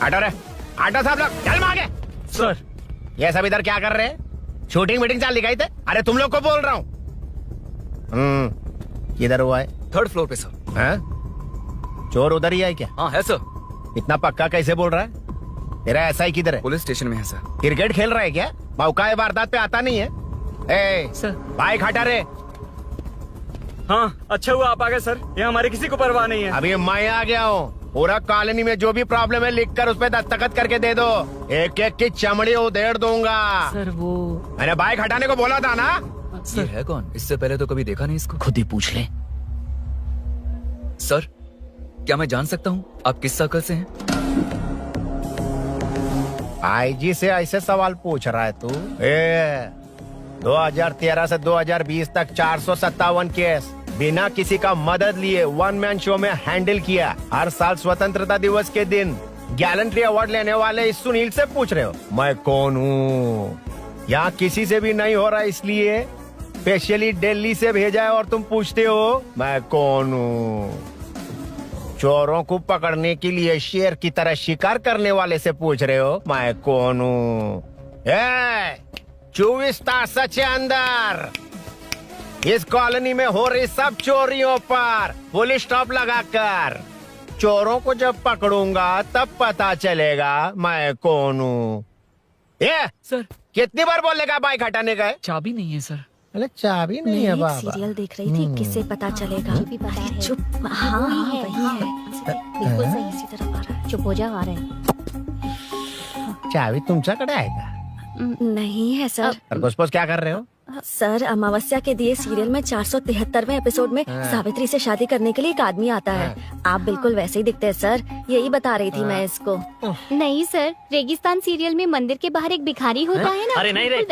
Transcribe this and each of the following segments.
Auto रे, auto साहब लोग चल मांगे। सर ये सब इधर क्या कर रहे हैं? शूटिंग मीटिंग चाल दिखाई थे? अरे तुम लोग को बोल रहा हूँ। किधर हुआ है? 3rd फ्लोर पे सर। हैं? चोर उधर ही है क्या? हाँ है सर। इतना पक्का कैसे बोल रहा है? तेरा ऐसा ही किधर है? पुलिस स्टेशन में है सर। क्रिकेट खेल रहा है क्या? मौका वारदात पे आता नहीं है? ए सर। बाइक हटा रे। हाँ अच्छा हुआ आप आ गए सर, यहाँ हमारे किसी को परवाह नहीं है। अभी मैं आ गया हूँ। पूरा कॉलोनी में जो भी प्रॉब्लम है लिख कर उस पर दस्तखत करके दे दो। एक एक की चमड़ी उधेड़ दूंगा। सर वो मैंने बाइक हटाने को बोला था ना? ये है कौन? इससे पहले तो कभी देखा नहीं इसको। खुद ही पूछ ले। सर क्या मैं जान सकता हूँ आप किस सर्कल से हैं? आईजी से ऐसे सवाल पूछ रहा है तू? 2013 से 2020 तक 457 केस बिना किसी का मदद लिए 1 मैन शो में हैंडल किया। हर साल स्वतंत्रता दिवस के दिन गैलेंट्री अवार्ड लेने वाले इस सुनील से पूछ रहे हो मैं कौन हूँ? यहाँ किसी से भी नहीं हो रहा, इसलिए स्पेशली दिल्ली से भेजा है और तुम पूछते हो मैं कौन हूँ? चोरों को पकड़ने के लिए शेर की तरह शिकार करने वाले से पूछ रहे हो मैं कौन हूँ? 24 तास से अंदर इस कॉलोनी में हो रही सब चोरियों पर पुलिस स्टॉप लगाकर चोरों को जब पकड़ूंगा तब पता चलेगा मैं कौन हूँ। सर कितनी बार बोलेगा बाइक हटाने का है? चाबी नहीं है सर। अरे चाबी नहीं है मैं बाबा। सीरियल देख रही थी, किससे पता चलेगा? अरे चुप। हाँ वही है। बिल्कुल सही, इसी तरफ आ रहा है। चुप हो जा, आ रहे हैं। चाबी तुमच्याकडे आहे का? नहीं है सर। खरगोश क्या कर रहे हो? सर अमावस्या के दिए सीरियल में 473वें एपिसोड में सावित्री से शादी करने के लिए एक आदमी आता है। आप बिल्कुल वैसे ही दिखते हैं सर, यही बता रही थी मैं इसको। नहीं सर, रेगिस्तान सीरियल में मंदिर के बाहर एक भिखारी होता है ना। अरे नहीं रे,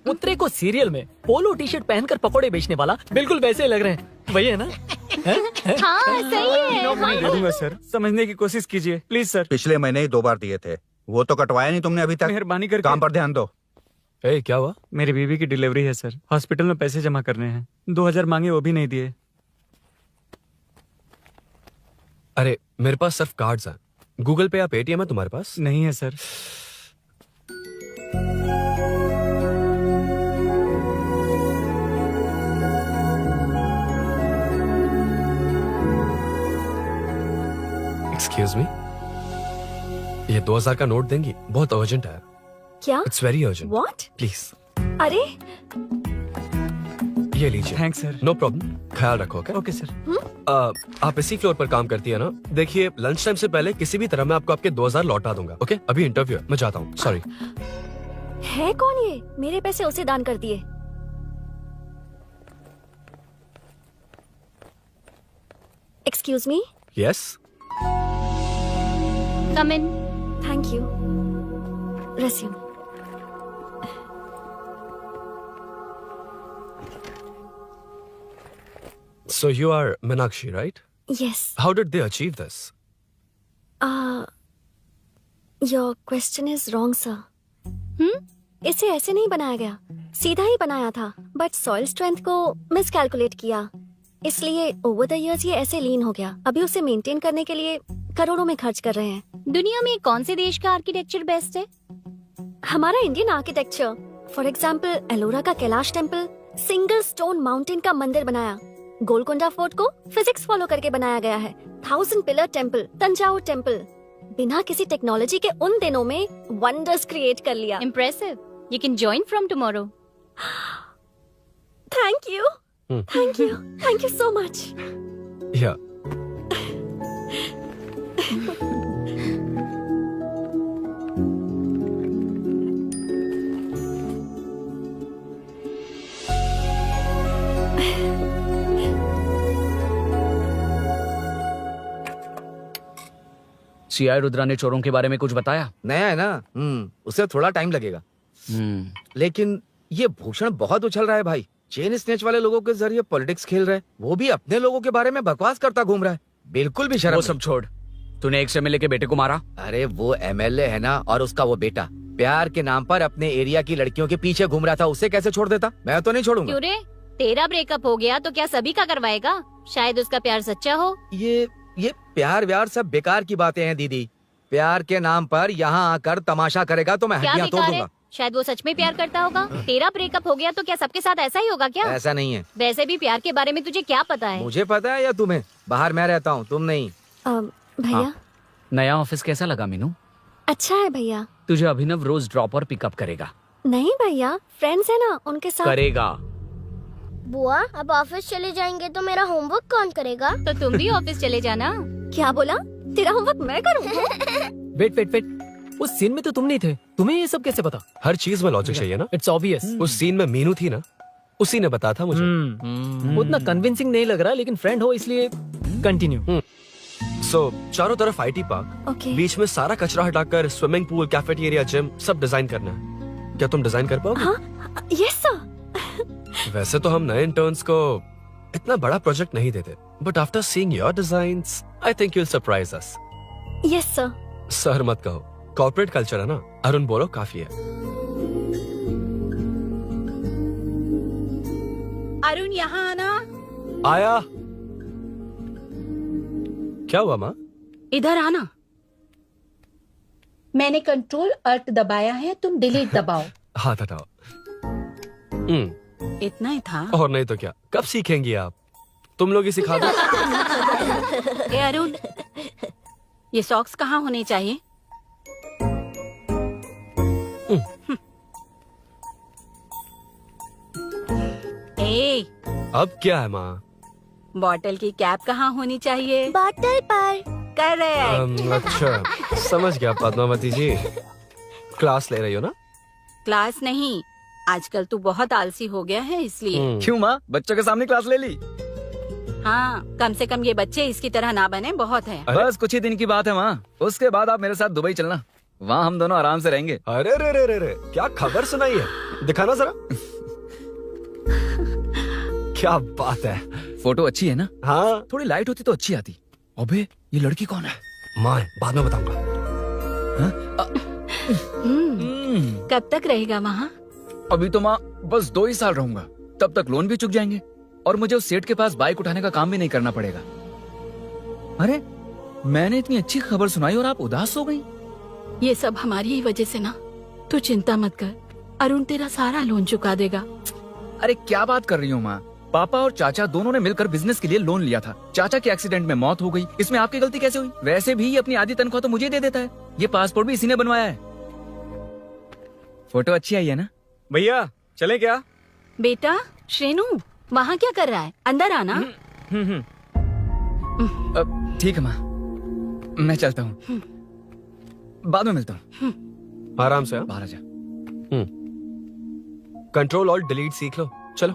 उतरे को सीरियल में पोलो टी शर्ट पहनकर पकोड़े बेचने वाला बिल्कुल वैसे लग रहे हैं, वही है ना? हाँ सही है। दे दूंगा सर, समझने की कोशिश कीजिए प्लीज सर। पिछले महीने ही 2 बार दिए थे, वो तो कटवाया नहीं तुमने अभी तक। मेहरबानी करके काम पर ध्यान दो। क्या हुआ? मेरी बीवी की डिलीवरी है सर, हॉस्पिटल में पैसे जमा करने हैं। 2000 मांगे, वो भी नहीं दिए। अरे मेरे पास सिर्फ कार्ड्स हैं। गूगल पे या पेटीएम है तुम्हारे पास? नहीं है सर। एक्सक्यूज मी, ये 2000 का नोट देंगी? बहुत अर्जेंट है। क्या? It's very urgent. What? Please अरे ये लीजिए। Thanks sir. नो प्रॉब्लम, ख्याल रखो। Okay okay sir. आप इसी फ्लोर पर काम करती है ना? देखिए लंच टाइम से पहले किसी भी तरह मैं आपको आपके 2000 लौटा दूंगा। ओके अभी इंटरव्यू है, मैं जाता हूँ। सॉरी। है कौन ये? मेरे पैसे उसे दान कर दिए। Excuse me. Yes come in. Thank you. Resume. So you are Meenakshi, right? Yes. How did they achieve this? Your question is wrong, sir. इसे ऐसे नहीं बनाया गया, सीधा ही बनाया था, बट सॉइल स्ट्रेंथ को मिसकैलकुलेट किया, इसलिए ओवर द इयर्स ये ऐसे लीन हो गया। अभी उसे मेंटेन करने के लिए करोड़ों में खर्च कर रहे हैं। दुनिया में कौन से देश का आर्किटेक्चर बेस्ट है? हमारा Indian architecture. For example Ellora का Kailash temple, single stone mountain का मंदिर बनाया। गोलकोंडा फोर्ट को फिजिक्स फॉलो करके बनाया गया है। 1000 पिलर टेम्पल, तंजावुर टेम्पल, बिना किसी टेक्नोलॉजी के उन दिनों में वंडर्स क्रिएट कर लिया। Impressive. You can join from tomorrow. Thank you, thank you, thank you so much. Yeah. CI Rudra ने चोरों के बारे में कुछ बताया? नया है ना, उसे थोड़ा टाइम लगेगा। लेकिन ये भूषण बहुत उछल रहा है भाई। चेन स्नेच वाले लोगों के जरिए पॉलिटिक्स खेल रहा है, वो भी अपने लोगों के बारे में बकवास करता घूम रहा है। बिल्कुल भी शर्म वो सब छोड़, तूने एक एमएलए के बेटे को मारा। अरे वो एमएलए है ना, और उसका वो बेटा प्यार के नाम पर अपने एरिया की लड़कियों के पीछे घूम रहा था, उसे कैसे छोड़ देता? मैं तो नहीं छोड़ूंगा। क्यों रे? तेरा ब्रेकअप हो गया तो क्या सभी का करवाएगा? शायद उसका प्यार सच्चा हो। ये प्यार व्यार सब बेकार की बातें हैं दीदी। प्यार के नाम पर यहाँ आकर तमाशा करेगा तो मैं क्या हड्डियां तोड़ बेकार है? दूंगा। शायद वो सच में प्यार करता होगा। तेरा ब्रेकअप हो गया तो क्या सबके साथ ऐसा ही होगा क्या? ऐसा नहीं है। वैसे भी प्यार के बारे में तुझे क्या पता है? मुझे पता है या तुम्हें? बाहर मैं रहता हूँ, तुम नहीं। भैया नया ऑफिस कैसा लगा मीनू? अच्छा है भैया। तुझे अभिनव रोज ड्रॉप और पिकअप करेगा। नहीं भैया, फ्रेंड्स है ना, उनके साथ। करेगा। बुआ अब ऑफिस चले जाएंगे तो मेरा होमवर्क कौन करेगा? तो तुम भी ऑफिस चले जाना। क्या बोला? तेरा होमवर्क मैं करूँ? वेट वेट वेट, उस सीन में तो तुम नहीं थे, तुम्हें ये सब कैसे पता? हर चीज में लॉजिक चाहिए ना। It's obvious. उस सीन में मीनू थी ना, उसी ने बताया था मुझे। उतना कन्विंसिंग नहीं लग रहा, लेकिन फ्रेंड हो इसलिए कंटिन्यू। सो चारों तरफ आईटी पार्क, ओके। बीच में सारा कचरा हटाकर स्विमिंग पूल, कैफेटेरिया, जिम सब डिजाइन करना है। क्या तुम डिजाइन कर पाओगे? हाँ, यस सर। वैसे तो हम नए इंटर्न्स को इतना बड़ा प्रोजेक्ट नहीं देते, but after seeing your designs I think you will surprise us. Yes sir. Sir मत कहो, कॉर्पोरेट कल्चर है ना। अरुण बोलो काफी है। अरुण यहाँ आना। आया। क्या हुआ माँ? इधर आना। मैंने कंट्रोल अल्ट दबाया है, तुम डिलीट दबाओ। हाथ हटाओ। इतना ही था। और नहीं तो क्या, कब सीखेंगी आप? तुम लोग ही सिखा दो। ए अरुण, ये सॉक्स कहाँ होने चाहिए? ए, अब क्या है माँ? बॉटल की कैप कहाँ होनी चाहिए? बॉटल पर। करेक्ट। अच्छा, समझ गया पद्मावती जी। क्लास ले रही हो ना? क्लास नहीं, आजकल तू बहुत आलसी हो गया है इसलिए। क्यों माँ, बच्चों के सामने क्लास ले ली? हाँ, कम से कम ये बच्चे इसकी तरह ना बने, बहुत है। बस कुछ ही दिन की बात है माँ, उसके बाद आप मेरे साथ दुबई चलना, वहाँ हम दोनों आराम से रहेंगे। अरे रे रे रे रे, क्या खबर सुनाई है? दिखाना जरा। क्या बात है। फोटो अच्छी है ना? हाँ, थोड़ी लाइट होती तो अच्छी आती। अबे ये लड़की कौन है? माँ बाद में बताऊंगा। कब तक रहेगा वहाँ? अभी तो माँ बस 2 ही साल रहूंगा, तब तक लोन भी चुक जाएंगे और मुझे उस सेठ के पास बाइक उठाने का काम भी नहीं करना पड़ेगा। अरे मैंने इतनी अच्छी खबर सुनाई और आप उदास हो गई। ये सब हमारी ही वजह से ना। तू चिंता मत कर, अरुण तेरा सारा लोन चुका देगा। अरे क्या बात कर रही हो माँ, पापा और चाचा दोनों ने मिलकर बिजनेस के लिए लोन लिया था। चाचा के एक्सीडेंट में मौत हो गई, इसमें आपकी गलती कैसे हुई? वैसे भी ये अपनी आधी तनख्वाह तो मुझे दे देता है। ये पासपोर्ट भी इसी ने बनवाया है। फोटो अच्छी आई है ना? भैया चले क्या? बेटा श्रेनु, वहाँ क्या कर रहा है? अंदर आना। ठीक है माँ, मैं चलता हूँ, बाद में मिलता हूँ। आराम से। बाहर आ जा। कंट्रोल और डिलीट सीख लो। चलो।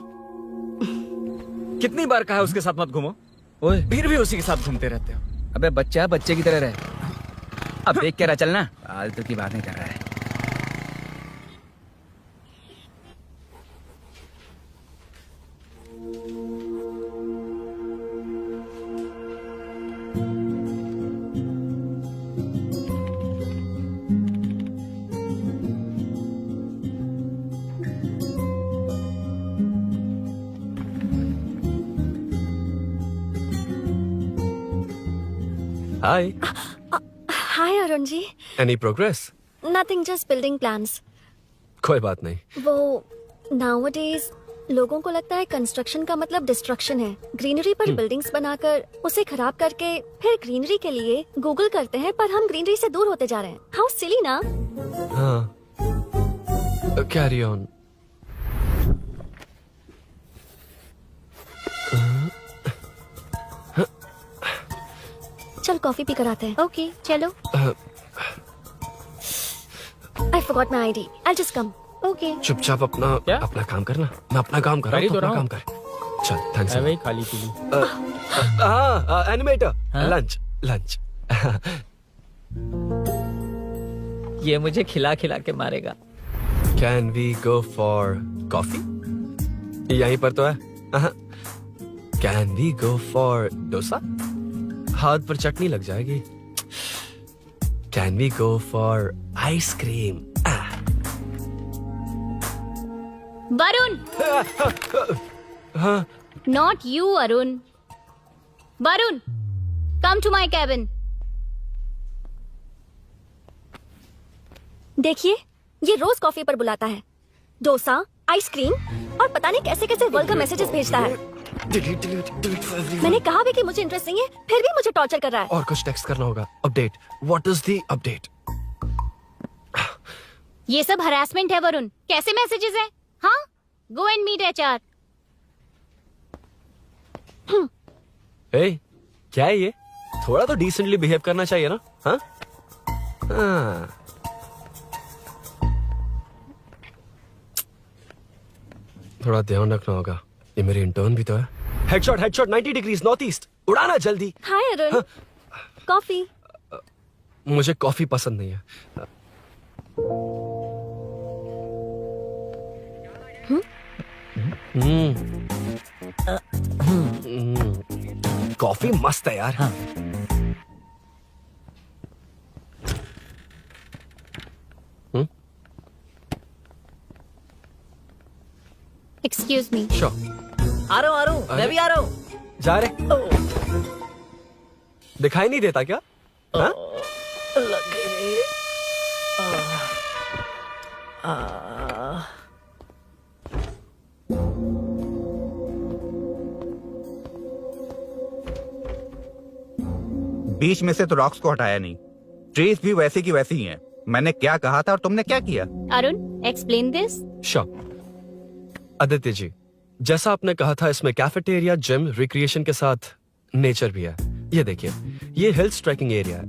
कितनी बार कहा है उसके साथ मत घूमो, ओए फिर भी उसी के साथ घूमते रहते हो। अबे बच्चा बच्चे की तरह रहे। अब देख के रहा चलना, फालतू की बातें कर रहा है। Hi. Hi Arun ji. Any progress? Nothing, just building plans. कोई बात नहीं। वो नाउअडेज लोगों को लगता है कंस्ट्रक्शन का मतलब डिस्ट्रक्शन है। ग्रीनरी पर बिल्डिंग्स बनाकर उसे खराब करके फिर ग्रीनरी के लिए गूगल करते हैं, पर हम ग्रीनरी से दूर होते जा रहे हैं। हाउ सिली ना। हाँ, कैरी ऑन। चल कॉफी पी कर आते हैं। ओके चलो। I forgot my ID. I'll just come. Okay. चुपचाप अपना काम करना। मैं अपना काम कर रहा हूँ, अपना काम कर। चल, थैंक्स। वही खाली पीली। हाँ, एनिमेटर। Lunch lunch. ये मुझे खिला खिला के मारेगा। Can we go for coffee? यहीं पर तो है। Can we go for dosa? हाथ पर चटनी लग जाएगी। Can we go for ice cream? Varun, not you Arun. Varun, come to my cabin. देखिए, ये रोज कॉफी पर बुलाता है, डोसा, आइसक्रीम और पता नहीं कैसे कैसे वर्ल्ड का मैसेजेस भेजता है। मैंने कहा भी कि मुझे इंटरेस्ट नहीं है, फिर भी मुझे टॉर्चर कर रहा है। और कुछ टेक्स्ट करना होगा। Update, what is the update? ये सब हरासमेंट है वरुण। कैसे मैसेजेस है? हाँ, गो एंड मीट HR। ए, क्या है ये? थोड़ा तो डिसेंटली बिहेव करना चाहिए ना? हाँ? हाँ। थोड़ा ध्यान रखना होगा, ये मेरी इंटर्न भी तो है। हेडशॉट 90 डिग्रीज नॉर्थ ईस्ट, उड़ाना जल्दी। हाय अरुण, कॉफी। मुझे कॉफी पसंद नहीं है। कॉफी मस्त है यार। हाँ। Excuse me. श्योर। आ रहा हूँ, मैं भी आ रहा हूँ। जा रहे? दिखाई नहीं देता क्या? हाँ? बीच में से तो रॉक्स को हटाया नहीं, ट्रीज भी वैसी की वैसी ही हैं। मैंने क्या कहा था और तुमने क्या किया? Arun, explain this. Sure. Aditya ji, जैसा आपने कहा था, इसमें कैफेटेरिया, जिम, रिक्रिएशन के साथ नेचर भी है। ये देखिए, ये हिल्स ट्रैकिंग एरिया है,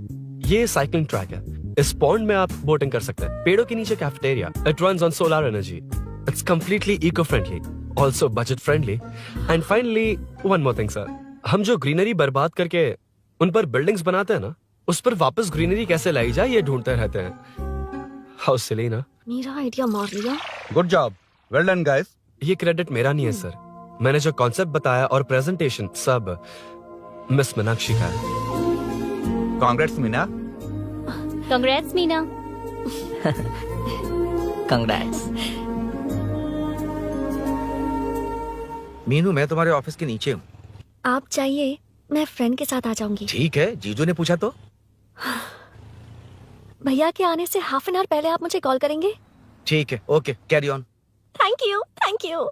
ये साइकिलिंग ट्रैक है, इस पॉन्ड में आप बोटिंग कर सकते हैं, पेड़ों के नीचे cafeteria, it runs on solar energy, it's completely eco friendly, also budget friendly, and finally one more thing sir, हम जो ग्रीनरी बर्बाद करके उन पर बिल्डिंग्स बनाते हैं ना, उस पर वापस ग्रीनरी कैसे लाई जाए ये ढूंढते रहते हैं। हाउ सिली ना? मेरा आइडिया मार लिया। Good job, well done guys. ये क्रेडिट मेरा नहीं है सर, मैंने जो कॉन्सेप्ट बताया और प्रेजेंटेशन सब मिस मीनाक्षी का है। Congrats Meena. Congrats Meena. Congrats. Meenu, मैं तुम्हारे ऑफिस के नीचे हूँ। आप चाहिए, मैं फ्रेंड के साथ आ जाऊंगी। ठीक है, जीजू ने पूछा तो। भैया के आने से हाफ एन आवर पहले आप मुझे कॉल करेंगे? ठीक है, okay, carry on. Thank you, thank you.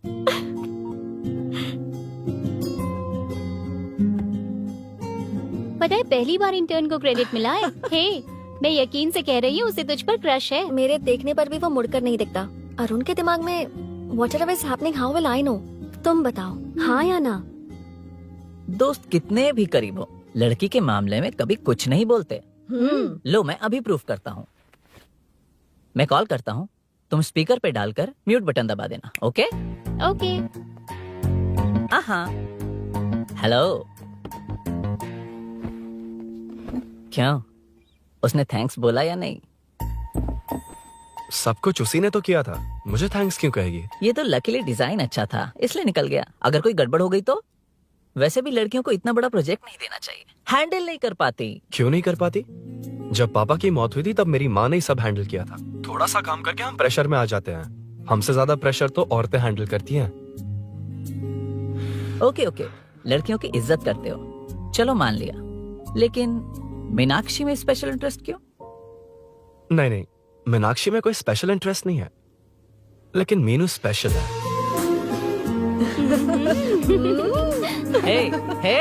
पता है, पहली बार इंटर्न को क्रेडिट मिला है। हे, मैं यकीन से कह रही हूँ, उसे तुझ पर क्रश है। मेरे देखने पर भी वो मुड़कर नहीं दिखता। अरुण के दिमाग में whatever is happening, how will I know? तुम बताओ, हाँ या ना? दोस्त कितने भी करीब हो, लड़की के मामले में कभी कुछ नहीं बोलते। लो, मैं अभी प्रूफ करता हूँ। मैं कॉल करता हूँ, तुम स्पीकर पे डालकर म्यूट बटन दबा देना। ओके? ओके। हाँ। हेलो। क्यों, उसने थैंक्स बोला या नहीं? सब कुछ उसी ने तो किया था, मुझे थैंक्स क्यों कहेगी? ये तो लकीली डिजाइन अच्छा था, इसलिए निकल गया। अगर कोई गड़बड़ हो गई तो? वैसे भी लड़कियों को इतना बड़ा प्रोजेक्ट नहीं देना चाहिए, हैंडल नहीं कर पाती। क्यों नहीं कर पाती? जब पापा की मौत हुई थी तब मेरी माँ ने ही सब हैंडल किया था। थोड़ा सा काम करके हम प्रेशर में आ जाते हैं, हमसे ज्यादा प्रेशर तो औरतें हैंडल करती हैं। ओके ओके, लड़कियों की इज्जत करते हो, चलो मान लिया, लेकिन मीनाक्षी में स्पेशल इंटरेस्ट क्यों? नहीं, मीनाक्षी में कोई स्पेशल इंटरेस्ट नहीं है, लेकिन मीनू स्पेशल है। Hey, hey.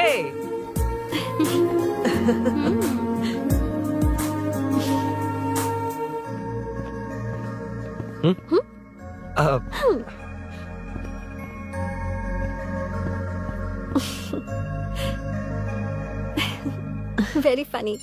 Very funny.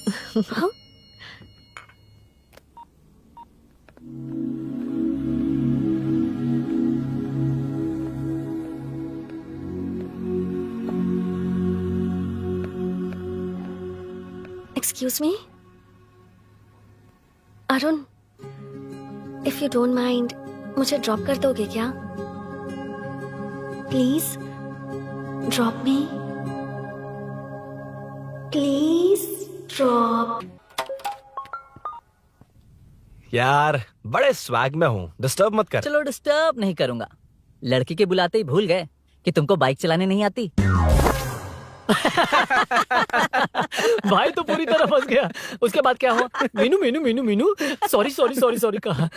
Excuse me Arun, if you don't mind, मुझे ड्रॉप कर दोगे क्या? Please drop me, please drop. यार बड़े स्वैग में हूँ, डिस्टर्ब मत कर। चलो डिस्टर्ब नहीं करूंगा। लड़की के बुलाते ही भूल गए कि तुमको बाइक चलाने नहीं आती। भाई तो पूरी तरह फंस गया। उसके बाद क्या हुआ? Meenu Meenu Meenu Meenu sorry sorry sorry sorry कहा।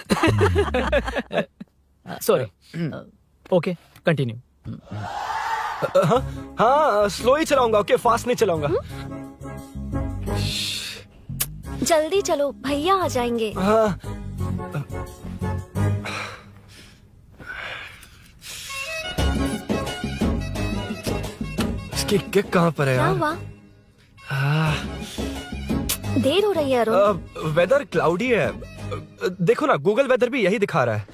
सॉरी। Okay continue. हाँ स्लो ही चलाऊंगा, ओके फास्ट नहीं चलाऊंगा। जल्दी चलो, भैया आ जाएंगे। हाँ इसकी किक कहाँ पर है क्या यार? हुआ? देर हो रही है अरुण। वेदर क्लाउडी है। देखो ना गूगल वेदर भी यही दिखा रहा है।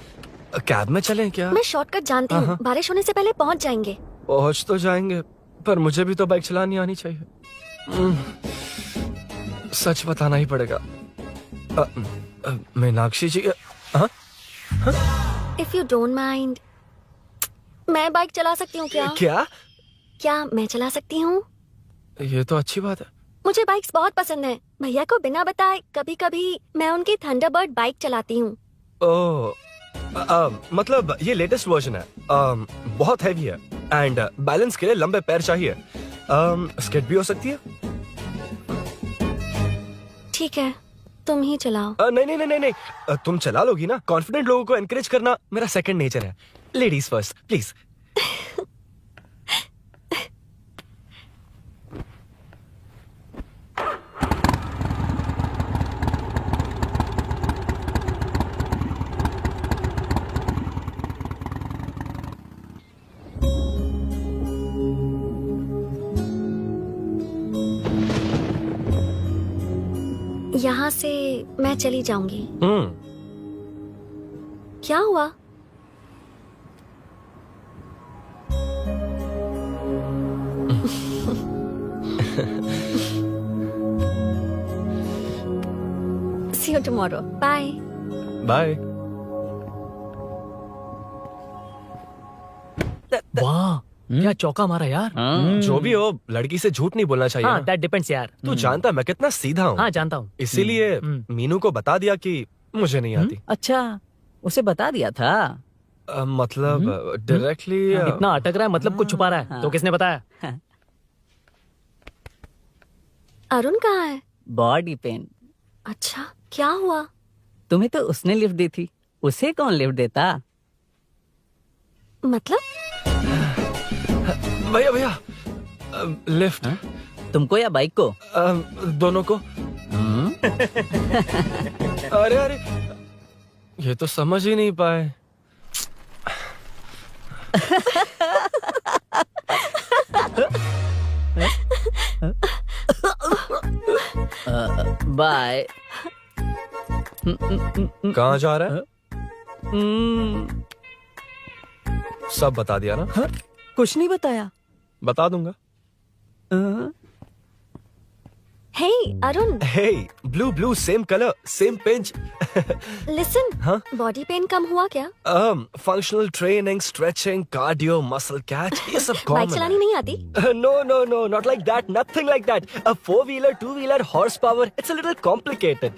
कैब में चलें क्या? मैं शॉर्टकट जानती हूँ, बारिश होने से पहले पहुँच जाएंगे। पहुंच तो जाएंगे पर मुझे भी तो बाइक चलानी आनी चाहिए। सच बताना ही पड़ेगा। मीनाक्षी जी इफ यू डोंट माइंड, मैं बाइक चला सकती हूँ क्या? क्या मैं चला सकती हूँ? ये तो अच्छी बात है। मुझे बाइक्स बहुत पसंद है। भैया को बिना बताए कभी कभी मैं उनकी थंडरबर्ड बाइक चलाती हूँ। ओह मतलब ये लेटेस्ट वर्जन है। बहुत हैवी है एंड बैलेंस के लिए लंबे पैर चाहिए। स्केट भी हो सकती है। ठीक है, तुम ही चलाओ। नहीं नहीं नहीं नहीं, तुम चला लोगी ना। कॉन्फिडेंट लोगों को एनकरेज करना मेरा सेकंड नेचर है। Ladies first please. यहाँ से मैं चली जाऊंगी। क्या हुआ? See you tomorrow. Bye. Bye. वाह क्या चौका मारा यार। जो भी हो लड़की से झूठ नहीं बोलना चाहिए हाँ ना। दैट डिपेंड्स यार। तू जानता मैं कितना सीधा हूँ। हाँ जानता हूँ। इसीलिए मीनू को बता दिया कि मुझे नहीं आती। अच्छा उसे बता दिया था। मतलब डायरेक्टली इतना अटक रहा है मतलब कुछ छुपा रहा है। तो किसने बताया? अरुण कहाँ है? Body pain. अच्छा क्या हुआ? तुम्हें तो उसने लिफ्ट दी थी, उसे कौन लिफ्ट देता? मतलब? भैया भैया लिफ्ट। तुमको या बाइक को? दोनों को। अरे अरे ये तो समझ ही नहीं पाए। बाय। कहाँ जा रहा है? सब बता दिया ना? कुछ नहीं बताया। बता दूंगा। Hey Arun. Hey blue blue same color same pinch। Listen, हाँ? बॉडी पेन कम हुआ क्या? Functional training stretching cardio muscle catch ये सब कॉमन। बाइक चलानी नहीं आती? No no no not like that nothing like that a 4-wheeler 2-wheeler horsepower it's a little complicated।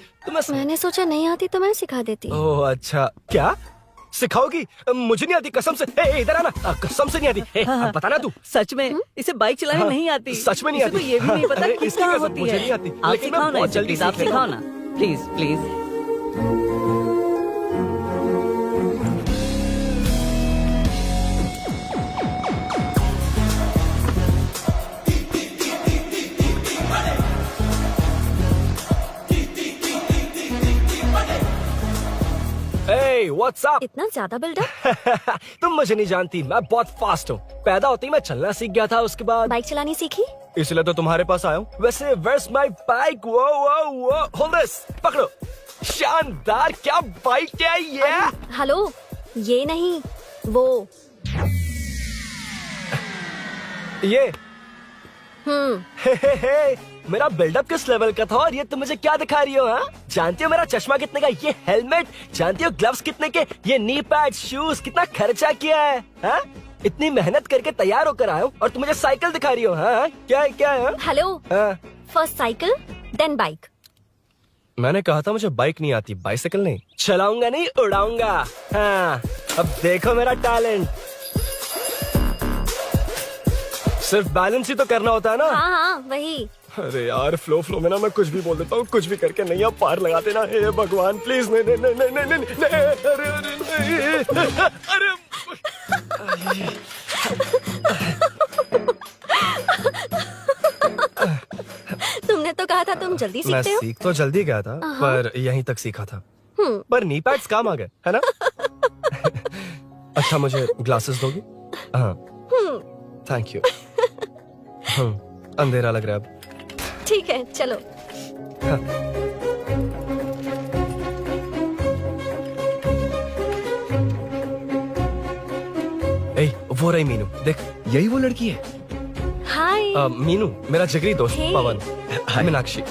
मैंने सोचा नहीं आती तो मैं सिखा देती। ओह अच्छा क्या सिखाओगी? मुझे नहीं आती कसम से। इधर आना, कसम से नहीं आती। बताना तू। सच में इसे बाइक चलानी नहीं आती। सच में नहीं आती। तो ये भी नहीं पता अरे, कि इसकी कहाँ कसम, होती मुझे है। नहीं आती। आप लेकिन मैं सिखाओ ना बहुत इसे, जल्दी प्लीज आप सीख लेता सिखाओ ना please please. Hey, what's up? इतना ज्यादा बिल्डअप? तुम मुझे नहीं जानती, मैं बहुत फास्ट हूँ। पैदा होते ही मैं चलना सीख गया था, उसके बाद बाइक चलानी सीखी? इसलिए तो तुम्हारे पास आया हूँ। वैसे where's my bike? वो hold this, पकड़ो। शानदार, क्या बाइक है ये? हेलो, ये नहीं वो। ये हे, मेरा बिल्डअप किस लेवल का था और ये तुम मुझे क्या दिखा रही हो? हाँ जानती हो मेरा चश्मा कितने का, ये हेलमेट जानती हो, ग्लव्स कितने के, ये नी पैड, शूज, कितना खर्चा किया है? हाँ इतनी मेहनत करके तैयार होकर आया हूँ और तुम मुझे साइकिल दिखा रही हो? हाँ क्या है क्या है? Hello, first cycle then bike. मैंने कहा था मुझे बाइक नहीं आती, बाइसाइकिल नहीं। चलाऊंगा नहीं उड़ाऊंगा। हाँ अब देखो मेरा टैलेंट। सिर्फ बैलेंस ही तो करना होता है ना। हाँ हाँ वही। अरे यार फ्लो में ना मैं कुछ भी बोल देता हूँ, कुछ भी करके नहीं आप पार लगा देना। हे भगवान प्लीज, नहीं नहीं नहीं नहीं नहीं नहीं, अरे अरे अरे तुमने तो कहा था तुम जल्दी मैं सीखते हो। सीख तो जल्दी गया था, पर यहीं तक सीखा था। पर नी पैड्स काम आ गए है ना। अच्छा मुझे ग्लासेस दोगी? हाँ थैंक यू। अंधेरा लग रहा है अब। ठीक है चलो। ए, वो रही मीनू, देख यही वो लड़की है। हाय। मीनू मेरा जिगरी दोस्त Hey. पवन। मीनाक्षी।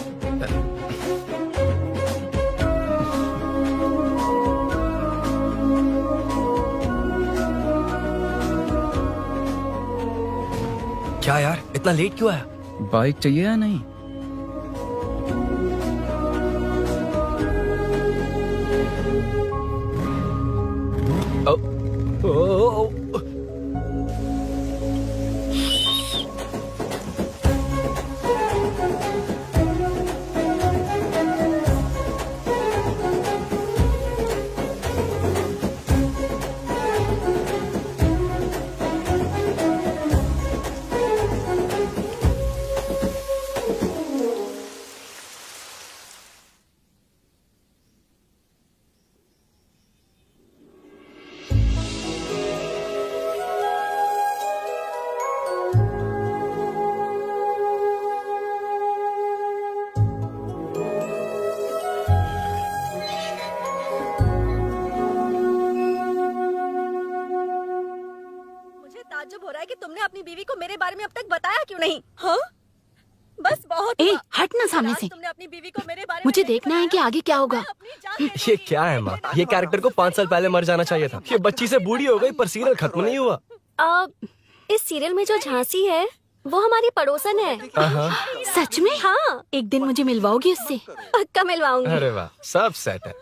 क्या यार इतना लेट क्यों आया? बाइक चाहिए या नहीं? ओ, ओ, ओ, ओ, मुझे ताज्जुब हो रहा है कि तुमने अपनी बीवी को मेरे बारे में अब तक बताया क्यों नहीं? हाँ बस बहुत ए हुआ। हट ना सामने आज से। तुमने अपनी बीवी को मेरे बारे में मुझे नहीं देखना है कि बताया। आगे क्या होगा। मैं अपनी जान दे ये दूंगी। क्या है माँ? ये कैरेक्टर को 5 साल पहले मर जाना चाहिए था। ये बच्ची से बूढ़ी हो गई पर सीरियल खत्म नहीं हुआ। इस सीरियल में जो झांसी है वो हमारी पड़ोसन है। सच में? हाँ एक दिन मुझे मिलवाओगी उससे? पक्का मिलवाऊंगी। अरे वाह सब सेट है।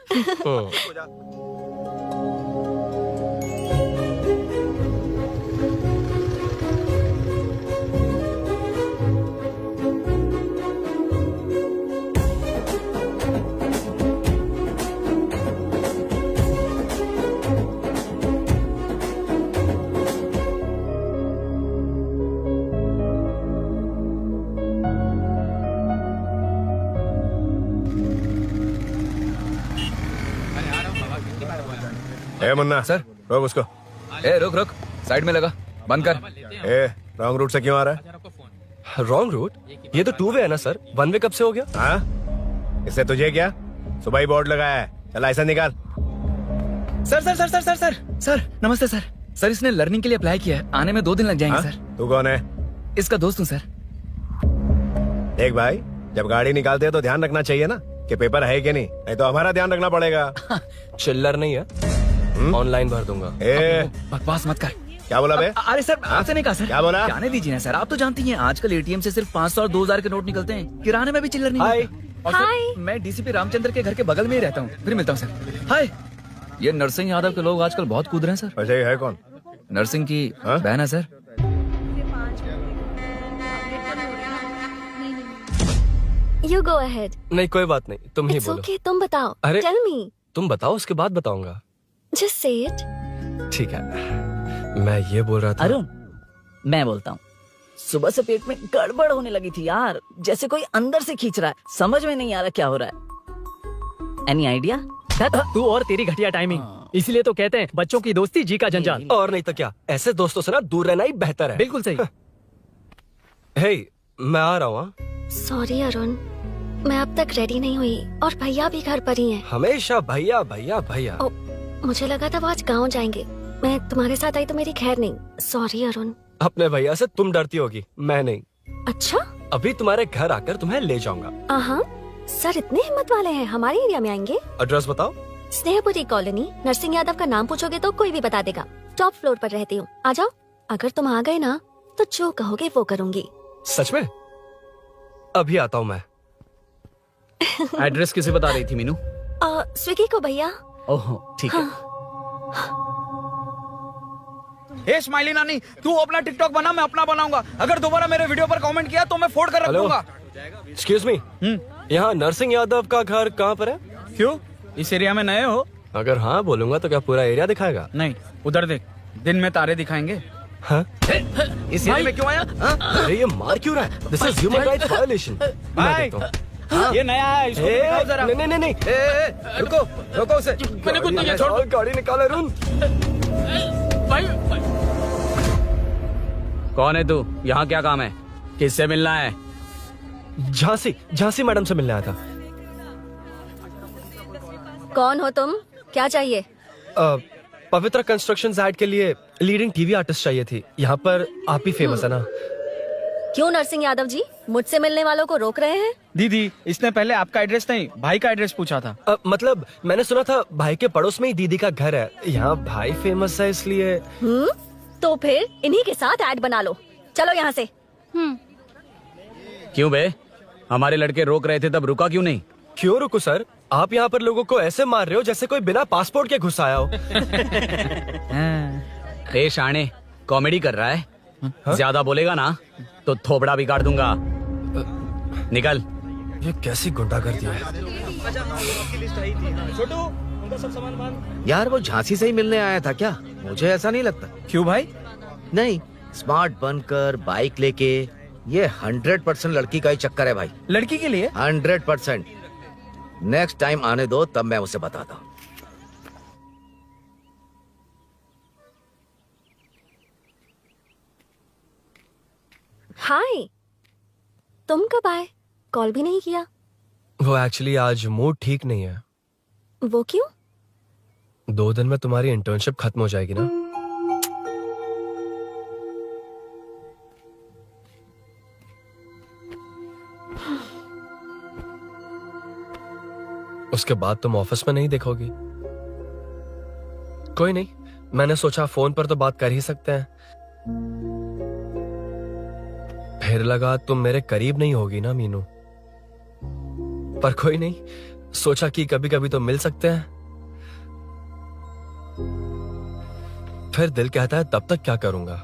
ए मुन्ना सर। रोक उसको। ए रुक रुक, साइड में लगा, बंद कर। ए रॉन्ग रूट से क्यों आ रहा है? Wrong route? ये तो 2 वे है ना सर, 1 वे कब से हो गया? हाँ इससे तुझे क्या? सुबह ही बोर्ड लगाया है, चल लाइसेंस निकाल। Sir sir sir sir sir sir sir नमस्ते सर। सर इसने लर्निंग के लिए अप्लाई किया है, आने में 2 दिन लग जाएंगे हाँ? सर। तू कौन है? इसका दोस्त हूँ सर। देख भाई जब गाड़ी निकालते हैं तो ध्यान रखना चाहिए ना कि पेपर है कि नहीं तो हमारा ध्यान रखना पड़ेगा। चिल्लर नहीं है, ऑनलाइन भर दूंगा। ए बकवास मत कर। क्या बोला बे? अरे सर आपसे नहीं कहा सर। क्या बोला? जाने दीजिए ना सर, आप तो जानती हैं आजकल एटीएम से सिर्फ 500 और 2000 के नोट निकलते हैं, किराने में भी चिल्लर नहीं हाय। मिलता। और सर, मैं डीसीपी रामचंद्र के घर के बगल में ही रहता हूँ, फिर मिलता हूँ सर। हाय। ये नरसिंह यादव के लोग आजकल बहुत कूद रहे हैं सर। वैसे ही है कौन? नरसिंह की हाँ? बहन है सर। You go ahead. नहीं कोई बात नहीं, तुम ही इट्स बोलो। ओके तुम बताओ। अरे- टेल मी। तुम बताओ उसके बाद बताऊंगा। Just say it. ठीक है, मैं ये बोल रहा था। अरुण मैं बोलता हूँ, सुबह से पेट में गड़बड़ होने लगी थी यार, जैसे कोई अंदर से खींच रहा है, समझ में नहीं आ रहा क्या हो रहा है। Any idea? तू और तेरी घटिया टाइमिंग, इसीलिए तो कहते हैं बच्चों की दोस्ती जी का जंजाल। और नहीं तो क्या, ऐसे दोस्तों से ना दूर रहना ही बेहतर है। बिल्कुल सही। हे मैं आ रहा हूँ। सॉरी अरुण, मैं अब तक रेडी नहीं हुई और भैया भी घर पर ही हैं। हमेशा भैया भैया भैया। ओ, मुझे लगा था वो आज गाँव जाएंगे, मैं तुम्हारे साथ आई तो मेरी खैर नहीं। सॉरी अरुण। अपने भैया से तुम डरती होगी, मैं नहीं। अच्छा? अभी तुम्हारे घर आकर तुम्हें ले जाऊंगा। हाँ सर इतने हिम्मत वाले हैं, हमारे एरिया में आएंगे। एड्रेस बताओ। स्नेहपुरी कॉलोनी, नरसिंह यादव का नाम पूछोगे तो कोई भी बता देगा। टॉप फ्लोर पर रहती हूँ, आ जाओ। अगर तुम आ गए ना तो जो कहोगे वो करूँगी। सच में? अभी आता हूँ मैं। एड्रेस किसे बता रही थी मीनू? स्विगी को भैया। ओहो ठीक है। हे स्माइली नानी, तू अपना टिकटॉक बना, मैं अपना बनाऊंगा। अगर दोबारा मेरे वीडियो पर कमेंट किया तो मैं फोड़ कर रख हेलो। दूंगा। एक्सक्यूज मी, यहाँ नरसिंह यादव का घर कहाँ पर है? क्यों, इस एरिया में नए हो? अगर हाँ बोलूंगा तो क्या पूरा एरिया दिखाएगा? नहीं, उधर देख, दिन में तारे दिखाएंगे। हाँ? इस एरिया में क्यों आया? हाँ? अरे ये मार क्यों रहा है? This is human rights violation. भाई, ये नया है, इसको दिखाओ जरा। नहीं नहीं नहीं, रुको रुको उसे। मैंने कुछ नहीं किया, छोड़। गाड़ी निकाल अरुण। कौन है तू? यहाँ क्या काम है? किससे मिलना है? झांसी मैडम से मिलने आया था। कौन हो तुम? क्या चाहिए? पवित्र कंस्ट्रक्शंस ऐड के लिए लीडिंग टीवी आर्टिस्ट चाहिए थी। यहाँ पर आप ही फेमस है ना? क्यों नरसिंह यादव जी मुझसे मिलने वालों को रोक रहे हैं? दीदी, इसने पहले आपका एड्रेस नहीं, भाई का एड्रेस पूछा था। मतलब मैंने सुना था भाई के पड़ोस में ही दीदी का घर है। यहाँ भाई फेमस है इसलिए। तो फिर इन्हीं के साथ ऐड बना लो। चलो यहाँ से। क्यों बे? हमारे लड़के रोक रहे थे तब रुका क्यों नहीं? क्यों रुको सर? आप यहाँ पर लोगों को ऐसे मार रहे हो जैसे कोई बिना पासपोर्ट के घुस आया हो। ए शाणे, कॉमेडी कर रहा है? ज्यादा बोलेगा ना तो थोबड़ा बिगाड़ दूंगा। निकल। ये कैसी गुंडागर्दी है? छोटू, उनका सब सामान बांध। यार वो झांसी से ही मिलने आया था क्या? मुझे ऐसा नहीं लगता। क्यों भाई? नहीं, स्मार्ट बनकर बाइक लेके, ये 100% लड़की का ही चक्कर है भाई। लड़की के लिए? 100%। नेक्स्ट टाइम आने दो, तब मैं उसे बताता हूँ। हाय, तुम कब आए? कॉल भी नहीं किया। वो एक्चुअली आज मूड ठीक नहीं है। वो क्यों? 2 दिन में तुम्हारी इंटर्नशिप खत्म हो जाएगी ना? उसके बाद तुम ऑफिस में नहीं देखोगी। कोई नहीं, मैंने सोचा फोन पर तो बात कर ही सकते हैं। फिर लगा तुम मेरे करीब नहीं होगी ना मीनू। पर कोई नहीं, सोचा कि कभी कभी तो मिल सकते हैं। फिर दिल कहता है तब तक क्या करूंगा।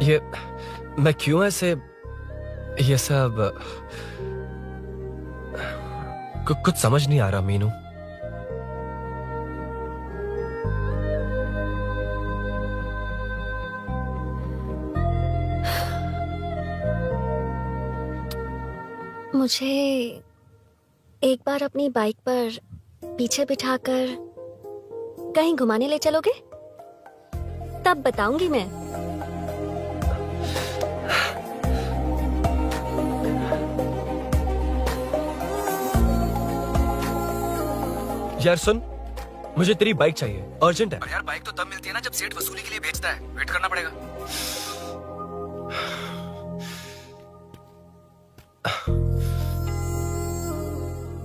ये मैं क्यों ऐसे ये सब कुछ समझ नहीं आ रहा मीनू। मुझे एक बार अपनी बाइक पर पीछे बिठाकर कहीं घुमाने ले चलोगे? तब बताऊंगी मैं। यार सुन, मुझे तेरी बाइक चाहिए, अर्जेंट है। यार बाइक तो तब मिलती है ना जब सेठ वसूली के लिए बेचता है। वेट करना पड़ेगा।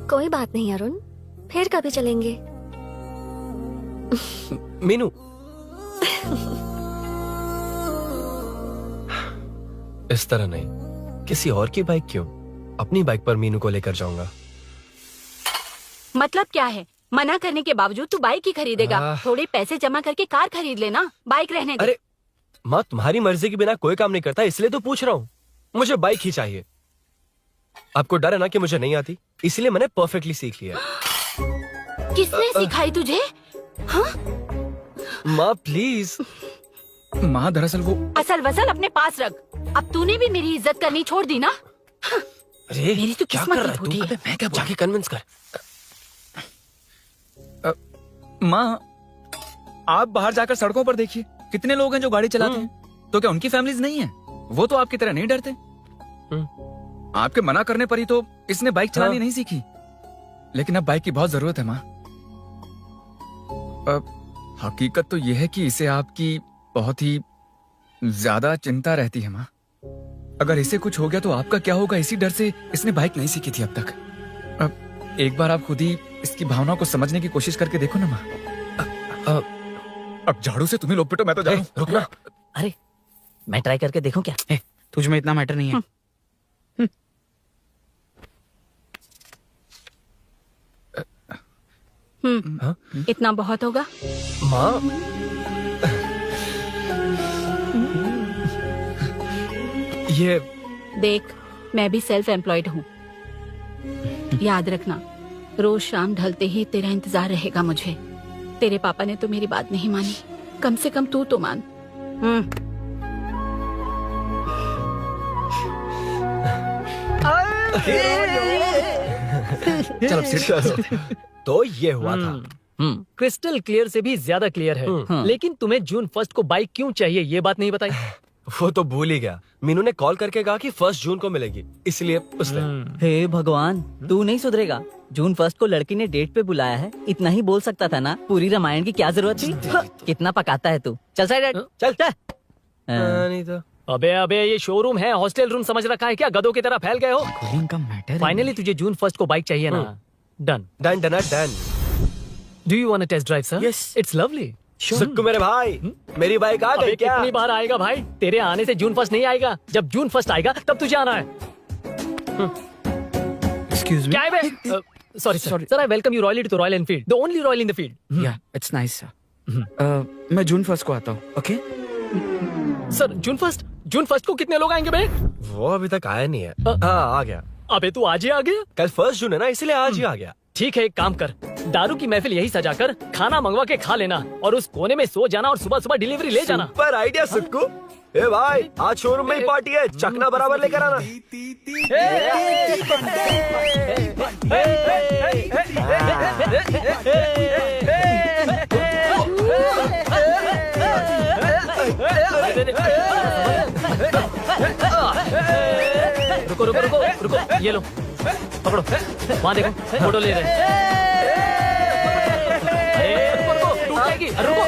कोई बात नहीं अरुण, फिर कभी चलेंगे। मीनू, इस तरह नहीं, किसी और की बाइक क्यों? अपनी बाइक पर मीनू को लेकर जाऊंगा। मतलब क्या है? मना करने के बावजूद तू बाइक ही खरीदेगा? थोड़े पैसे जमा करके कार खरीद लेना, बाइक रहने दे। अरे माँ, तुम्हारी मर्जी के बिना कोई काम नहीं करता, इसलिए तो पूछ रहा हूँ। मुझे बाइक ही चाहिए। आपको डर है ना कि मुझे नहीं आती, इसलिए मैंने परफेक्टली सीख लिया। किसने सिखाई तुझे? हाँ? माँ प्लीज। माँ दरअसल वो असल वसल अपने पास रख। अब तूने भी मेरी इज्जत करनी छोड़ दी ना? अरे मेरी तो क्या किस्मत कर ही रहा है फूटी तू? है। मैं क्या जाके कन्विंस कर। माँ, आप बाहर जाकर सड़कों पर देखिए, कितने लोग हैं जो गाड़ी चलाते हैं। तो क्या उनकी फैमिलीज नहीं है? वो तो आपकी तरह नहीं डरते। आपके मना करने पर ही तो इसने बाइक चलानी नहीं सीखी। लेकिन अब बाइक की बहुत जरूरत है माँ। हकीकत तो यह है कि इसे आपकी बहुत ही ज्यादा चिंता रहती है माँ। अगर इसे कुछ हो गया तो आपका क्या होगा, इसी डर से इसने बाइक नहीं सीखी थी अब तक। अब एक बार आप खुद ही इसकी भावना को समझने की कोशिश करके देखो ना माँ। अब झाड़ू से तुम्हें लोग पिटो, मैं तो जा रहा हूं। रुकना। अरे मैं ट्राई करके देखूं क्या? तुझ में इतना मैटर नहीं है। इतना बहुत होगा। माँ ये देख, मैं भी सेल्फ एम्प्लॉयड हूँ। याद रखना, रोज शाम ढलते ही तेरा इंतजार रहेगा मुझे। तेरे पापा ने तो मेरी बात नहीं मानी, कम से कम तू तो मान। चल अब सीट पे चलते हैं। तो ये हुआ था। क्रिस्टल क्लियर से भी ज्यादा क्लियर है। लेकिन तुम्हें जून 1 को बाइक क्यों चाहिए ये बात नहीं बताई। वो तो भूल ही गया। मीनू ने कॉल करके कहा कि 1 जून को मिलेगी, इसलिए उसने। हे भगवान, तू नहीं सुधरेगा। जून 1 को लड़की ने डेट पे बुलाया है, इतना ही बोल सकता था ना। पूरी रामायण की क्या जरूरत थी। कितना पकाता है तू। चल साइड, चल चल। नहीं तो अबे ये शोरूम है, हॉस्टल रूम समझ रखा है क्या? गधों की तरह फैल गए हो। का मैटर फाइनली तुझे जून 1 को बाइक चाहिए ना? Done done done done. Do you want to test drive sir? Yes. It's lovely. Sukku मेरे भाई, मेरी बाइक आ गई क्या? कितनी बार आएगा भाई? तेरे आने से जून 1 नहीं आएगा। जब जून 1 आएगा तब तुझे आना है। एक्सक्यूज क्या है बे? Sorry sir, I welcome you royally to Royal Enfield, the only royal in the field. Yeah it's nice sir. मैं जून 1 को आता हूँ। ओके सर जून 1 को कितने लोग आएंगे बे? वो अभी तक आया नहीं है। हाँ, आ गया। अबे तू आज ही आ गया? कल 1 जून है ना, इसलिए आज ही आ गया। ठीक है, एक काम कर, दारू की महफिल यही सजाकर खाना मंगवा के खा लेना और उस कोने में सो जाना और सुबह सुबह डिलीवरी ले जाना। Super idea Sukhu. ए भाई, आज शोरूम में ही पार्टी है, चखना बराबर लेकर आना। रुको रुको रुको रुको, ये लो पकड़ो, वहाँ देखो फोटो ले रहे हैं। रुको टूट जाएगी, रुको।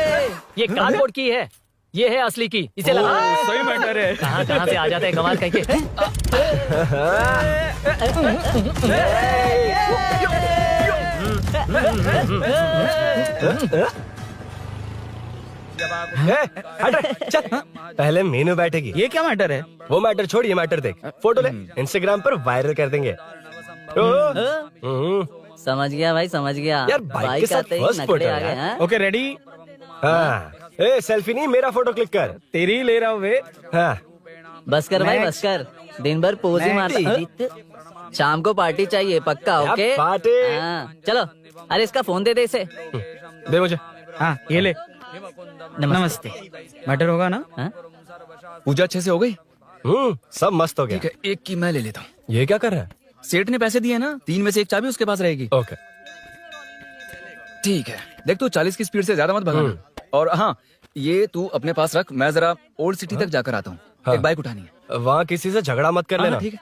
ये कार्डबोर्ड की है, ये है असली की, इसे लगा। सही मैटर है। कहाँ से आ जाते हैं कमाल कहीं के। चल, पहले मीनू बैठेगी। ये क्या मैटर है? वो मैटर छोड़, ये मैटर देख। फोटो ले, इंस्टाग्राम पर वायरल कर देंगे। समझ गया भाई, समझ गया। यार, बाइक के साथ आते ही first नखरे photo आ गए, यार। हाँ? Okay ready. हाँ, ए सेल्फी नहीं, मेरा फोटो क्लिक कर। तेरी ले रहा हूँ वे। हाँ, बस कर भाई, Next. बस कर। दिन भर पोज ही मारता। शाम को पार्टी चाहिए पक्का, यार, ओके? पार्टी। हाँ, चलो। अरे इसका फोन दे इसे। दे मुझे। हाँ ये ले। नमस्ते। मैटर होगा ना? हाँ? पूजा अच्छे से हो गई? सब मस्त हो गया। ठीक है, एक की मैं ले लेता हूँ। ये क्या कर रहा है? सेठ ने पैसे दिए ना, 3 में से 1 चाबी उसके पास रहेगी। ओके। ठीक है, देख तू 40 की स्पीड से ज्यादा मत भगाना। और हाँ, ये तू अपने पास रख, मैं जरा ओल्ड सिटी तक जाकर आता हूँ। हाँ। एक बाइक उठानी है। वहाँ किसी से झगड़ा मत कर हाँ, लेना। ठीक है,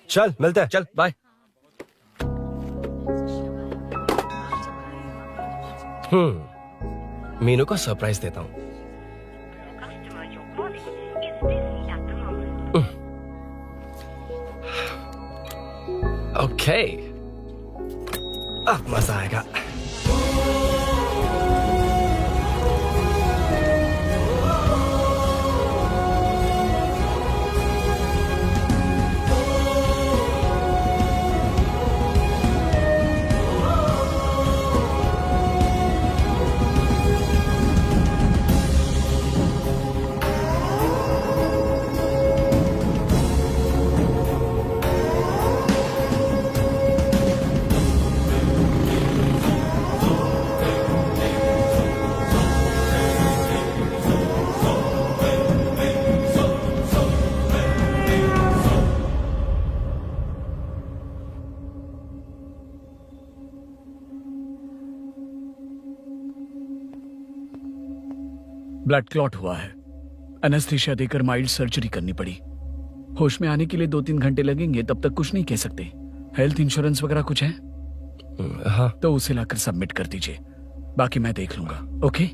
चल मिलते हैं। चल बाय। मीनू को सरप्राइज देता हूँ। ओके, अब मजा आएगा। ब्लड क्लॉट हुआ है। एनेस्थीसिया देकर माइल्ड सर्जरी करनी पड़ी। होश में आने के लिए 2-3 घंटे लगेंगे, तब तक कुछ नहीं कह सकते। हेल्थ इंश्योरेंस वगैरह कुछ है? हाँ, तो उसे लाकर सबमिट कर दीजिए, बाकी मैं देख लूंगा। ओके?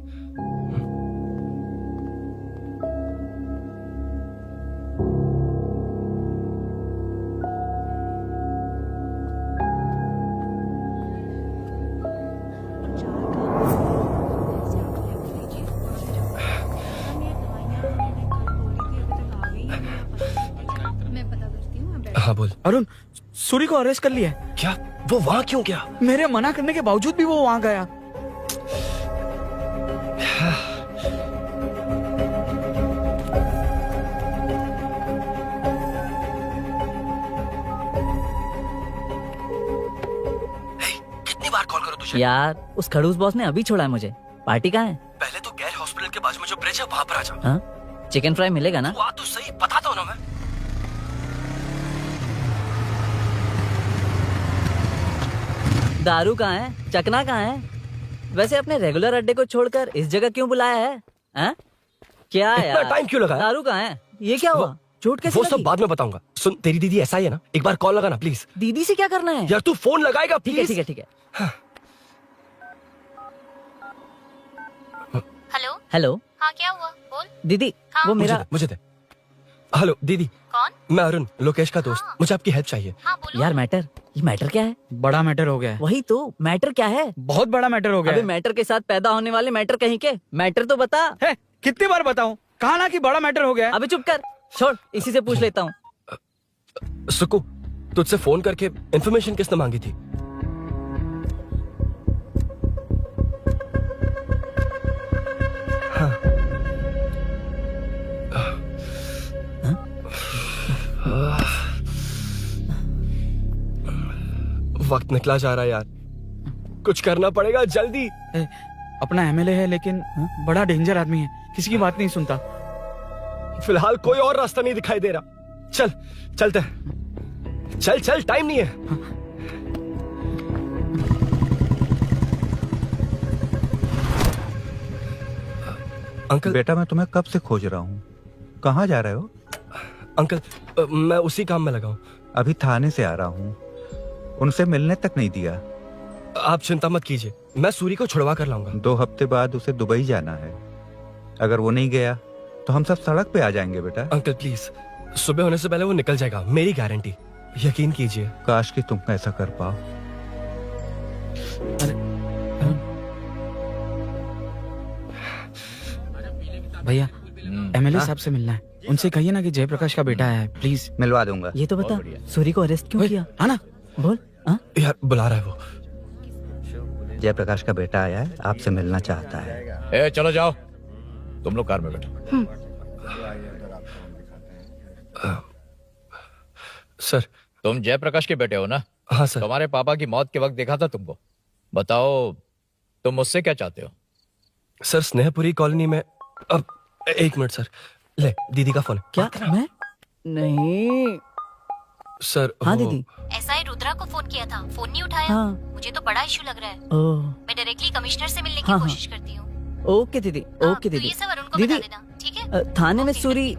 हाँ बोल। अरुण, सूरी को अरेस्ट कर लिया है। क्या? वो वहाँ क्यों गया? मेरे मना करने के बावजूद भी वो वहाँ गया। यार उस खड़ूस बॉस ने अभी छोड़ा है मुझे। पार्टी कहाँ है? पहले तो गैर हॉस्पिटल के बाजू में जो ब्रिज है वहाँ पर आ जा। हाँ? चिकन फ्राई मिलेगा ना? वहाँ तो सही बताता हूँ ना मैं। दारू कहाँ है? चकना कहाँ है? वैसे अपने रेगुलर अड्डे को छोड़कर इस जगह क्यों बुलाया है? हाँ? क्या इतना यार? टाइम क्यों लगाया? दारू कहाँ है? ये क्या हुआ? चोट कैसे वो सब लगी? बाद में बताऊंगा। सुन, तेरी दीदी ऐसा ही है ना, एक बार कॉल लगाना प्लीज। दीदी से क्या करना है? यार तू फोन लगाएगा ठीक है प्लीज। ठीक है ठीक है। हेलो हेलो हाँ क्या हुआ बोल। दीदी वो मेरा मुझे दे। हेलो दीदी, कौन? मैं अरुण, लोकेश का दोस्त। मुझे आपकी हेल्प चाहिए। यार मैटर, ये मैटर क्या है? बड़ा मैटर हो गया है। वही तो मैटर क्या है? बहुत बड़ा मैटर हो गया अबे है। मैटर के साथ पैदा होने वाले मैटर कहीं के, मैटर तो बता। है, कितनी बार बताऊं? कहा ना कि बड़ा मैटर हो गया है। अबे चुप कर, छोड़, इसी से पूछ लेता हूँ। सुकू, तुझसे फोन करके इन्फॉर्मेशन किसने मांगी थी? वक्त निकला जा रहा है यार, कुछ करना पड़ेगा जल्दी। अपना एमएलए है लेकिन बड़ा डेंजर आदमी है, किसी की बात नहीं सुनता। फिलहाल कोई और रास्ता नहीं दिखाई दे रहा। चल चलते हैं, चल चल, टाइम नहीं है। अंकल। बेटा मैं तुम्हें कब से खोज रहा हूँ, कहाँ जा रहे हो? अंकल मैं उसी काम में लगा हूँ। अभी थाने से आ रहा हूँ, उनसे मिलने तक नहीं दिया। आप चिंता मत कीजिए, मैं सूरी को छुड़वा कर लाऊंगा। 2 हफ्ते बाद उसे दुबई जाना है, अगर वो नहीं गया तो हम सब सड़क पे आ जाएंगे बेटा। अंकल प्लीज, सुबह होने से पहले वो निकल जाएगा, मेरी गारंटी, यकीन कीजिए। काश कि तुम ऐसा कर पाओ। भैया एमएलए साहब से मिलना है, उनसे कहिए ना कि जयप्रकाश का बेटा है, प्लीज। मिलवा दूंगा। ये तो बता, सूरी को अरेस्ट क्यों किया? आना बोल। यार बुला रहा है वो। जयप्रकाश का बेटा आया है, आपसे मिलना चाहता है। ए, चलो जाओ, तुम लोग कार में बैठो। सर। तुम जयप्रकाश के बेटे हो ना? हाँ सर। तुम्हारे पापा की मौत के वक्त देखा था तुमको। बताओ तुम मुझसे क्या चाहते हो? सर स्नेहपुरी कॉलोनी में, अब 1 मिनट सर, ले दीदी का फोन। क्या? मैं नहीं सर। हाँ दीदी। एसआई रुद्रा को फोन किया था, फोन नहीं उठाया। हाँ। मुझे तो बड़ा इशू लग रहा है। ओह। मैं डायरेक्टली कमिश्नर से मिलने की हाँ, कोशिश करती हूँ। ओके दीदी, ओके तो दीदी। ये सब अरुण को दीदी, बता देना, ठीक है? थाने में सूरी।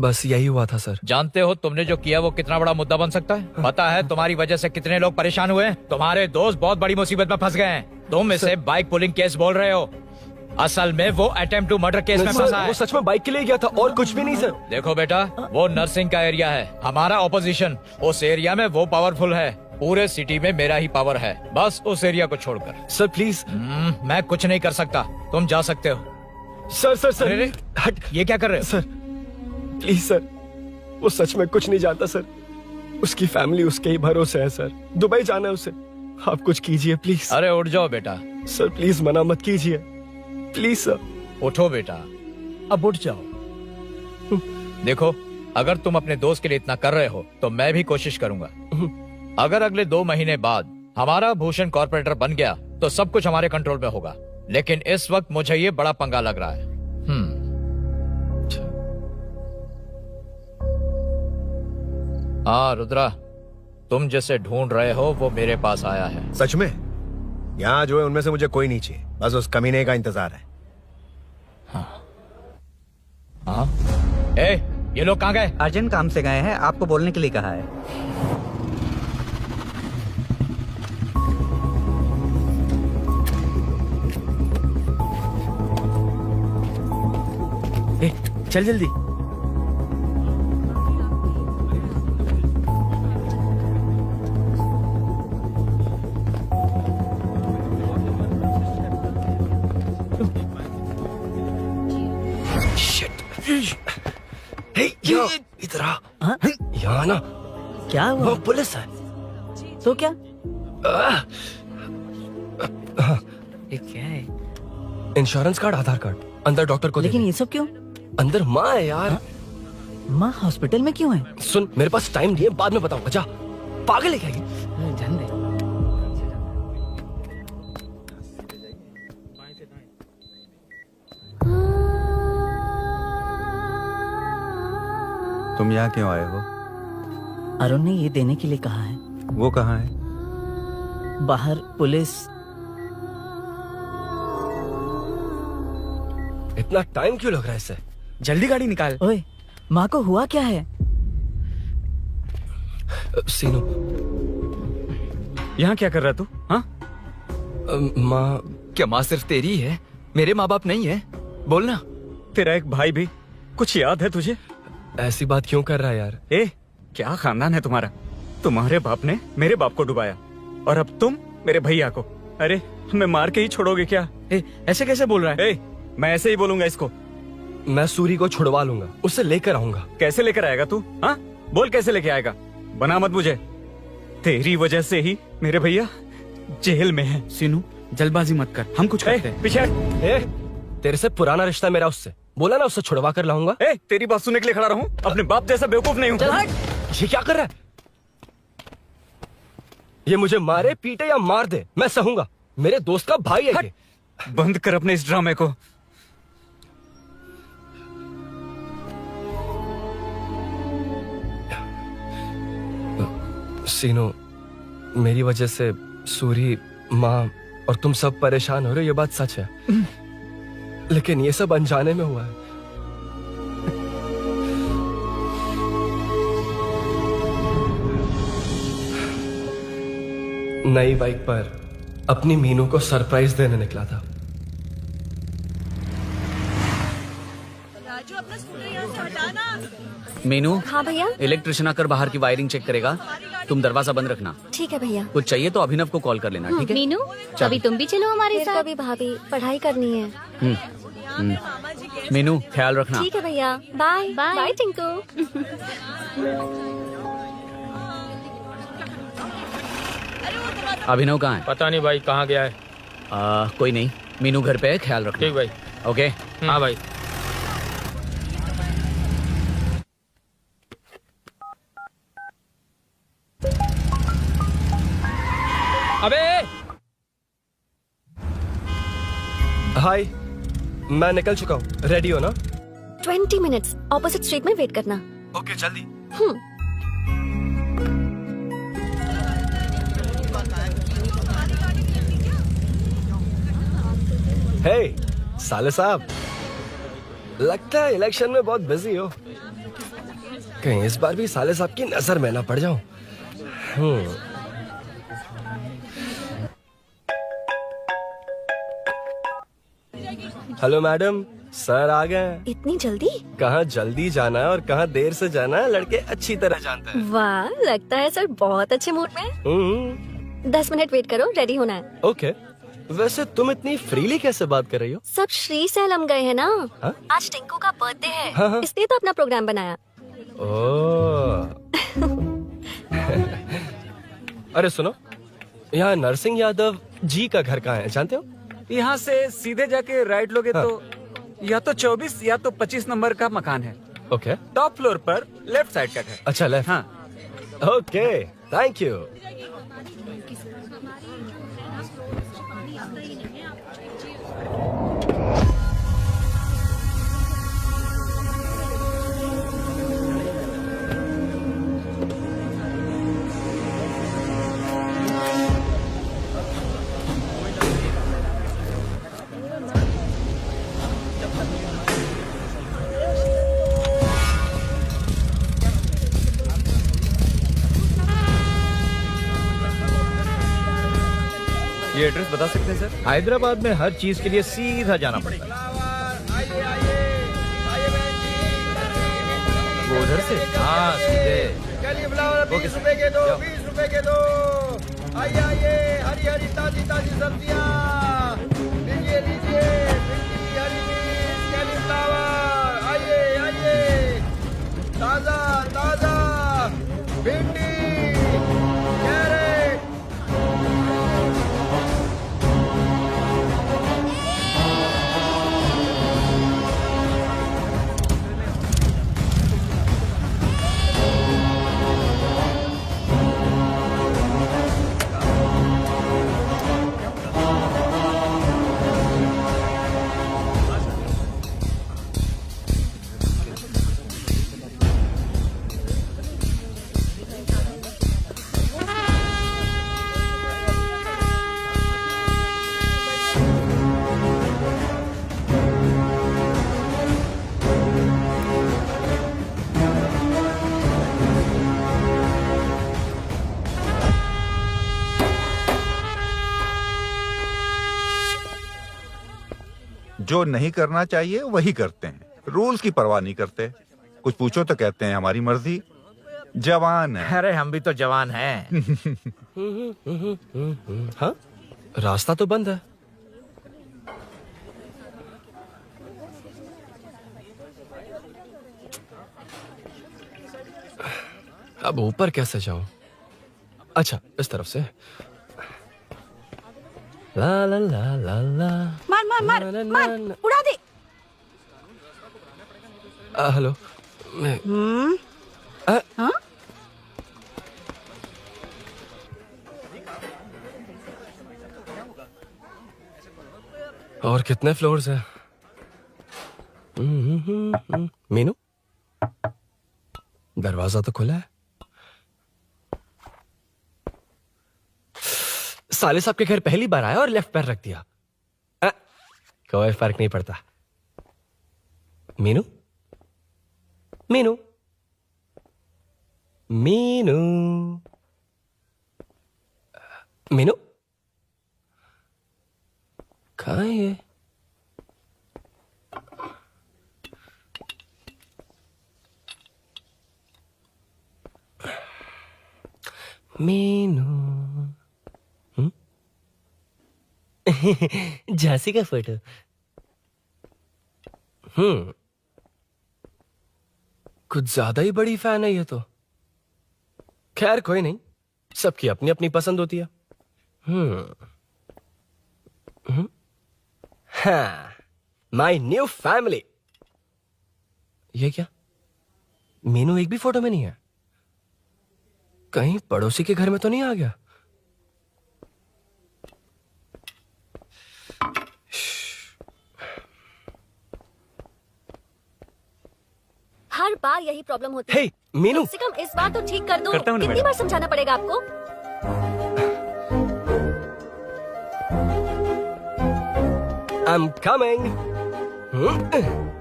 बस यही हुआ था सर। जानते हो तुमने जो किया वो कितना बड़ा मुद्दा बन सकता है? पता है तुम्हारी वजह से कितने लोग परेशान हुए? तुम्हारे दोस्त बहुत बड़ी मुसीबत में फंस गए हैं। तुम इसे बाइक पुलिंग केस बोल रहे हो, असल में वो अटेम्प्ट टू मर्डर केस में फंसा है। वो सच में बाइक के लिए गया था और कुछ भी नहीं सर। देखो बेटा, वो नर्सिंग का एरिया है, हमारा ऑपोजिशन उस एरिया में वो पावरफुल है। पूरे सिटी में मेरा ही पावर है, बस उस एरिया को छोड़कर। Sir please. मैं कुछ नहीं कर सकता, तुम जा सकते हो। Sir sir sir. अरे, हट। ये क्या कर रहे हो? सर प्लीज सर, वो सच में कुछ नहीं जानता सर, उसकी फैमिली उसके ही भरोसे है सर। दुबई जाना है उसे, आप कुछ कीजिए प्लीज। अरे उठ जाओ बेटा। सर प्लीज मना मत कीजिए, प्लीज सर। उठो बेटा, अब उठ जाओ। देखो, अगर तुम अपने दोस्त के लिए इतना कर रहे हो तो मैं भी कोशिश करूंगा। अगर अगले 2 महीने बाद हमारा भूषण कॉर्पोरेटर बन गया तो सब कुछ हमारे कंट्रोल में होगा, लेकिन इस वक्त मुझे ये बड़ा पंगा लग रहा है। हाँ रुद्रा, तुम जिसे ढूंढ रहे हो वो मेरे पास आया है। सच में? यहाँ जो है उनमें से मुझे कोई नहीं चाहिए, बस उस कमीने का इंतजार है। हाँ? ए, ये लोग कहाँ गए? अर्जेंट काम से गए हैं, आपको बोलने के लिए कहा है। ए, चल जल्दी। इधर आ। यहाँ ना क्या हुआ? वो पुलिस है। तो क्या? ये क्या है? इंश्योरेंस कार्ड, आधार कार्ड, अंदर डॉक्टर को। लेकिन ये सब क्यों? अंदर माँ है यार। माँ हॉस्पिटल में क्यों है? सुन, मेरे पास टाइम नहीं है, बाद में बताऊंगा। जा पागल है क्या ये? जान दे। तुम यहाँ क्यों आए हो? अरुण ने ये देने के लिए कहा है। वो कहाँ है? बाहर पुलिस। इतना टाइम क्यों लग रहा है इससे? जल्दी गाड़ी निकाल। ओए, माँ को हुआ क्या है? सीनू, यहाँ क्या कर रहा तू? हाँ? माँ। क्या माँ सिर्फ तेरी है? मेरे माँ बाप नहीं है? बोलना। तेरा एक भाई भी। कुछ याद है तुझे? ऐसी बात क्यों कर रहा है यार? ए, क्या खानदान है तुम्हारा? तुम्हारे बाप ने मेरे बाप को डुबाया और अब तुम मेरे भैया को। अरे हमें मार के ही छोड़ोगे क्या? ऐसे कैसे बोल रहा है? मैं ऐसे ही बोलूंगा इसको। मैं सूरी को छुड़वा लूंगा, उसे लेकर आऊंगा। कैसे लेकर आएगा तू? हाँ, बोल कैसे लेके आएगा? बना मत मुझे। तेरी वजह से ही मेरे भैया जेल में है। सीनू, जल्दबाजी मत कर, हम कुछ करते हैं। पीछे। तेरे से पुराना रिश्ता मेरा उससे। बोला ना उससे छुड़वा कर लाऊंगा। तेरी बात सुनने के लिए खड़ा रहूं? अपने बाप जैसा बेवकूफ नहीं हूँ। ये क्या कर रहा है? ये मुझे मारे पीटे या मार दे, मैं सहूंगा। मेरे दोस्त का भाई है ये। बंद कर अपने इस ड्रामे को। सीनो, मेरी वजह से सूरी, माँ और तुम सब परेशान हो रहे हो, ये बात सच है। लेकिन ये सब अनजाने में हुआ है। नई बाइक पर अपनी मीनू को सरप्राइज देने निकला था। राजू, अपना स्कूटर यहाँ से हटाना। मीनू। हाँ भैया। इलेक्ट्रिशियन आकर बाहर की वायरिंग चेक करेगा। तुम दरवाजा बंद रखना। ठीक है भैया। कुछ चाहिए तो अभिनव को कॉल कर लेना, ठीक है? मीनू, कभी तुम भी चलो हमारे साथ। कभी भाभी, पढ़ाई करनी है। मीनू, ख्याल रखना। ठीक है भैया। Bye bye Tinku. अभिनव कहाँ है? पता नहीं भाई, कहाँ गया है। कोई नहीं, मीनू घर पे है, ख्याल रखना। ठीक भाई। ओके। हाँ भाई। अबे हाय, मैं निकल चुका हूँ। रेडी हो ना? 20 मिनट्स ऑपोजिट स्ट्रीट में वेट करना। ओके, जल्दी। हे साले साहब, लगता है इलेक्शन में बहुत बिजी हो। कहीं इस बार भी साले साहब की नजर में ना पड़ जाऊं। हेलो मैडम, सर आ गए। इतनी जल्दी? कहाँ जल्दी जाना है और कहाँ देर से जाना है, लड़के अच्छी तरह जानते हैं। वाह, लगता है सर बहुत अच्छे मूड में। 10 मिनट वेट करो, रेडी होना है। ओके। वैसे तुम इतनी फ्रीली कैसे बात कर रही हो? सब श्री सैलम गए हैं ना। हा? आज टिंकू का बर्थडे है। हाँ। इसलिए तो अपना प्रोग्राम बनाया। अरे सुनो, यहाँ नरसिंह यादव जी का घर कहाँ है, जानते हो? यहाँ से सीधे जाके राइट लोगे तो या तो 24 या तो 25 नंबर का मकान है। ओके। टॉप फ्लोर पर लेफ्ट साइड का घर। अच्छा, लेफ्ट। हाँ। Okay, thank you. ये एड्रेस बता सकते हैं सर? हैदराबाद में हर चीज के लिए सीधा जाना पड़ता है। वो उधर से? हाँ, सीधे। 20 रुपए के दो, 20 रुपए के दो। आइए आइए, हरी हरी ताजी ताजी सब्जियाँ लीजिए लीजिए। भिंडी, हरी मिर्च, कैलीफ्लावर, आइए आइए, ताजा ताजा भिंडी, कैरेट। जो नहीं करना चाहिए वही करते हैं, रूल्स की परवाह नहीं करते। कुछ पूछो तो कहते हैं हमारी मर्जी। जवान है। अरे हम भी तो जवान हैं। हाँ, रास्ता तो बंद है। अब ऊपर कैसे जाऊं? अच्छा, इस तरफ से। ला ला ला ला ला। मार मार मार मार, उड़ा दे। हेलो। हाँ? और कितने फ्लोर्स हैं? मीनू, दरवाजा तो खुला है। साले साहब के घर पहली बार आया और लेफ्ट पैर रख दिया। कोई फर्क नहीं पड़ता। मीनू, मीनू, मीनू, मीनू, कहाँ है ये? मीनू, झांसी का फोटो। कुछ ज्यादा ही बड़ी फैन है ये तो। खैर कोई नहीं, सबकी अपनी अपनी पसंद होती है। हाँ, माई न्यू फैमिली। ये क्या? मीनू एक भी फोटो में नहीं है। कहीं पड़ोसी के घर में तो नहीं आ गया? हर बार यही प्रॉब्लम होती है। हे, मीनू। कम से कम इस बार तो ठीक कर दो। करता हूं ना कितनी मैडम। बार समझाना पड़ेगा आपको? I'm coming.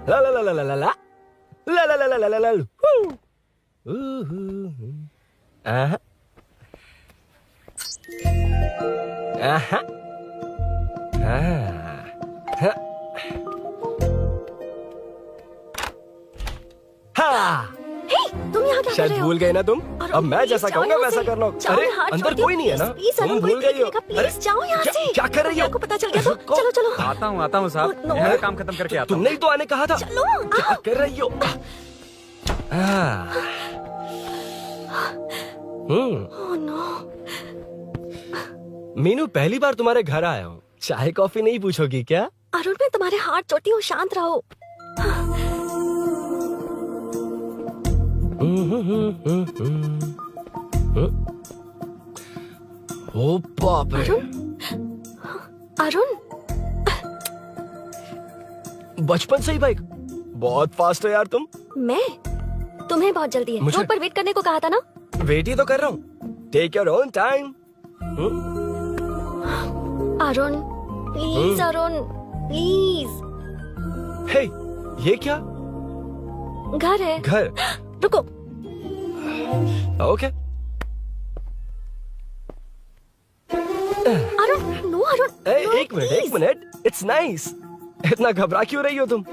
La la la la la la la. La la la la la la la. Aha. Aha. Ah. हाँ। तुम यहाँ क्या कर शायद रहे हो? भूल गए ना तुम। अरे अब मैं प्लीज जैसा जाओ कहूंगा यहाँ वैसा से। करना। जाओ, अरे हाथ अंदर छोड़ कोई नहीं है ना? प्लीज, तुम अरुण, भूल कोई गई हो। देखेगा, प्लीज जाओ यहाँ से। क्या कर रही हो? आपको पता चल गया तो चलो चलो। आता हूँ साहब, no. यहाँ का काम खत्म करके आता हूँ। तुमने ही तो आने कहा था। चलो, क्या कर रही हो? Oh no. मीनू, पहली बार तुम्हारे घर आया हूँ। चाय कॉफी नहीं पूछोगी क्या? अरुण, मैं तुम्हारे हाथ जोड़ती हूँ, शांत रहो। ओ बाप रे। अरुण, बचपन से ही बाइक। बहुत फास्ट है यार तुम। मैं? तुम्हें बहुत जल्दी है। मुझे- रोड पर वेट करने को कहा था ना? वेट ही तो कर रहा हूँ। Take your own time. Arun, please Arun, please. Hey, ये क्या? घर है। घर? रुको। ओके। अरुण, नो अरुण। एक मिनट। It's nice. इतना घबरा क्यों रही हो तुम?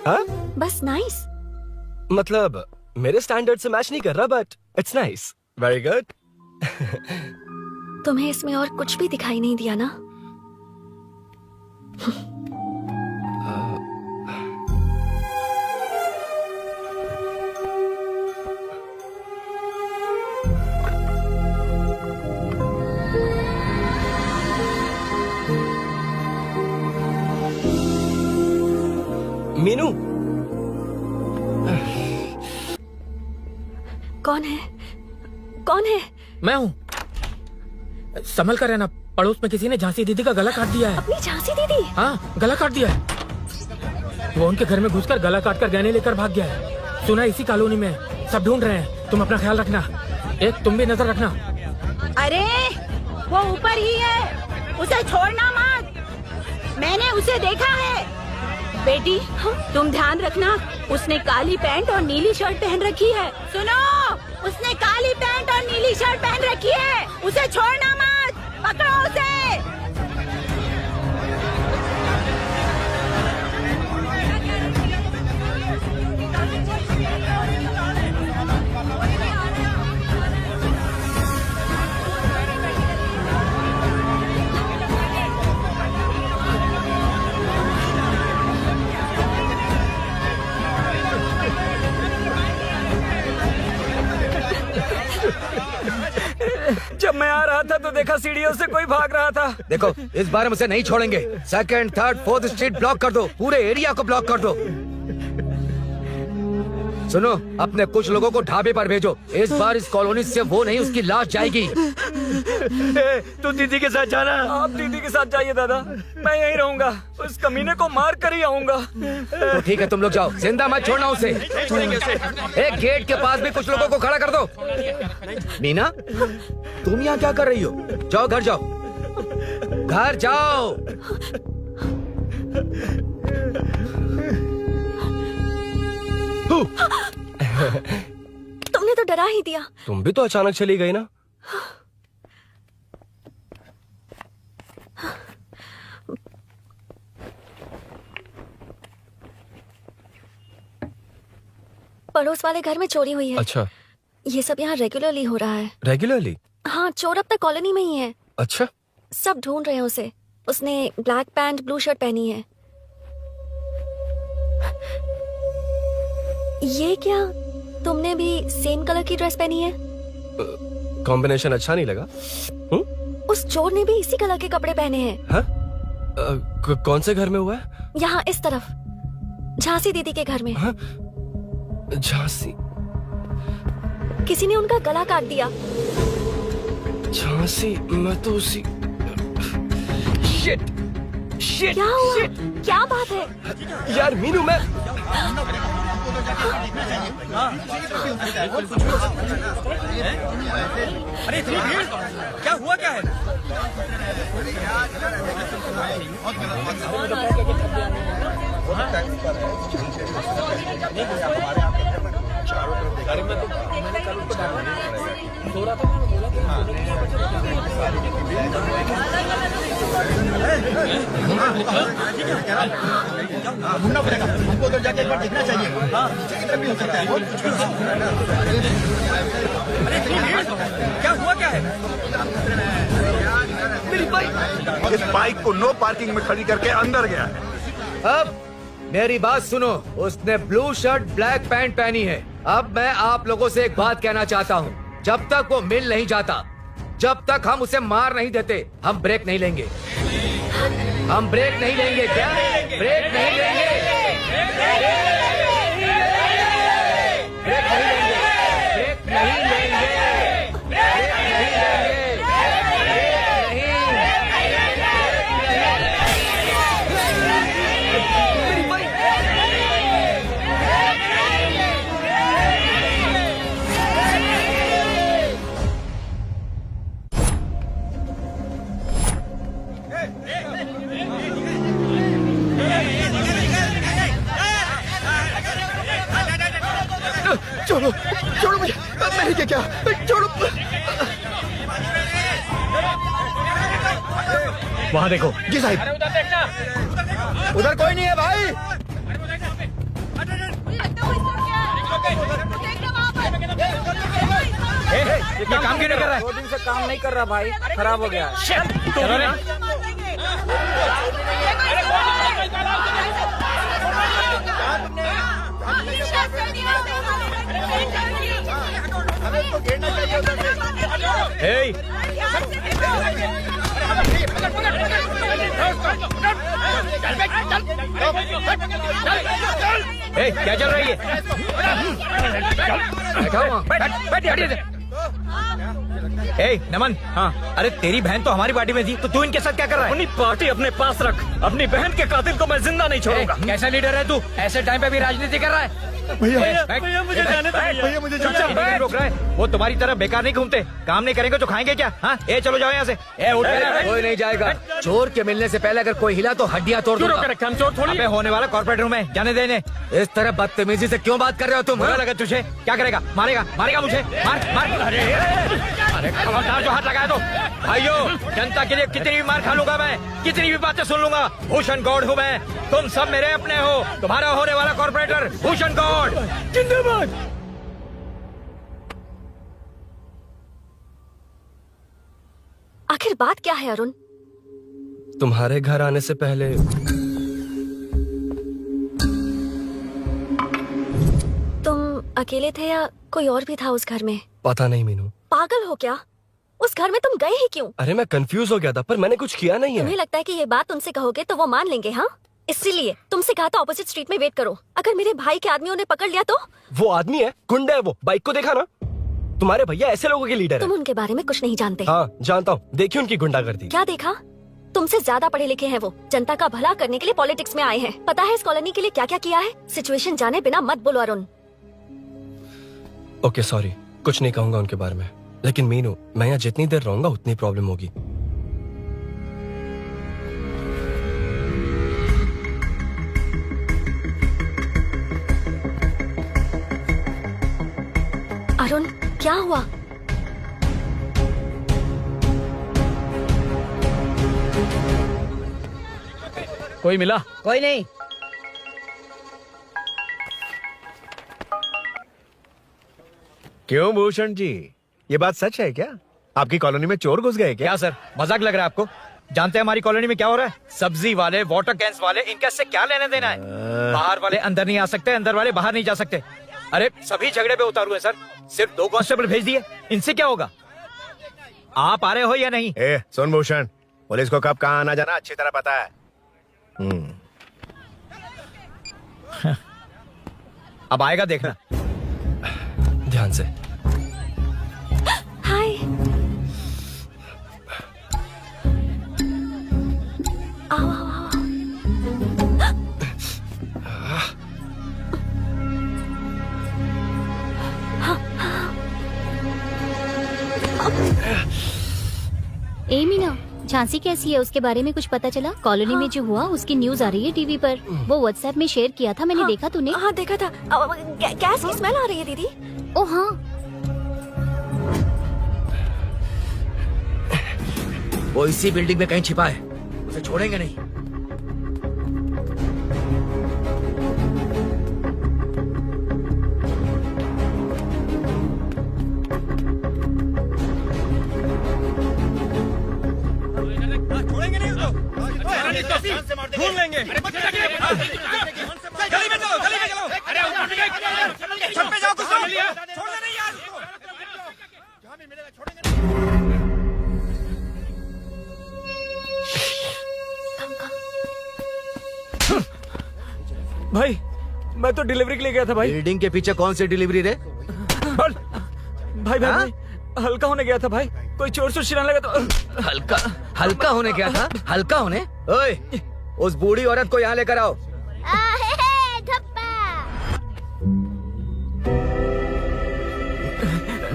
हाँ? बस नाइस। मतलब मेरे स्टैंडर्ड से मैच नहीं कर रहा, but it's nice. Very good. तुम्हें इसमें और कुछ भी दिखाई नहीं दिया ना? मीनू, कौन है? कौन है? मैं हूँ। संभल कर रहना, पड़ोस में किसी ने झांसी दीदी का गला काट दिया है। अपनी झांसी दीदी? हाँ, गला काट दिया है। वो उनके घर में घुसकर गला काट कर गहने लेकर भाग गया है। सुना इसी कॉलोनी में, सब ढूंढ रहे हैं। तुम अपना ख्याल रखना। एक तुम भी नजर रखना। अरे वो ऊपर ही है, उसे छोड़ना मत। मैंने उसे देखा है। बेटी, तुम ध्यान रखना, उसने काली पैंट और नीली शर्ट पहन रखी है। सुनो, उसने काली पैंट और नीली शर्ट पहन रखी है। उसे छोड़ना मत, पकड़ो उसे। तो देखा सीढ़ियों से कोई भाग रहा था। देखो इस बार हम उसे नहीं छोड़ेंगे। 2nd, 3rd, 4th street block कर दो, पूरे एरिया को ब्लॉक कर दो। सुनो, अपने कुछ लोगों को ढाबे पर भेजो। इस बार इस कॉलोनी से वो नहीं, उसकी लाश जाएगी। तू दीदी के साथ जाना। आप दीदी के साथ जाइए दादा, मैं यहीं रहूंगा। उस कमीने को मार कर ही आऊंगा। तो ठीक है, तुम लोग जाओ, जिंदा मत छोड़ना उसे। एक गेट के पास भी कुछ लोगों को खड़ा कर दो। मीना, तुम यहाँ क्या कर रही हो? जाओ घर जाओ, घर जाओ। तुमने तो डरा ही दिया। तुम भी तो अचानक चली गई ना। पड़ोस वाले घर में चोरी हुई है। अच्छा, ये सब यहाँ रेगुलरली हो रहा है। रेगुलरली? हाँ, चोर अब तक कॉलोनी में ही है। अच्छा, सब ढूंढ रहे हैं उसे। उसने ब्लैक पैंट ब्लू शर्ट पहनी है। ये क्या, तुमने भी सेम कलर की ड्रेस पहनी है? कॉम्बिनेशन अच्छा नहीं लगा? उस चोर ने भी इसी कलर के कपड़े पहने हैं। हाँ? कौन से घर में हुआ है? यहाँ इस तरफ, झांसी दीदी के घर में। हाँ? झांसी? किसी ने उनका गला काट दिया। झांसी? मैं तो उसी... शिट! शिट! क्या हुआ? क्या बात है? यार मीनू, मैं... अरे क्या हुआ, क्या है? ढूंढना पड़ेगा हमको, तो जाके एक बार देखना चाहिए। हाँ, इधर भी हो सकता है। क्या हुआ, क्या है? मेरी बाइक, इस बाइक को नो पार्किंग में खड़ी करके अंदर गया है। अब मेरी बात सुनो, उसने ब्लू शर्ट ब्लैक पैंट पहनी है। अब मैं आप लोगों से एक बात कहना चाहता हूँ, जब तक वो मिल नहीं जाता, जब तक हम उसे मार नहीं देते, हम ब्रेक नहीं लेंगे। हम ब्रेक नहीं लेंगे। क्या ब्रेक नहीं लेंगे? ब्रेक नहीं लेंगे। ब्रेक नहीं लेंगे। ब्रेक नहीं लेंगे। छोड़ो, छोड़ो मुझे, मैंने क्या किया? छोड़ो। वहाँ देखो। जी साहब। उधर कोई नहीं है भाई। ये काम क्यों नहीं कर रहा है? 2 दिन से काम नहीं कर रहा भाई, खराब हो गया। चलो रे। Hey! Hey, क्या चल रही है? Hey, नमन। हाँ, अरे तेरी बहन तो हमारी पार्टी में थी, तो तू इनके साथ क्या कर रहा है? अपनी पार्टी अपने पास रख। अपनी बहन के कातिल को मैं जिंदा नहीं छोड़ूंगा। कैसा लीडर है तू? ऐसे टाइम पे भी राजनीति कर रहा है? भैया मुझे जाने दो। भैया मुझे रोक रहा है। वो तुम्हारी तरह बेकार नहीं घूमते, काम नहीं करेंगे तो खाएंगे क्या? हाँ, ए चलो जाओ यहाँ से। ए उठ के। कोई नहीं जाएगा। चोर के मिलने से पहले अगर कोई हिला तो हड्डियां तोड़ दूंगा। हम चोर थोड़ी। अबे होने वाला कॉर्पोरेट रूम है, जाने देने। इस तरह बदतमीजी से क्यों बात कर रहे हो तुम? बुरा लगा तुझे? क्या करेगा? मारेगा? मारेगा मुझे? मार मार। अरे खबरदार जो हाथ लगाया तो। भाइयों, जनता के लिए कितनी भी मार खा लूंगा मैं, कितनी भी बातें सुन लूंगा। भूषण गौड़ हूँ मैं, तुम सब मेरे अपने हो। तुम्हारा होने वाला कॉर्पोरेटर भूषण गौड़ जिंदाबाद। आखिर बात क्या है अरुण? तुम्हारे घर आने से पहले तुम अकेले थे या कोई और भी था उस घर में? पता नहीं मीनू। पागल हो क्या? उस घर में तुम गए ही क्यों? अरे मैं कंफ्यूज हो गया था, पर मैंने कुछ किया नहीं है। तुम्हें लगता है कि ये बात उनसे कहोगे तो वो मान लेंगे? हाँ, इसीलिए तुमसे कहा था ऑपोजिट स्ट्रीट में वेट करो। अगर मेरे भाई के आदमियों ने पकड़ लिया तो? वो आदमी है, गुंडा है वो। बाइक को देखा ना? तुम्हारे भैया ऐसे लोगों के लीडर तुम है। उनके बारे में कुछ नहीं जानते। हाँ जानता हूँ, देखिए उनकी गुंडागर्दी। क्या देखा? तुमसे ज्यादा पढ़े लिखे हैं वो। जनता का भला करने के लिए पॉलिटिक्स में आए हैं। पता है इस कॉलोनी के लिए क्या क्या किया है? सिचुएशन जाने बिना मत बोलो अरुण। ओके सॉरी, कुछ नहीं कहूंगा उनके बारे में। लेकिन मीनू, मैं यहाँ जितनी देर रहूंगा उतनी प्रॉब्लम होगी। अरुण, क्या हुआ? कोई मिला? कोई नहीं। क्यों भूषण जी, ये बात सच है क्या? आपकी कॉलोनी में चोर घुस गए क्या? क्या सर, मजाक लग रहा है आपको? जानते हैं हमारी कॉलोनी में क्या हो रहा है? सब्जी वाले, वाटर कैंस वाले, इनका इससे क्या लेना देना है? बाहर वाले अंदर नहीं आ सकते, अंदर वाले बाहर नहीं जा सकते। अरे सभी झगड़े पे उतारू है सर। सिर्फ 2 कांस्टेबल भेज दिए, इनसे क्या होगा? आप आ रहे हो या नहीं? ए, सुन भूषण, पुलिस को कब कहाँ आना जाना अच्छी तरह पता है। अब आएगा देखना। ध्यान से। हाय। आओ आओ आओ। ए मीना, झांसी कैसी है? उसके बारे में कुछ पता चला? कॉलोनी में जो हुआ उसकी न्यूज आ रही है टीवी पर। वो व्हाट्सएप में शेयर किया था, मैंने देखा। तूने? हाँ देखा था। गैस की स्मेल आ रही है दीदी। ओ हाँ। वो इसी बिल्डिंग में कहीं छिपा है, उसे छोड़ेंगे नहीं। छोड़ेंगे नहीं उसको। ढूंढ लेंगे। गली में चलो, गली में चलो। छत पे जाओ, कुछ छोड़ना नहीं यार उसको। जहाँ भी मिलेगा छोड़ेंगे नहीं। भाई, मैं तो डिलीवरी के लिए गया था भाई। बिल्डिंग के पीछे कौन सी डिलीवरी रे? भाई भाई, हल्का होने गया था भाई। कोई चोर से चिल्लाने लगा तो। हल्का होने गया था? हल्का होने? ओए, उस बूढ़ी औरत को यहाँ लेकर आओ।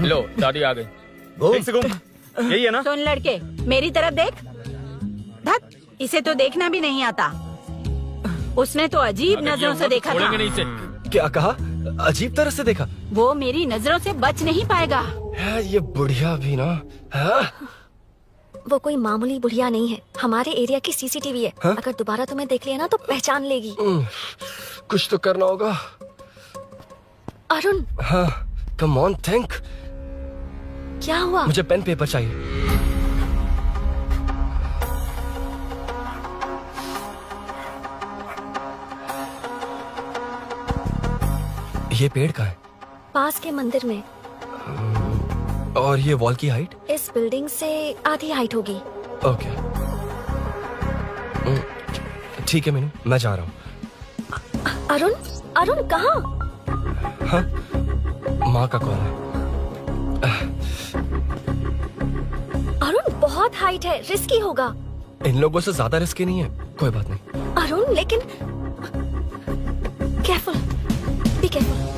लो दादी आ गई। यही है ना? सुन लड़के, मेरी तरफ देख। धत, इसे तो देखना भी नहीं आता। उसने तो अजीब नजरों से देखा था। नहीं से। क्या कहा? अजीब तरह से देखा? वो मेरी नजरों से बच नहीं पाएगा। ये बुढ़िया भी ना। वो कोई मामूली बुढ़िया नहीं है, हमारे एरिया की सीसीटीवी है। हाँ? अगर दोबारा तुम्हें देख लिया ना तो पहचान लेगी। कुछ तो करना होगा। अरुण। हाँ, कम ऑन थिंक। क्या हुआ? मुझे पेन पेपर चाहिए। ये पेड़ का है? पास के मंदिर में। और ये वॉल की हाइट? इस बिल्डिंग से आधी हाइट होगी। ओके, ठीक है मीनू, मैं जा रहा हूँ। अरुण, अरुण कहाँ? हाँ, माँ का कॉल है। अरुण बहुत हाइट है, रिस्की होगा। इन लोगों से ज्यादा रिस्की नहीं है। कोई बात नहीं। अरुण लेकिन केयरफुल, बी केयरफुल।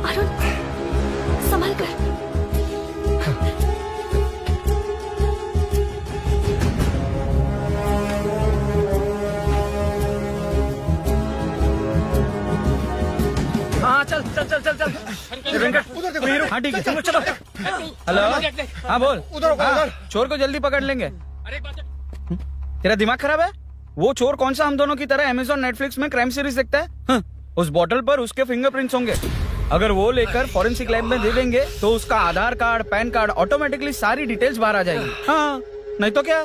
अरुण संभल कर। हाँ चल चल चल चल चल। उधर देखो। हाँ ठीक है, चलो चलो। हेलो, हाँ बोल। उधर चोर को जल्दी पकड़ लेंगे। तेरा दिमाग खराब है? वो चोर कौन सा हम दोनों की तरह अमेज़न नेटफ्लिक्स में क्राइम सीरीज देखता है? उस बॉटल पर उसके फिंगरप्रिंट्स होंगे। अगर वो लेकर फॉरेंसिक लैब में दे देंगे तो उसका आधार कार्ड, पैन कार्ड, ऑटोमेटिकली सारी डिटेल्स बाहर आ जाएगी। हाँ, नहीं तो क्या?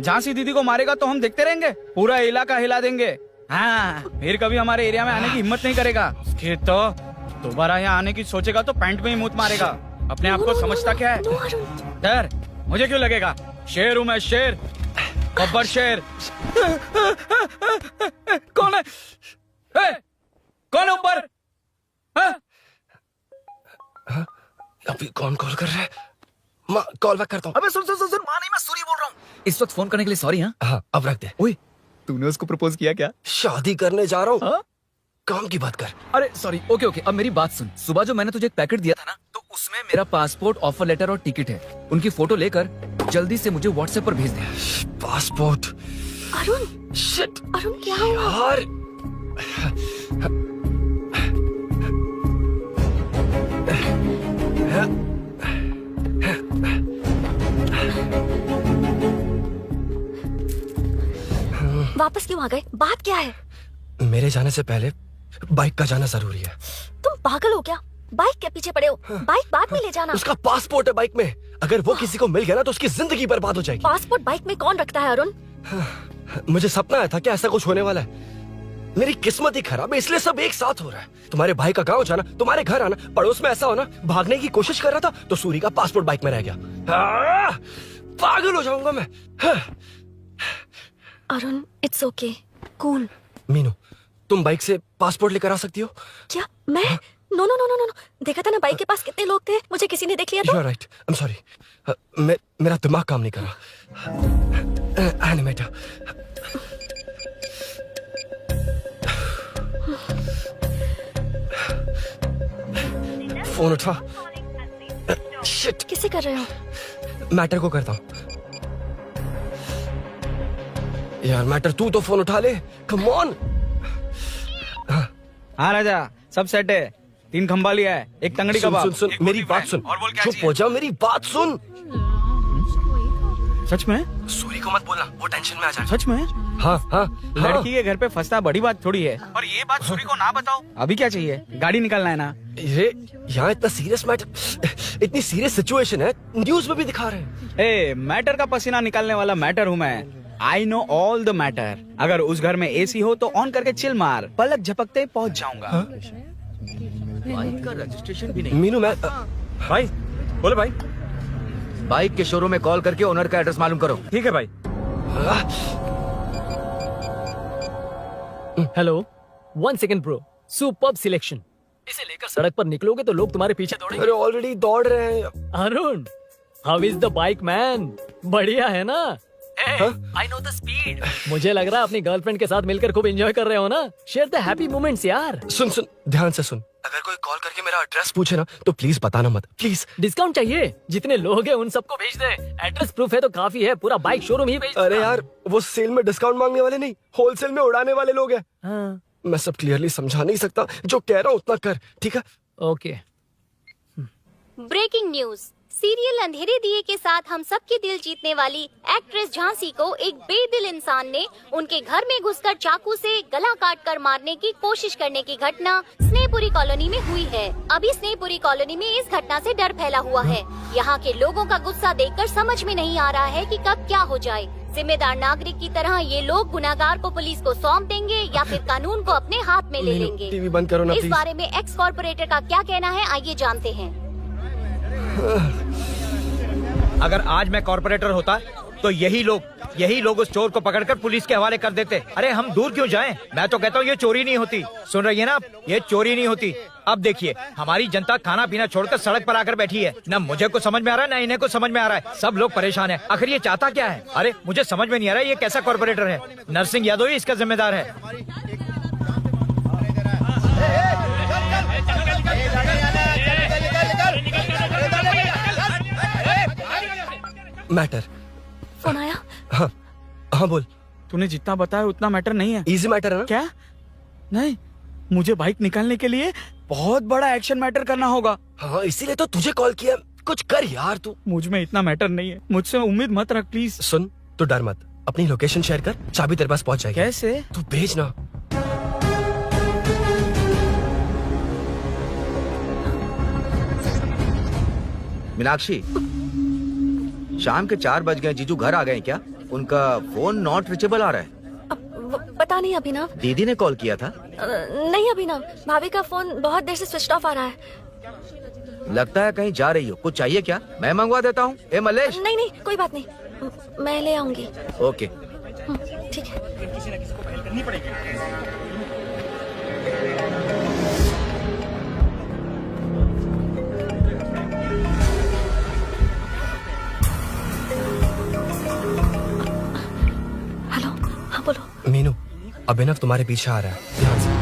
झांसी दीदी को मारेगा तो हम देखते रहेंगे? पूरा इलाका हिला देंगे। हाँ, फिर कभी हमारे एरिया में आने की हिम्मत नहीं करेगा। फिर तो दोबारा यहाँ आने की सोचेगा तो पैंट में ही मूत मारेगा। अपने आप को समझता क्या है? डर मुझे क्यों लगेगा? शेर हूँ मैं, शेर, बब्बर शेर। कौन है? कौन है ऊपर? अभी कौन कॉल कर रहा है? माँ कॉल बैक करता हूँ। अबे सुन सुन सुन, माँ नहीं, मैं सूरी बोल रहा हूँ। इस वक्त फोन करने के लिए सॉरी। हाँ अब रख दे। ओए, तूने उसको प्रपोज किया क्या? शादी करने जा रहा हूँ। काम की बात कर। अरे सॉरी, ओके ओके, अब मेरी बात सुन। सुबह जो मैंने तुझे एक पैकेट दिया था ना, तो उसमें मेरा पासपोर्ट, ऑफर लेटर और टिकट है। उनकी फोटो लेकर जल्दी से मुझे व्हाट्सएप पर भेज दे। पासपोर्ट? अरुण, शिट, अरुण क्या हुआ? यार वापस क्यों आ गए? बात क्या है? मेरे जाने से पहले बाइक का जाना जरूरी है। तुम पागल हो क्या? बाइक के पीछे पड़े हो? बाइक बाद में ले जाना। उसका पासपोर्ट है बाइक में। अगर वो किसी को मिल गया ना तो उसकी जिंदगी बर्बाद हो जाएगी। पासपोर्ट बाइक में कौन रखता है अरुण? मुझे सपना आया था कि ऐसा कुछ होने वाला है। मेरी किस्मत ही खराब है, इसलिए सब एक साथ हो रहा है। तुम्हारे भाई का गांव जाना, तुम्हारे घर आना, पड़ोस में ऐसा होना। भागने की कोशिश कर रहा था तो सूरी का पासपोर्ट बाइक में रह गया। पागल हो जाऊंगा मैं। Arun, it's okay, cool. Meenu, तुम बाइक से पासपोर्ट लेकर आ सकती हो? क्या मैं? No no no no no, देखा था ना बाइक के पास कितने लोग थे, मुझे किसी ने देख लिया तो। You are right. I'm sorry. मेरा दिमाग काम नहीं कर रहा। एनिमेटर। फोन उठा। शिट। किसे कर रहे हो? मैटर को करता हूँ। यार मैटर, तू तो फोन उठा ले। Come on. हाँ राजा, सब सेट है। 3 खंबा लिया है, एक तंगड़ी सुन, कबाब। सुन, सुन, मेरी बात सुन। चुप हो जा, मेरी बात सुन। सच में? सूरी को मत बोलना, वो टेंशन में आ जाए। सच में? हाँ हाँ। लड़की के घर पे फंसना बड़ी बात थोड़ी है। और ये बात सूरी को ना बताओ। अभी क्या चाहिए? गाड़ी निकालना है ना? ये यहाँ इतना सीरियस मैटर, इतनी सीरियस सिचुएशन है, न्यूज में भी दिखा रहे हैं। ए, मैटर का पसीना निकालने वाला मैटर हूँ मैं। I know all the matter. अगर उस घर में एसी हो तो ऑन करके चिल मार, पलक झपकते ही पहुँच जाऊंगा। बाइक का रजिस्ट्रेशन भी नहीं। मीनू, मैं भाई बोले भाई, बाइक के शोरूम में कॉल करके ओनर का एड्रेस मालूम करो। ठीक है भाई। Hello, 1 second bro, superb selection. इसे लेकर सड़क पर निकलोगे तो लोग तुम्हारे पीछे दौड़ेंगे। अरे ऑलरेडी दौड़ रहे हैं। Arun, how is the bike man? बढ़िया है ना? I know the speed. मुझे लग रहा है अपनी गर्लफ्रेंड के साथ मिलकर खूब एंजॉय कर रहे हो ना? शेयर द हैप्पी मोमेंट्स यार। सुन सुन, ध्यान से सुन। अगर कोई कॉल करके मेरा एड्रेस पूछे ना तो प्लीज बताना मत, प्लीज। डिस्काउंट चाहिए? जितने लोग हैं उन सबको भेज दे। एड्रेस प्रूफ है तो काफी है, पूरा बाइक शोरूम ही भेज। अरे यार, वो सेल में डिस्काउंट मांगने वाले नहीं, होलसेल में उड़ाने वाले लोग हैं। हाँ। मैं सब क्लियरली समझा नहीं सकता, जो कह रहा हूँ उतना कर, ठीक है? ओके। Breaking news. सीरियल अंधेरे दिए के साथ हम सबके दिल जीतने वाली एक्ट्रेस झांसी को एक बेदिल इंसान ने उनके घर में घुसकर चाकू से गला काटकर मारने की कोशिश करने की घटना स्नेहपुरी कॉलोनी में हुई है। अभी स्नेहपुरी कॉलोनी में इस घटना से डर फैला हुआ है। यहाँ के लोगों का गुस्सा देखकर समझ में नहीं आ रहा है कि कब क्या हो जाए। जिम्मेदार नागरिक की तरह ये लोग गुनाहगार को पुलिस को सौंप देंगे या फिर कानून को अपने हाथ में ले लेंगे। टीवी बंद करो ना इस प्लीज। बारे में एक्स कॉर्पोरेटर का क्या कहना है, आइए जानते हैं। अगर आज मैं कॉर्पोरेटर होता तो यही लोग उस चोर को पकड़कर पुलिस के हवाले कर देते। अरे हम दूर क्यों जाएं? मैं तो कहता हूँ ये चोरी नहीं होती। सुन रही है ना आप? ये चोरी नहीं होती। अब देखिए, हमारी जनता खाना पीना छोड़कर सड़क पर आकर बैठी है। ना मुझे कुछ समझ में आ रहा है, ना इन्हें कुछ समझ में आ रहा है। सब लोग परेशान हैं। आखिर ये चाहता क्या है? अरे मुझे समझ में नहीं आ रहा है, ये कैसा कॉर्पोरेटर है? नरसिंह यादव ही इसका जिम्मेदार है। मैटर। फोन आया? हाँ हाँ बोल। तूने जितना बताया उतना मैटर नहीं है। इजी मैटर है ना? क्या? नहीं, मुझे बाइक निकालने के लिए बहुत बड़ा एक्शन मैटर करना होगा। हाँ, इसीलिए तो तुझे कॉल किया। कुछ कर यार तू। मुझ में इतना मैटर नहीं है, मुझसे उम्मीद मत रख प्लीज। सुन, तू डर मत, अपनी लोकेशन शेयर कर, चाबी तेरे पास पहुंच जाएगी। कैसे? तू भेज ना। मीनाक्षी, शाम के 4 बज गए, जीजू घर आ गए क्या? उनका फोन नॉट रीचेबल आ रहा है। पता नहीं अभिनव। दीदी ने कॉल किया था? नहीं अभिनव, भाभी का फोन बहुत देर से स्विच ऑफ आ रहा है। लगता है कहीं जा रही हो। कुछ चाहिए क्या? मैं मंगवा देता हूँ। ए मलेश। नहीं नहीं कोई बात नहीं, मैं ले आऊंगी। ओके ठीक है। किसी न किसी को पहल करनी पड़ेगी। हेलो, हाँ बोलो। मीनू, अभिनव तुम्हारे पीछे आ रहा है, ध्यान से।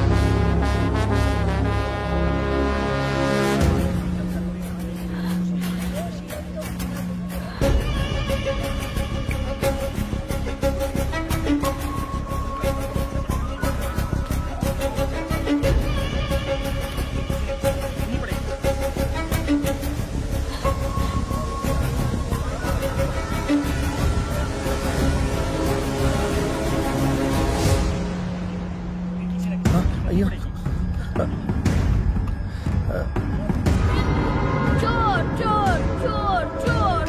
चोर चोर चोर चोर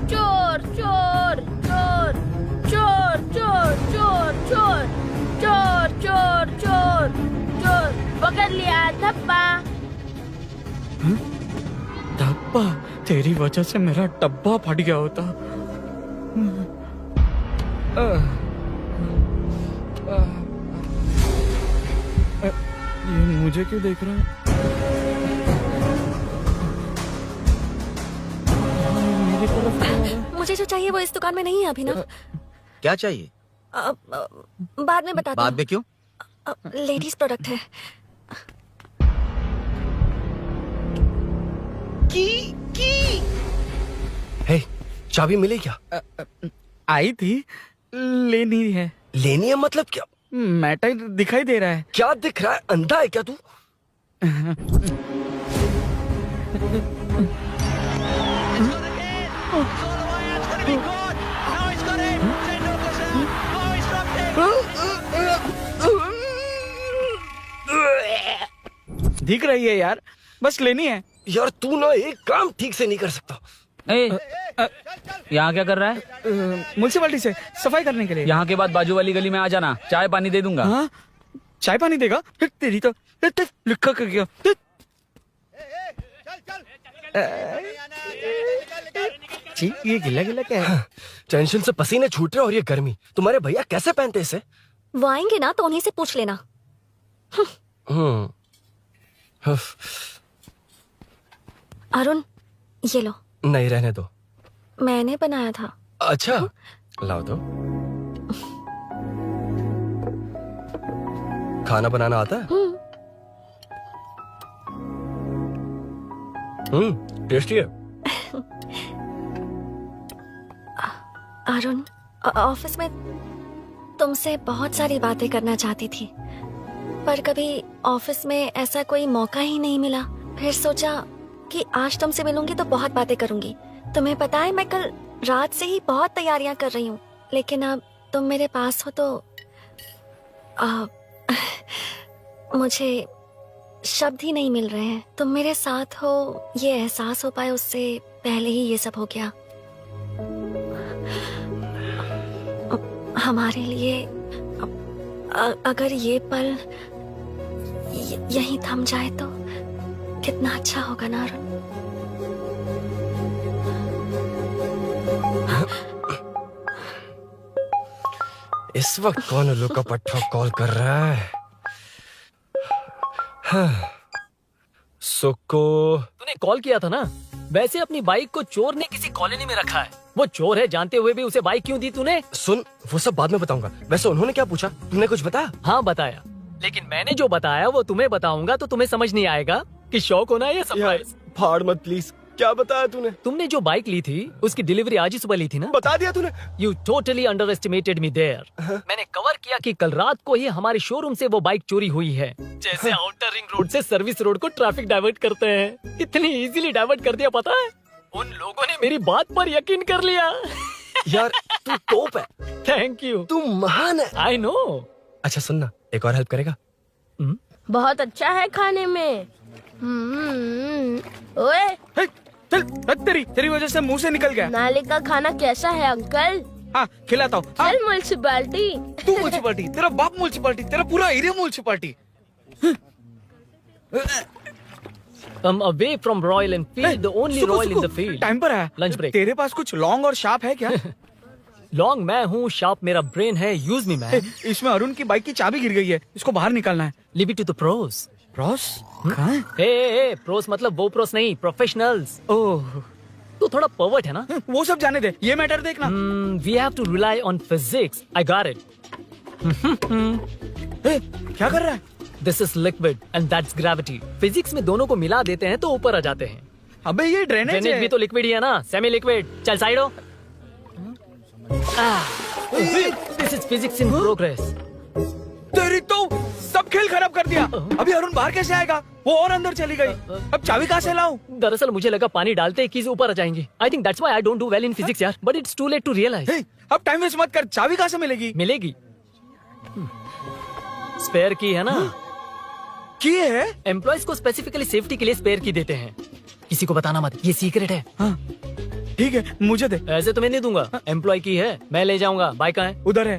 चोर चोर चोर चोर चोर चोर चोर चोर चोर चोर चोर पकड़ लिया धप्पा। डब्बा, तेरी वजह से मेरा डब्बा फट गया होता। ये मुझे क्यों देख रहा है? मेरी तरफ क्यों आ रहा है? मुझे जो चाहिए वो इस दुकान में नहीं है अभिनव। क्या चाहिए? बाद में बताती बाद में क्यों? लेडीज प्रोडक्ट है। हे, चाबी मिली क्या? आई थी, लेनी है। लेनी है मतलब क्या? मैटर दिखाई दे रहा है। क्या दिख रहा है? अंधा है क्या तू? दिख रही है यार, बस लेनी है। यार तू ना एक काम ठीक से नहीं कर सकता। यहाँ क्या कर रहा है? म्युनिसिपैलिटी से सफाई करने के लिए। यहाँ के बाद बाजू वाली गली में आ जाना, चाय पानी दे दूंगा। हाँ? चाय पानी देगा? तेरी तो लिखा कर गया। ये गिला गिला क्या है? टेंशन से पसीने छूट रहे और ये गर्मी, तुम्हारे भैया कैसे पहनते इसे? वो आएंगे ना तो उन्हीं से पूछ लेना। अरुण, ये लो। नहीं, रहने दो। मैंने बनाया था। अच्छा, लाओ दो। खाना बनाना आता है? टेस्टी है। अरुण, ऑफिस में तुमसे बहुत सारी बातें करना चाहती थी, पर कभी ऑफिस में ऐसा कोई मौका ही नहीं मिला। फिर सोचा कि आज तुमसे मिलूंगी तो बहुत बातें करूंगी। तुम्हें पता है मैं कल रात से ही बहुत तैयारियां कर रही हूँ, लेकिन अब तुम मेरे पास हो तो मुझे शब्द ही नहीं मिल रहे हैं। तुम मेरे साथ हो ये एहसास हो पाए उससे पहले ही ये सब हो गया। हमारे लिए अगर ये पल यहीं थम जाए तो कितना अच्छा होगा ना अरुण। इस वक्त कौन उल्लू का पट्टा कॉल कर रहा है? सुको, तूने कॉल किया था ना? वैसे अपनी बाइक को चोर ने किसी कॉलोनी में रखा है। वो चोर है जानते हुए भी उसे बाइक क्यों दी तूने? सुन, वो सब बाद में बताऊंगा। वैसे उन्होंने क्या पूछा? तुमने कुछ बताया? हाँ बताया, लेकिन मैंने जो बताया वो तुम्हें बताऊंगा तो तुम्हें समझ नहीं आएगा कि शौक होना है या सरप्राइज। फाड़ मत प्लीज। क्या बताया तूने? तुमने जो बाइक ली थी उसकी डिलीवरी आज ही सुबह ली थी ना? बता दिया तूने। You totally underestimated me there. मैंने कवर किया कि कल रात को ही हमारे शोरूम से वो बाइक चोरी हुई है। जैसे आउटर रिंग रोड से सर्विस रोड को ट्रैफिक डाइवर्ट करते हैं, इतनी इजीली डाइवर्ट कर दिया। पता है, उन लोगों ने मेरी बात पर यकीन कर लिया। यार तू टॉप है। Thank you. तू महान है। I know. अच्छा सुनना, एक और हेल्प करेगा? बहुत अच्छा है खाने में। ओए, चल, तेरी वजह से मुंह से निकल गया। नाले का खाना कैसा है अंकल? हाँ खिलाता हूँ। हाँ? चल म्युनिसिपैलिटी। तू म्युनिसिपैलिटी, तेरा बाप म्युनिसिपैलिटी, तेरा पूरा area municipality. away from Royal Enfield, the only Royal in the field. Time पर है। Lunch break. तेरे पास कुछ लॉन्ग और शार्प है क्या? लॉन्ग मैं हूँ, शार्प मेरा ब्रेन है, यूज मी मैन। इसमें अरुण की बाइक की चाबी गिर गई है, इसको बाहर निकालना है। Leave it to the pros. Pros? कहाँ है? ए प्रोस मतलब वो प्रोस नहीं, प्रोफेशनल्स। ओह, तू थोड़ा पर्वर्ट है ना? वो सब जाने दे, ये मैटर देखना। We have to rely on physics. I got it. क्या कर रहा है? This is liquid and that's gravity. Physics में दोनों को मिला देते हैं तो ऊपर आ जाते हैं। अबे ये ड्रेनेज है। भी तो लिक्विड ही है ना, सेमी लिक्विड। चल साइड हो। This is physics in progress. तेरी तो सब खेल खराब कर दिया। अभी अरुण बाहर कैसे आएगा? वो और अंदर चली गई। अब चाबी कहाँ से लाऊं? दरअसल मुझे लगा पानी डालते ही कीज ऊपर आ जाएंगी। I think that's why I don't do well in physics यार। But it's too late to realize. अब टाइम वेस्ट मत कर, चाबी कहाँ से मिलेगी? मिलेगी। स्पेयर की है ना? की है? एम्प्लॉयज को स्पेसिफिकली सेफ्टी के लिए स्पेयर की देते हैं। किसी को बताना मत, ये सीक्रेट है। ठीक है, मुझे दे। ऐसे तो मैं नहीं दूंगा। एम्प्लॉय की है, मैं ले जाऊंगा। बाइक कहाँ है? उधर है।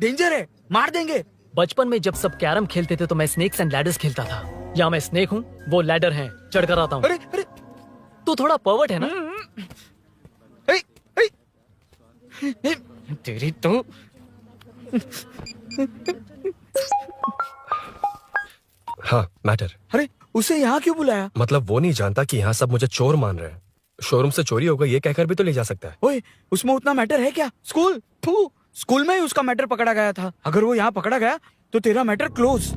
डेंजर है, मार देंगे। बचपन में जब सब कैरम खेलते थे तो मैं स्नेक्स एंड लैडर्स खेलता था। या मैं स्नेक हूँ, वो लैडर है, चढ़ कर आता हूँ। अरे अरे, तू थोड़ा पर्वर्ट है ना? तेरी तो हाँ मैटर। अरे उसे यहाँ क्यों बुलाया? मतलब वो नहीं जानता कि यहाँ सब मुझे चोर मान रहे हैं। शोरूम से चोरी होगा ये कहकर भी तो ले जा सकता है। ओए, उसमें उतना मैटर है क्या? स्कूल में ही उसका मैटर पकड़ा गया था। अगर वो यहाँ पकड़ा गया तो तेरा matter close.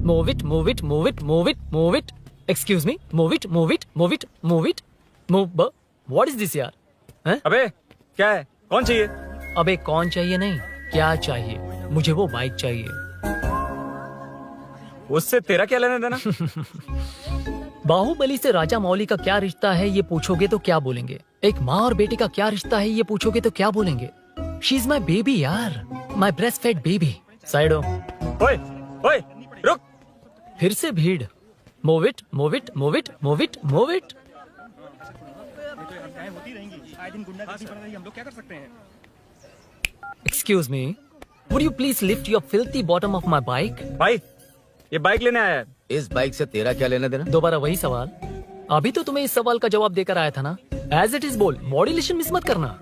Move it, move it, move it, move it, move it. Excuse me, move it, move it, move it, move it, move. What is this यार? हैं? अबे क्या है? कौन चाहिए? अबे कौन चाहिए नहीं, क्या चाहिए? मुझे वो बाइक चाहिए। उससे तेरा क्या लेना देना? बाहुबली से राजा मौली का क्या रिश्ता है ये पूछोगे तो क्या बोलेंगे? एक माँ और बेटी का क्या रिश्ता है ये पूछोगे तो क्या बोलेंगे? शी इज माई बेबी यार, my breast fed baby. Side हो। ओए ओए रुक। फिर से भीड़। Move it, move it, move it, move it, move it. Excuse me, would you please lift your filthy bottom of my bike? भाई ये बाइक लेने आया है। इस बाइक से तेरा क्या लेना देना? दोबारा वही सवाल। अभी तो तुम्हें इस सवाल का जवाब देकर आया था ना। एज इट इज बोल, मॉड्यूलेशन मिस मत करना।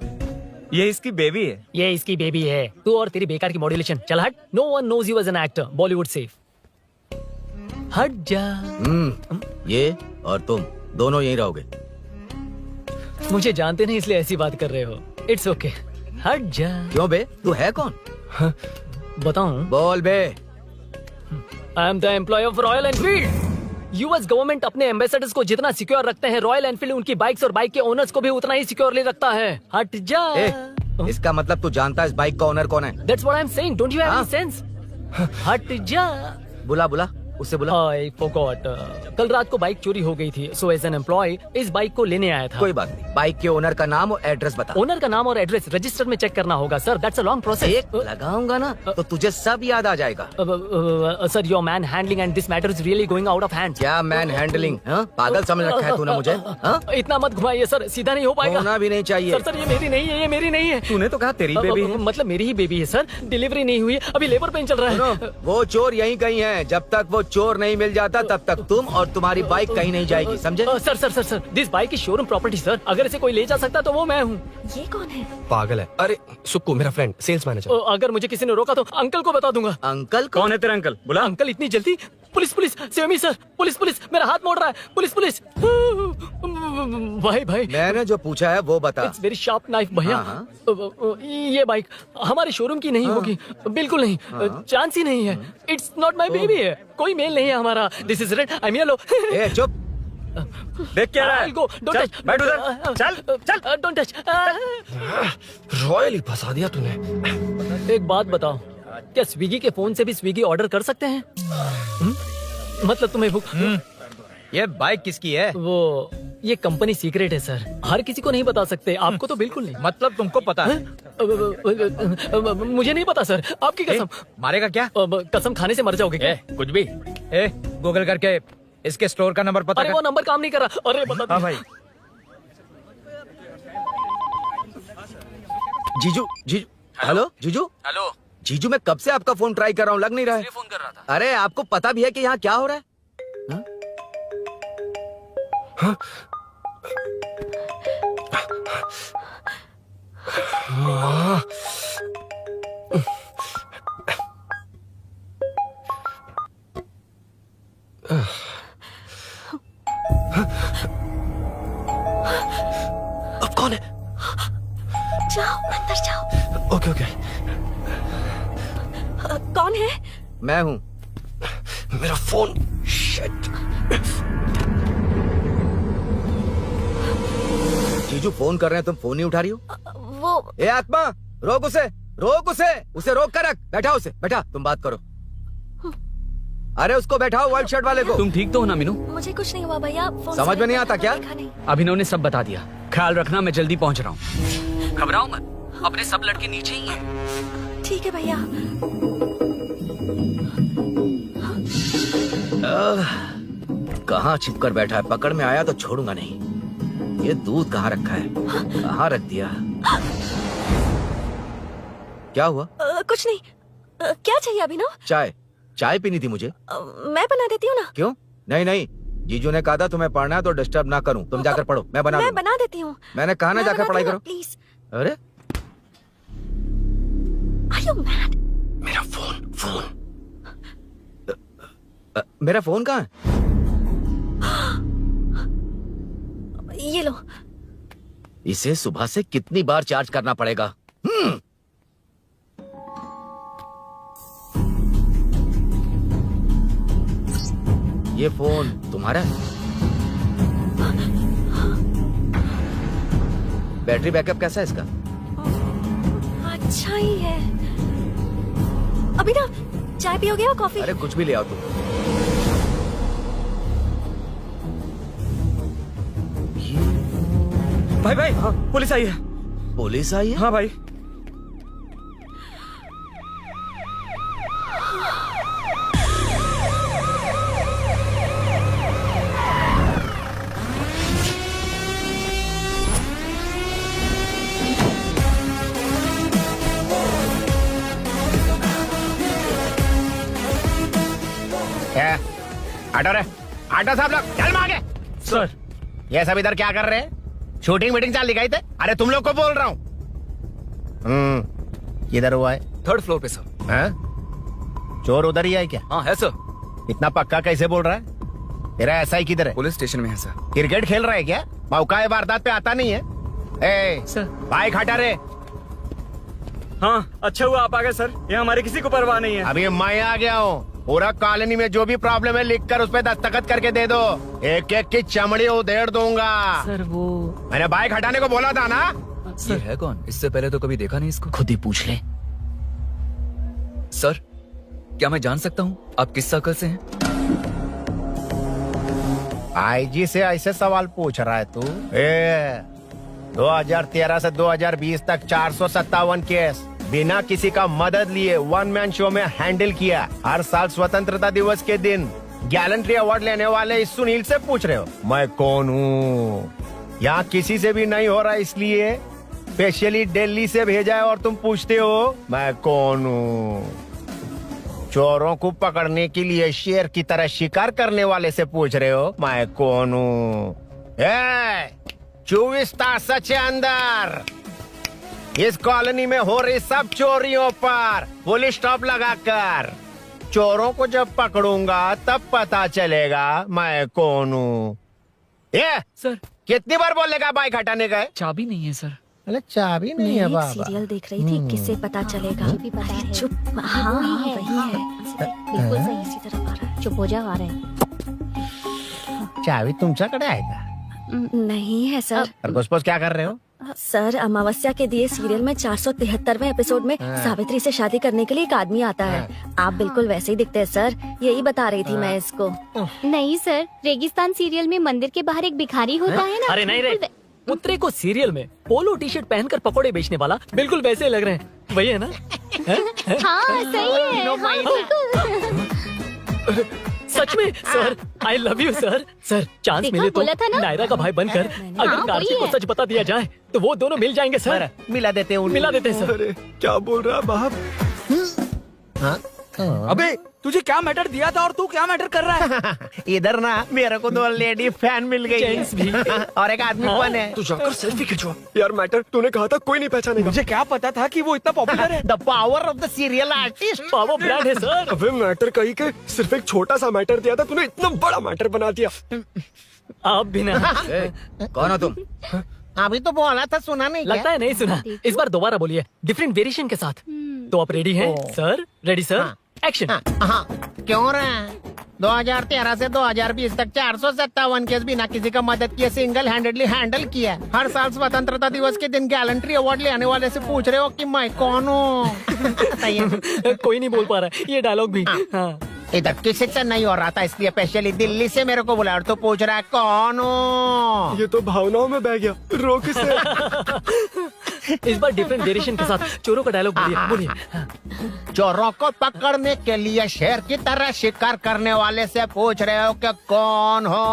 ये इसकी बेबी है। ये इसकी बेबी है। तू और तेरी बेकार की मॉड्यूलेशन। चल हट। No one knows you as an actor. Bollywood safe. हट जा। ये और तुम दोनों यहीं रहोगे। मुझे जानते नहीं इसलिए ऐसी बात कर रहे हो। It's okay. हट जा। क्यों बे, तू है कौन? बताऊं? बोल बे। I am the employ of Royal Enfield. US government अपने एम्बेसडर्स को जितना सिक्योर रखते हैं, रॉयल एनफील्ड उनकी बाइक्स और बाइक के ओनर्स को भी उतना ही सिक्योरली रखता है। हट जा। इसका मतलब तू जानता है इस बाइक का ओनर कौन है? That's what I'm saying. Don't you have any sense? हट जा। बुला बुला, उससे बुला। I forgot. कल रात को बाइक चोरी हो गई थी, so as an employee इस बाइक को लेने आया था। कोई बात नहीं, बाइक के ओनर का नाम और एड्रेस बता। ओनर का नाम और एड्रेस रजिस्टर में चेक करना होगा sir. That's a long process. एक लगाऊंगा ना तो तुझे सब याद आ जाएगा। Sir your man handling and this matter is really going out of hands. क्या मैन हैंडलिंग? पागल समझ रखा है तूने मुझे? इतना मत घुमाइए सर, सीधा नहीं हो पाएगा। होना भी नहीं चाहिए। सर ये मेरी नहीं है, ये मेरी नहीं है। तूने तो कहा तेरी बेबी है। मतलब मेरी ही बेबी है सर। डिलीवरी नहीं हुई, अभी लेबर पेन चल रहा है। वो चोर यहीं कहीं है। जब तक वो चोर नहीं मिल जाता तब तक तुम और तुम्हारी बाइक कहीं नहीं जाएगी, समझे? Sir sir sir sir this bike is showroom property sir. अगर इसे कोई ले जा सकता तो वो मैं हूँ। ये कौन है? पागल है। अरे सुक्कू मेरा फ्रेंड, सेल्स मैनेजर। अगर मुझे किसी ने रोका तो अंकल को बता दूंगा। अंकल कौन है तेरा अंकल? बुला। अंकल इतनी जल्दी? Police police, save me sir. Police police, मेरा हाथ मोड़ रहा है। Police police. भाई भाई मैंने जो पूछा है वो बता। इट्स वेरी शार्प नाइफ भैया। ये बाइक हमारे शोरूम की नहीं होगी, बिल्कुल नहीं। चांस ही नहीं है। इट्स नॉट माई बेबी है, कोई मेल नहीं है हमारा। This is red, I am yellow. चुप। देख क्या रहा है? Don't touch. बैठ उधर। चल चल। Don't touch. रॉयल ही फंसा दिया तूने। एक बात बताओ, क्या स्विगी के फोन से भी स्विगी ऑर्डर कर सकते हैं? मतलब तुम्हें ये बाइक किसकी है? वो ये कंपनी सीक्रेट है सर, हर किसी को नहीं बता सकते। आपको तो बिल्कुल नहीं। मतलब तुमको पता है? मुझे नहीं पता सर, आपकी कसम। मारेगा क्या? कसम खाने से मर जाओगे क्या? कुछ भी। गूगल करके इसके स्टोर का नंबर पता अरे कर। वो नंबर काम नहीं कर रहा। अरे बता। हाँ भाई। जीजू जीजू हेलो जीजू हेलो जीजू, मैं कब से आपका फोन ट्राई कर रहा हूँ, लग नहीं रहा है। फोन कर रहा था। अरे आपको पता भी है कि यहाँ क्या हो रहा है? हाँ? हाँ? अब कौन है? जाओ अंदर जाओ। Okay okay. कौन है? मैं हूँ। मेरा फोन। शिट। जीजू फोन कर रहे हैं, तुम फोन नहीं उठा रही हो? वो ए आत्मा, रोक उसे, रोक उसे रोक कर रख। बैठा उसे, बैठा, तुम बात करो। अरे उसको बैठाओ, व्हाइट शर्ट वाले को। तुम ठीक तो हो ना मीनू? मुझे कुछ नहीं हुआ भैया। फोन समझ में नहीं आता क्या? अभिनव ने सब बता दिया। ख्याल रखना, मैं जल्दी पहुंच रहा हूँ। घबराओ मत, अपने सब लड़के नीचे ही हैं। ठीक है भैया। कहाँ छिप कर बैठा है, पकड़ में आया तो छोड़ूंगा नहीं। ये दूध कहाँ रखा है, कहाँ रख दिया? क्या हुआ? कुछ नहीं। क्या चाहिए अभिनव? चाय पीनी थी मुझे। मैं बना देती हूँ ना। क्यों? नहीं, जीजू ने कहा था तुम्हें पढ़ना है तो डिस्टर्ब ना करूं। तुम जाकर पढ़ो, मैं बना देती हूँ। मैंने कहा ना जाकर पढ़ाई करो प्लीज। अरे Are you mad? मेरा फोन मेरा फोन कहाँ है? ये लो। इसे सुबह से कितनी बार चार्ज करना पड़ेगा? ये फोन तुम्हारा है? बैटरी बैकअप कैसा है इसका? अच्छा ही है। अभिनव, चाय पियोगे या कॉफी? अरे कुछ भी ले आओ तुम। भाई हाँ, पुलिस आई है। पुलिस आई है? हाँ भाई। आटा साहब लोग चल मांगे। सर ये सब इधर क्या कर रहे हैं? शूटिंग मीटिंग चाल दिखाई थे? अरे तुम लोग को बोल रहा हूँ। किधर हुआ है? 3rd फ्लोर पे सर। हैं? चोर उधर ही है क्या? हाँ है सर। इतना पक्का कैसे बोल रहा है? तेरा ऐसा ही किधर है? पुलिस स्टेशन में है सर। क्रिकेट खेल रहा है क्या? मौका है वारदात पे आता नहीं है। ए सर बाइक हटा रे। हाँ अच्छा हुआ आप आ गए सर, ये हमारे किसी को परवाह नहीं है। अभी मैं आ गया हूँ। पूरा कॉलोनी में जो भी प्रॉब्लम है लिख कर उस पर दस्तखत करके दे दो। एक एक की चमड़ी उधेड़ दूंगा। सर वो मैंने बाइक हटाने को बोला था ना। ये है कौन? इससे पहले तो कभी देखा नहीं इसको। खुद ही पूछ ले। सर क्या मैं जान सकता हूँ आप किस सर्कल से हैं? आईजी से ऐसे सवाल पूछ रहा है तू? 2013 से 2020 तक 457 केस बिना किसी का मदद लिए 1 मैन शो में हैंडल किया। हर साल स्वतंत्रता दिवस के दिन गैलेंट्री अवार्ड लेने वाले इस सुनील से पूछ रहे हो मैं कौन हूँ? यहाँ किसी से भी नहीं हो रहा, इसलिए स्पेशली दिल्ली से भेजा है और तुम पूछते हो मैं कौन हूँ? चोरों को पकड़ने के लिए शेर की तरह शिकार करने वाले से पूछ रहे हो मैं कौन हूँ? 24 तास से अंदर इस कॉलोनी में हो रही सब चोरियों पर पुलिस स्टॉप लगाकर चोरों को जब पकड़ूंगा तब पता चलेगा मैं कौन हूँ। ये सर कितनी बार बोलेगा बाइक हटाने का? चाबी नहीं है सर। अरे चाबी नहीं है बाबा। सीरियल देख रही थी, किससे पता चलेगा? अरे चुप। हाँ वही है। बिल्कुल सही, इसी तरफ आ रहा है। चुप हो जा, आ रहे हैं। चाबी तुमच्याकडे आहे का? नहीं है सर। खरगोश क्या कर रहे हो? सर अमावस्या के दिए सीरियल में 473वें एपिसोड में सावित्री से शादी करने के लिए एक आदमी आता है। आप बिल्कुल वैसे ही दिखते हैं सर, यही बता रही थी मैं इसको। नहीं सर, रेगिस्तान सीरियल में मंदिर के बाहर एक भिखारी होता है ना। अरे नहीं रे, पुत्रे को सीरियल में पोलो टी शर्ट पहनकर पकोड़े बेचने वाला बिल्कुल वैसे लग रहे हैं। वही है ना? हाँ सही है। हाँ, बिल्कुल। सच में sir, I love you sir. Sir chance देखा, मिले तो बोला था ना? नायरा का भाई बनकर अगर हाँ, कार्तिक वही को है। सच बता दिया जाए तो वो दोनों मिल जाएंगे सर। मिला देते हैं मिला देते हैं सर। अरे क्या बोल रहा है बाप? अबे तुझे क्या मैटर दिया था और तू क्या मैटर कर रहा है? इधर ना मेरे को 2 लेडी फैन मिल गई जेंट्स भी। और एक आदमी कौन है? तू जाकर सेल्फी खिंचवा। यार मैटर तूने कहा था कोई नहीं पहचानेगा। मुझे क्या पता था कि वो इतना पॉपुलर है। The power of the serial artist. Power brand है सर। अबे मैटर कही के सिर्फ एक छोटा सा मैटर दिया था, तूने इतना बड़ा मैटर बना दिया। आप भी ना। कौन हो तुम? अभी तो बोला था, सुना नहीं लगता है नहीं सुना। इस बार दोबारा बोलिए डिफरेंट वेरिएशन के साथ। तो आप रेडी हैं सर? Ready sir? एक्शन। हाँ, क्यों रहा? 2013 से 2020 तक 457 केस बिना किसी का मदद किए सिंगल हैंडेडली हैंडल किया। हर साल स्वतंत्रता दिवस के दिन गैलेंट्री अवार्ड लेने वाले से पूछ रहे हो कि मैं कौन हूँ? कोई नहीं बोल पा रहा है ये डायलॉग भी। हाँ। इधर किसी से नहीं हो रहा था, इसलिए स्पेशली दिल्ली से मेरे को बुलाया और तो पूछ रहा है कौन हूँ? ये तो भावनाओं में बह गया। रोक इसे। इस बार डिफरेंट वेरिएशन के साथ चोरों का डायलॉग बोलिए बोलिए। चोरों को पकड़ने के लिए शेर की तरह शिकार करने वाले से पूछ रहे हो कि कौन हो?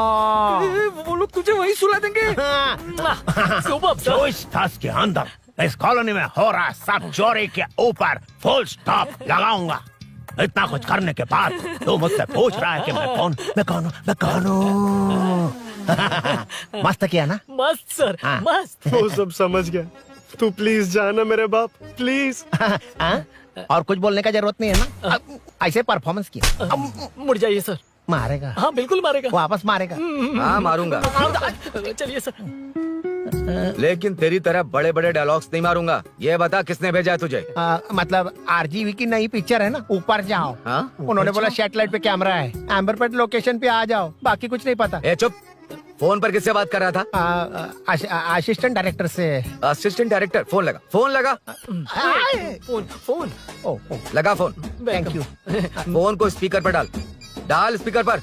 वो लोग तुझे वहीं सुला देंगे। सुबह जो इस थास के अंदर इस कॉलोनी में हो रहा सब चोरी के ऊपर फुल स्टॉप लगाऊंगा। इतना कुछ करने के बाद तू मुझसे पूछ रहा है कि मैं कौन हूँ? मस्त किया ना? मस्त सर, मस्त। वो सब समझ गया। तू प्लीज जाना मेरे बाप, प्लीज। और कुछ बोलने का जरूरत नहीं है ना? ऐसे परफॉर्मेंस किया। मुड़ जाइए सर। मारेगा? हाँ बिल्कुल मारेगा। वापस मारेगा? हाँ मारूंगा। चलिए सर। लेकिन तेरी तरह बड़े बड़े डायलॉग्स नहीं मारूंगा। ये बता किसने भेजा है तुझे? मतलब आरजीवी की नई पिक्चर है ना, ऊपर जाओ। उन्होंने बोला सैटेलाइट पे कैमरा है, एम्बर पेट लोकेशन पे आ जाओ, बाकी कुछ नहीं पता। ए चुप। फोन पर किससे बात कर रहा था? असिस्टेंट डायरेक्टर से। Assistant director? फोन लगा, फोन लगा। फोन लगा फोन। Thank you. फोन को स्पीकर पर डाल, डाल स्पीकर पर।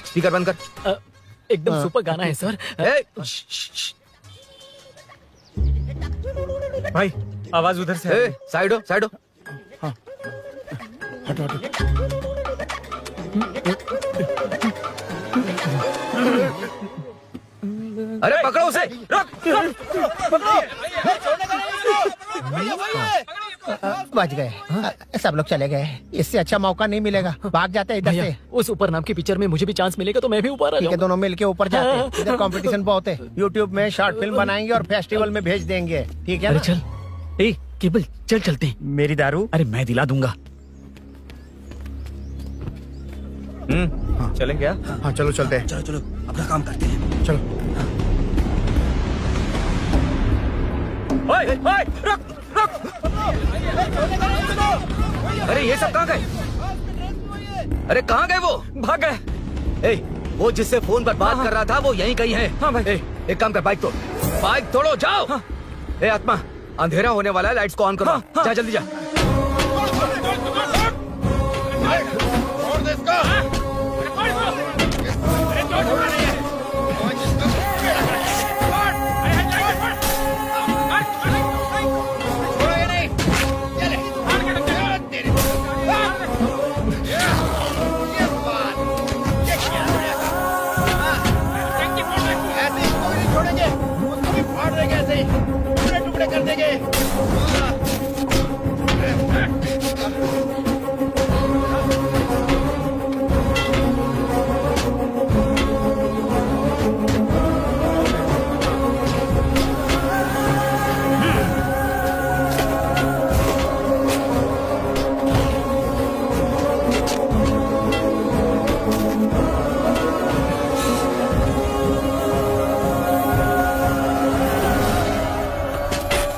स्पीकर बंद कर। एकदम सुपर गाना है सर। भाई आवाज उधर से। साइड हो, साइड हो। हटो हटो। अरे पकड़ो उसे। रुक, बच गए। सब लोग चले गए, इससे अच्छा मौका नहीं मिलेगा। भाग जाते हैं इधर से। उस ऊपर नाम की पिक्चर में मुझे भी चांस मिलेगा तो मैं भी ऊपर आ ठीक है, जाऊंगा। दोनों मिलके ऊपर जाते हैं। इधर कंपटीशन बहुत है। यूट्यूब में शॉर्ट फिल्म बनाएंगे और फेस्टिवल में भेज देंगे। ठीक है अरे ना? चल। ए केबल चल चलते हैं। मेरी दारू? अरे मैं दिला दूंगा। चलें क्या? हाँ चलो चलते हैं। चलो चलो अपना काम करते हैं। चलो। ओए, ओए, रुक, रुक। अरे ये सब कहाँ गए? अरे कहाँ गए वो? भाग गए। ए, वो जिससे फोन पर बात कर रहा था वो यहीं कहीं है। हाँ भाई। ए, एक काम कर, बाइक तोड़, बाइक तोड़ो, जाओ। ए आत्मा, अंधेरा होने वाला है, लाइट्स को ऑन करो। जा जल्दी जा। टुकड़े कर देंगे।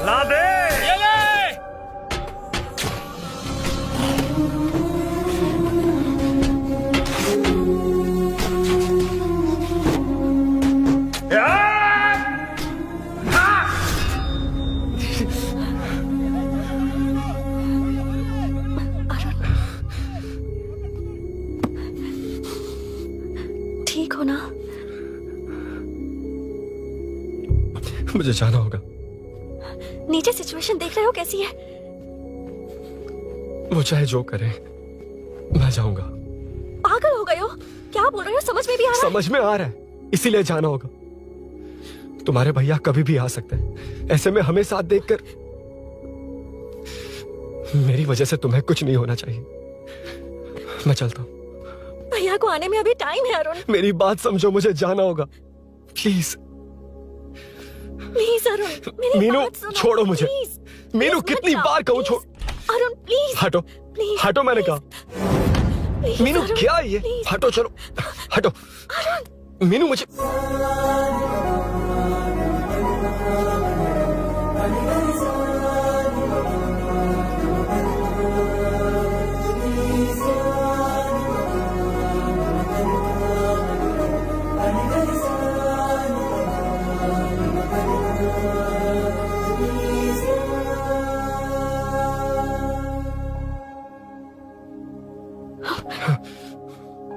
ला दे। मुझे जाना होगा। नीचे सिचुएशन देख रहे हो कैसी है? वो चाहे जो करे, मैं जाऊंगा। पागल हो गए हो? क्या बोल रहे हो? समझ में भी आ रहा है? समझ में आ रहा है, इसीलिए जाना होगा। तुम्हारे भैया कभी भी आ सकते हैं, ऐसे में हमें साथ देखकर मेरी वजह से तुम्हें कुछ नहीं होना चाहिए। मैं चलता हूँ। भैया को आने में अभी टाइम है अरुण। मेरी बात समझो, मुझे जाना होगा। प्लीज प्लीज अरुण, मेरी मीनू, बात सुनो। छोड़ो मुझे। प्लीज, मीनू, प्लीज कितनी मत बार जाओ, कहूँ छोड़। अरुण प्लीज। हटो, प्लीज, हटो, मैंने कहा। प्लीज, मीनू अरुण, क्या है ये? प्लीज। हटो, चलो हटो। मीनू मुझे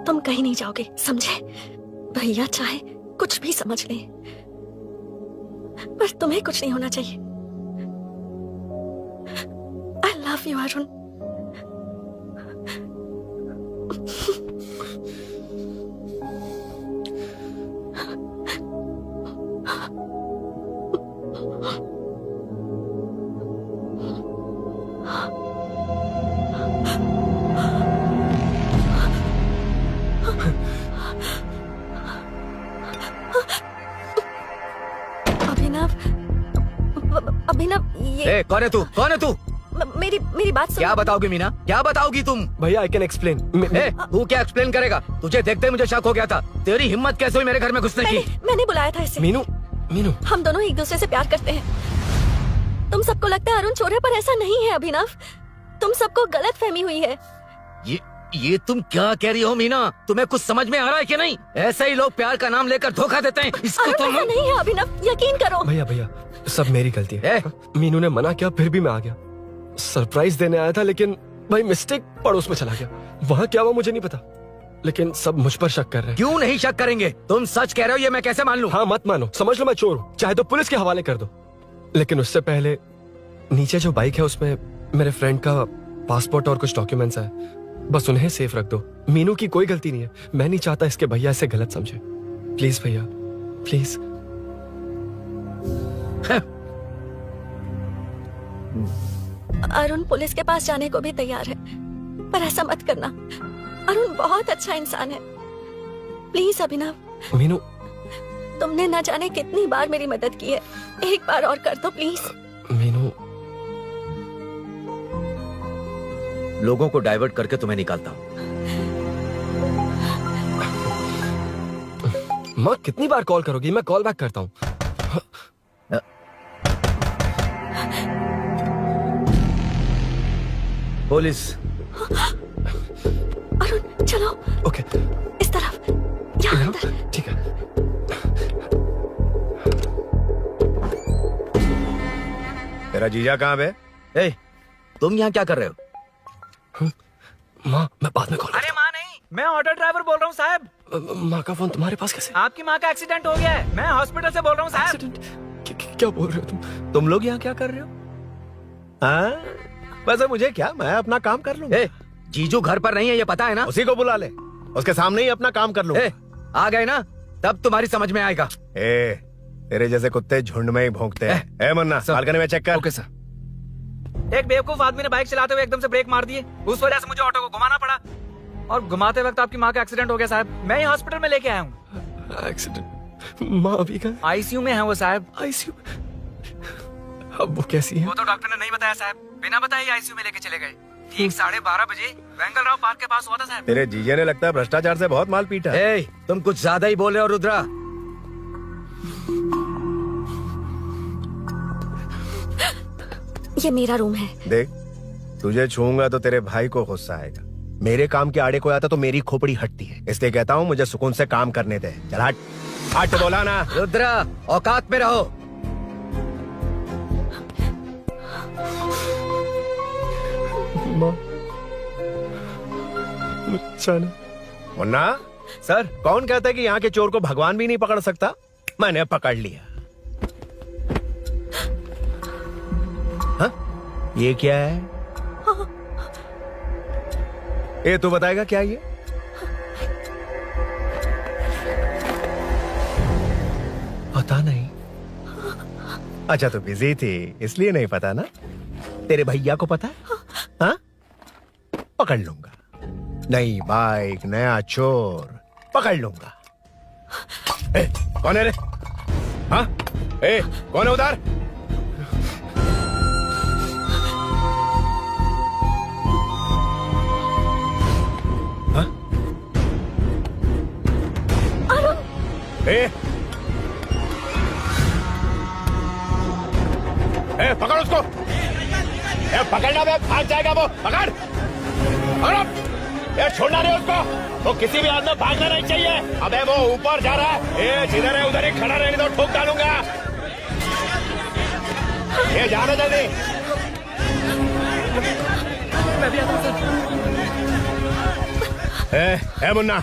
तुम कहीं नहीं जाओगे, समझे? भैया चाहे कुछ भी समझ ले, पर तुम्हें कुछ नहीं होना चाहिए। I love you Arun. Abhinav, ये कौन है तू? कौन है तू? मेरी बात सुनो। क्या बताओगी मीना? क्या बताओगी तुम? भैया आई कैन एक्सप्लेन। तू क्या एक्सप्लेन करेगा? तुझे देखते ही मुझे शक हो गया था। तेरी हिम्मत कैसे हुई मेरे घर में घुसने की? मैंने बुलाया था इसे। मीनू, मीनू, हम दोनों एक दूसरे से प्यार करते हैं। तुम सबको लगता है अरुण चोर है, पर ऐसा नहीं है अभिनव। तुम सबको गलत फहमी हुई है। ये तुम क्या कह रही हो मीना? तुम्हें कुछ समझ में आ रहा है कि नहीं? ऐसे ही लोग प्यार का नाम लेकर धोखा देते हैं। इसको तुम ऐसा नहीं है अभिनव, यकीन करो। भैया भैया, सब मेरी गलती है। मीनू ने मना किया, फिर भी मैं आ गया। सरप्राइज देने आया था, लेकिन भाई मिस्टेक पड़ोस में चला गया। वहाँ क्या हुआ मुझे नहीं पता, लेकिन सब मुझ पर शक कर रहे हैं। क्यों नहीं शक करेंगे? तुम सच कह रहे हो, ये मैं कैसे मान लूं? हाँ मत मानो, समझ लो मैं चोर हूँ, चाहे तो पुलिस के हवाले कर दो। लेकिन उससे पहले नीचे जो बाइक है उसमें मेरे फ्रेंड का पासपोर्ट और कुछ डॉक्यूमेंट्स है, बस उन्हें सेफ रख दो। मीनू की कोई गलती नहीं है। मैं नहीं चाहता इसके भैया इसे गलत समझे। प्लीज भैया, प्लीज। अरुण पुलिस के पास जाने को भी तैयार है, पर ऐसा मत करना। अरुण बहुत अच्छा इंसान है। प्लीज अभिनव। मीनू, तुमने न जाने कितनी बार मेरी मदद की है, एक बार और कर दो प्लीज। मीनू, लोगों को डाइवर्ट करके तुम्हें निकालता हूँ। माँ कितनी बार कॉल करोगी? मैं कॉल बैक करता हूँ। पुलिस। अरुण चलो। ओके, इस तरफ, यहाँ अंदर। ठीक है। तेरा जीजा कहाँ पे? तुम यहाँ क्या कर रहे हो? माँ, मैं बाद में कॉल। अरे माँ नहीं, मैं ऑटो ड्राइवर बोल रहा हूँ साहब। माँ का फोन तुम्हारे पास कैसे? आपकी माँ का एक्सीडेंट हो गया है, मैं हॉस्पिटल से बोल रहा हूँ साहब। क्या बोल रहे हो तुम लोग यहाँ क्या कर रहे हो? हाँ, वैसे मुझे क्या, मैं अपना काम कर लूँ। जीजू घर पर नहीं है, ये पता है ना? उसी को बुला ले, उसके सामने ही अपना काम कर लूँ। आ गए ना, तब तुम्हारी समझ में आएगा। तेरे जैसे कुत्ते झुंड में ही भौंकते हैं। मुन्ना, बालकनी में चेक कर। Okay sir. एक बेवकूफ आदमी ने बाइक चलाते हुए एकदम से ब्रेक मार दिए, उस वजह से मुझे ऑटो को घुमाना पड़ा, और घुमाते वक्त आपकी माँ का एक्सीडेंट हो गया साहब। मैं ही हॉस्पिटल में लेके आया हूँ। एक्सीडेंट? माँ अभी कहाँ? आईसीयू में है वो साहब। आईसीयू? अब वो कैसी है? वो तो डॉक्टर ने नहीं बताया साहब, बिना बताए आईसीयू में लेके चले गए। ठीक 12:30 बजे वेंगल राव पार्क के पास हुआ था साहब। तेरे जीजे ने लगता है भ्रष्टाचार से बहुत माल पीटा। तुम कुछ ज्यादा ही बोल रहे हो रुद्रा। ये मेरा रूम है। देख, तुझे छूऊंगा तो तेरे भाई को गुस्सा आएगा। मेरे काम के आड़े को आता तो मेरी खोपड़ी हटती है, इसलिए कहता हूँ मुझे सुकून से काम करने दे। चल हट, हट बोला ना। रुद्रा, औकात में रहो। माँ, मुन्ना सर, कौन कहता है कि यहाँ के चोर को भगवान भी नहीं पकड़ सकता? मैंने पकड़ लिया। ये क्या है? ये तू बताएगा क्या ये? पता नहीं। अच्छा तो बिजी थी इसलिए नहीं पता ना? तेरे भैया को पता है? हाँ? पकड़ लूंगा। नई बाइक, नया चोर, पकड़ लूंगा। कौन है रे? हाँ? कौन है उधर? हाँ? पकड़ उसको। पकड़ना बे, भाग जाएगा वो। पकड़, पकड़ो। छोड़ना नहीं उसको। वो किसी भी हाथ में भागना नहीं चाहिए। अबे वो ऊपर जा रहा है। जिधर है उधर ही खड़ा रहने दो, ठोक डालूंगा। जाना जल्दी। मैं भी आता हूं सर। मुन्ना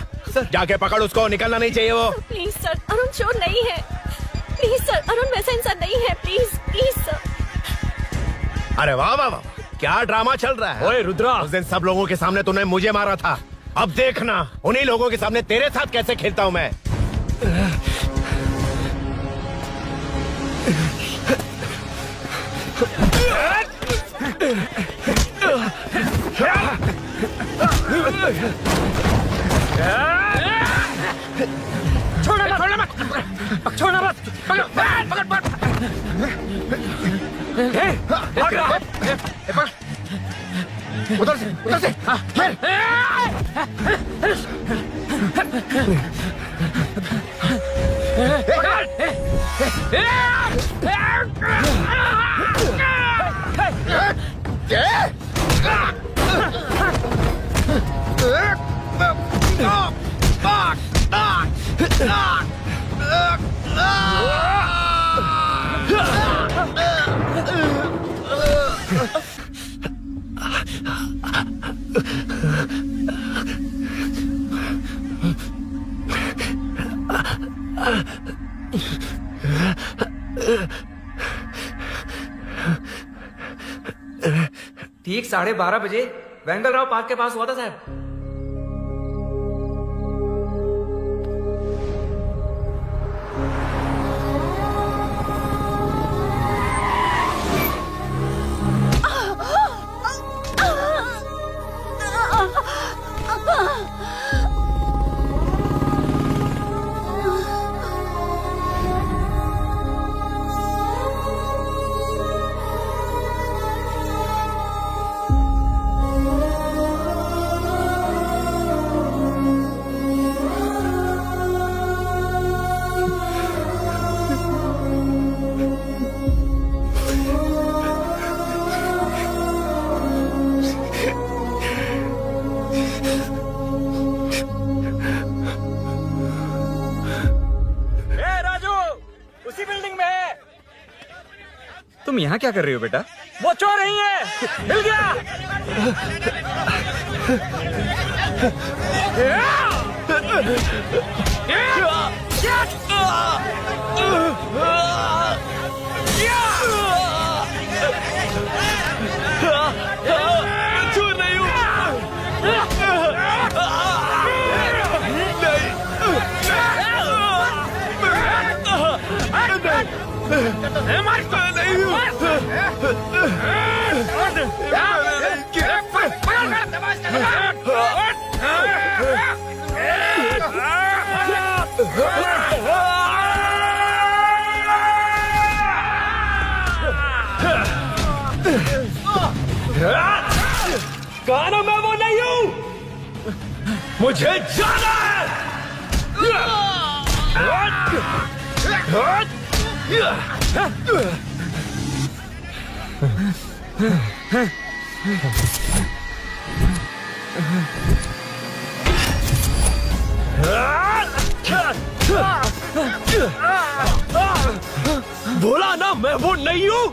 जाके पकड़ उसको, निकलना नहीं चाहिए वो। प्लीज सर, अरुण चोर नहीं है। प्लीज सर, अरुण वैसा इंसान नहीं है। Please please sir. अरे वाह वाह वाह, क्या ड्रामा चल रहा है। ओए रुद्रा, उस दिन सब लोगों के सामने तूने मुझे मारा था। अब देखना उन्हीं लोगों के सामने तेरे साथ कैसे खेलता हूं मैं। छोड़ना मत, छोड़ना मत, पकड़, पकड़, पकड़, उधर से, उधर से। ठीक 12:30 बजे वेंगल राव पार्क के पास हुआ था साहब। तुम यहाँ क्या कर रहे हो बेटा? वो चोर नहीं है, मिल गया। चोर नहीं हूँ। कहा मैं वो नहीं हूं, मुझे जाना है। बोला ना मैं वो नहीं हूं।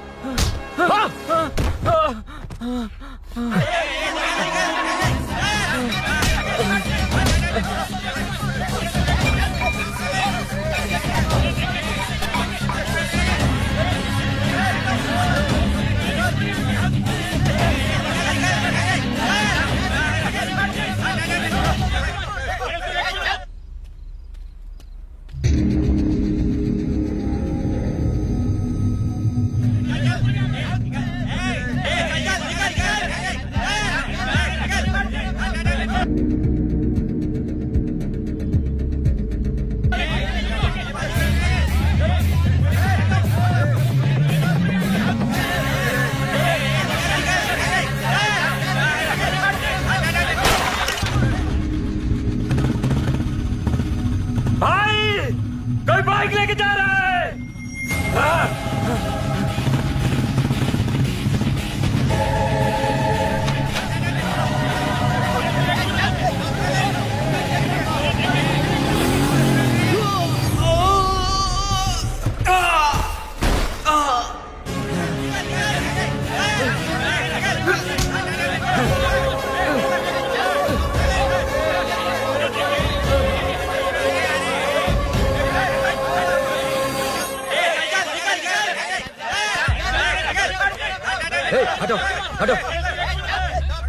हटो हटो।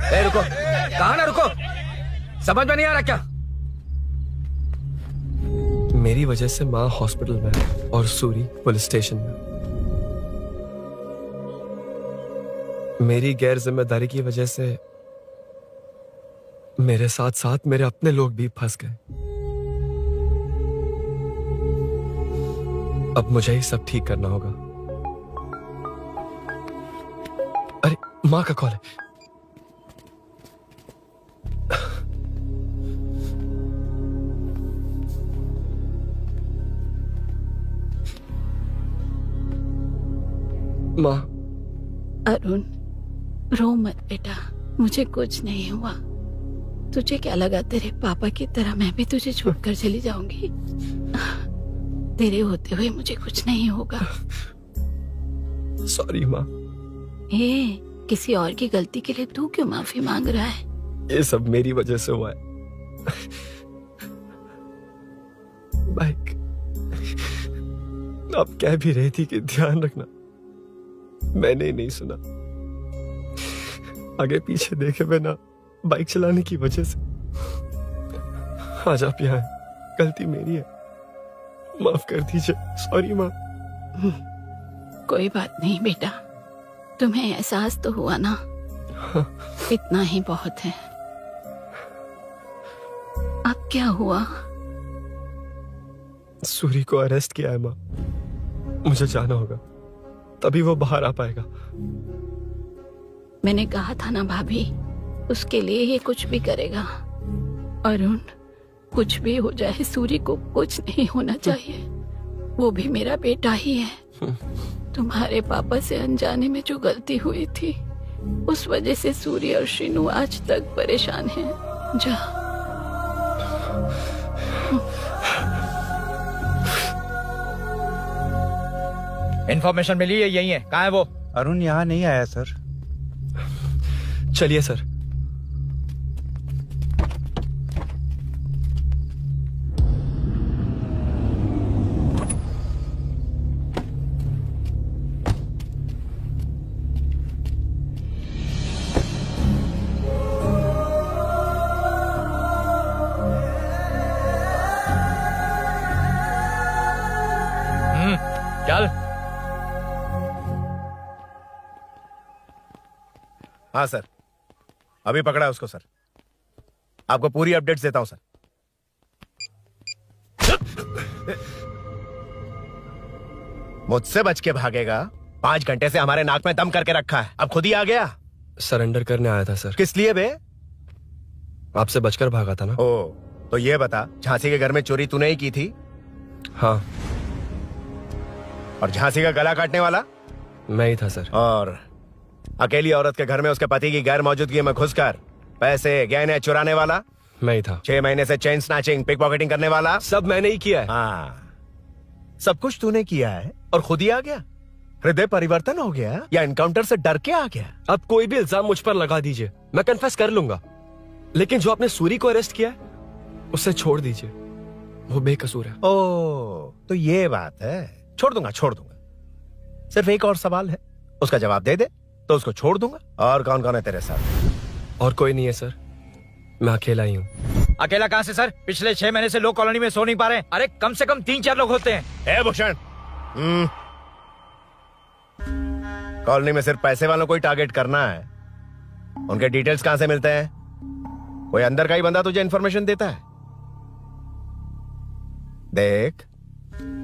ए रुको, कहाँ ना रुको, समझ में नहीं आ रहा क्या? मेरी वजह से माँ हॉस्पिटल में है और सूरी पुलिस स्टेशन में। मेरी गैर जिम्मेदारी की वजह से मेरे साथ साथ मेरे अपने लोग भी फंस गए। अब मुझे ही सब ठीक करना होगा। अरे माँ का कॉल है। माँ। अरुण, रो मत बेटा, मुझे कुछ नहीं हुआ। तुझे क्या लगा तेरे पापा की तरह मैं भी तुझे छोड़कर चली जाऊंगी? तेरे होते हुए मुझे कुछ नहीं होगा। सॉरी माँ। ए, किसी और की गलती के लिए तू क्यों माफी मांग रहा है? ये सब मेरी वजह से हुआ है। बाइक, आप कह भी रही थी कि ध्यान रखना, मैंने नहीं सुना। आगे पीछे देखे बिना बाइक चलाने की वजह से आज आप यहाँ हैं। गलती मेरी है, माफ कर दीजिए। सॉरी माँ। कोई बात नहीं बेटा, तुम्हें एहसास तो हुआ ना? हाँ। इतना ही बहुत है। अब क्या हुआ? सूरी को अरेस्ट किया है माँ, मुझे जाना होगा, तभी वो बाहर आ पाएगा। मैंने कहा था ना भाभी, उसके लिए ये कुछ भी करेगा। अरुण, कुछ भी हो जाए सूरी को कुछ नहीं होना चाहिए। वो भी मेरा बेटा ही है। तुम्हारे पापा से अनजाने में जो गलती हुई थी, उस वजह से सूरी और शीनू आज तक परेशान हैं। जा। इन्फॉर्मेशन मिली है, यही है। कहाँ है वो? अरुण यहाँ नहीं आया सर। चलिए सर। चल। हाँ सर, अभी पकड़ा उसको सर। आपको पूरी अपडेट्स देता हूं सर। मुझसे बच के भागेगा? 5 घंटे से हमारे नाक में दम करके रखा है, अब खुद ही आ गया। सरेंडर करने आया था सर। किस लिए बे? आपसे बचकर भागा था ना। ओ, तो ये बता, झांसी के घर में चोरी तूने ही की थी? हाँ। और झांसी का गला काटने वाला? मैं ही था सर। और अकेली औरत के घर में उसके पति की गैर मौजूदगी में घुसकर पैसे गहने चुराने वाला? मैं ही था। 6 महीने से चेन स्नैचिंग, पिक पॉकेटिंग करने वाला? सब मैंने ही किया है। हाँ, सब कुछ तूने किया है और खुद ही आ गया? हृदय परिवर्तन हो गया या एनकाउंटर से डर के आ गया? अब कोई भी इल्जाम मुझ पर लगा दीजिए, मैं कन्फेस कर लूंगा, लेकिन जो आपने सूरी को अरेस्ट किया है उसे छोड़ दीजिए, वो बेकसूर है। ओ, तो ये बात है। छोड़ दूंगा, छोड़ दूंगा। सिर्फ एक और सवाल है, उसका जवाब दे दे तो उसको छोड़ दूंगा। और कौन कौन है तेरे साथ? और कोई नहीं है सर, मैं अकेला ही हूँ। अकेला कहाँ से सर? पिछले 6 महीने से लोग कॉलोनी में सो नहीं पा रहे। अरे कम से कम 3-4 लोग होते हैं। ए भूषण, कॉलोनी में सिर्फ पैसे वालों को ही टारगेट करना है। उनके डिटेल्स कहां से मिलते हैं? कोई अंदर का ही बंदा तुझे इंफॉर्मेशन देता है? देख,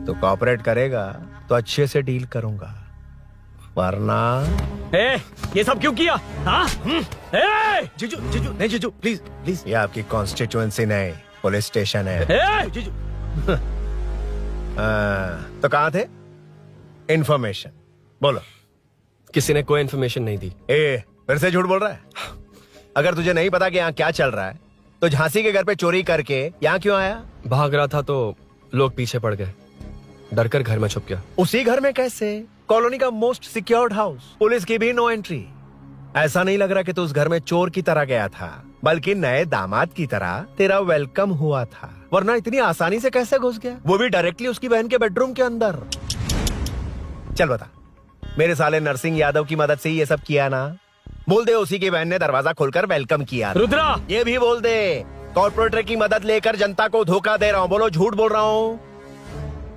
तो कोऑपरेट करेगा तो अच्छे से डील करूंगा, वरना ये सब क्यों किया? हाँ? जीजू, जीजू, नहीं जीजू, प्लीज प्लीज। ये आपकी कॉन्स्टिट्यूएंसी नहीं, पुलिस स्टेशन है। जीजू। तो कहाँ थे? इंफॉर्मेशन बोलो। किसी ने कोई इंफॉर्मेशन नहीं दी। फिर से झूठ बोल रहा है? अगर तुझे नहीं पता कि यहाँ क्या चल रहा है, तो झांसी के घर पे चोरी करके यहाँ क्यों आया? भाग रहा था तो लोग पीछे पड़ गए, डरकर घर में छुप गया। उसी घर में कैसे? कॉलोनी का मोस्ट सिक्योर्ड हाउस, पुलिस की भी नो एंट्री। ऐसा नहीं लग रहा कि तू उस घर में चोर की तरह गया था, बल्कि नए दामाद की तरह तेरा वेलकम हुआ था। वरना इतनी आसानी से कैसे घुस गया, वो भी डायरेक्टली उसकी बहन के बेडरूम के अंदर? चल बता, मेरे साले नरसिंह यादव की मदद से ही ये सब किया ना। बोल दे उसी की बहन ने दरवाजा खोलकर वेलकम किया। रुद्रा, ये भी बोल दे कॉर्पोरेटर की मदद लेकर जनता को धोखा दे रहा हूँ। बोलो झूठ बोल रहा हूँ।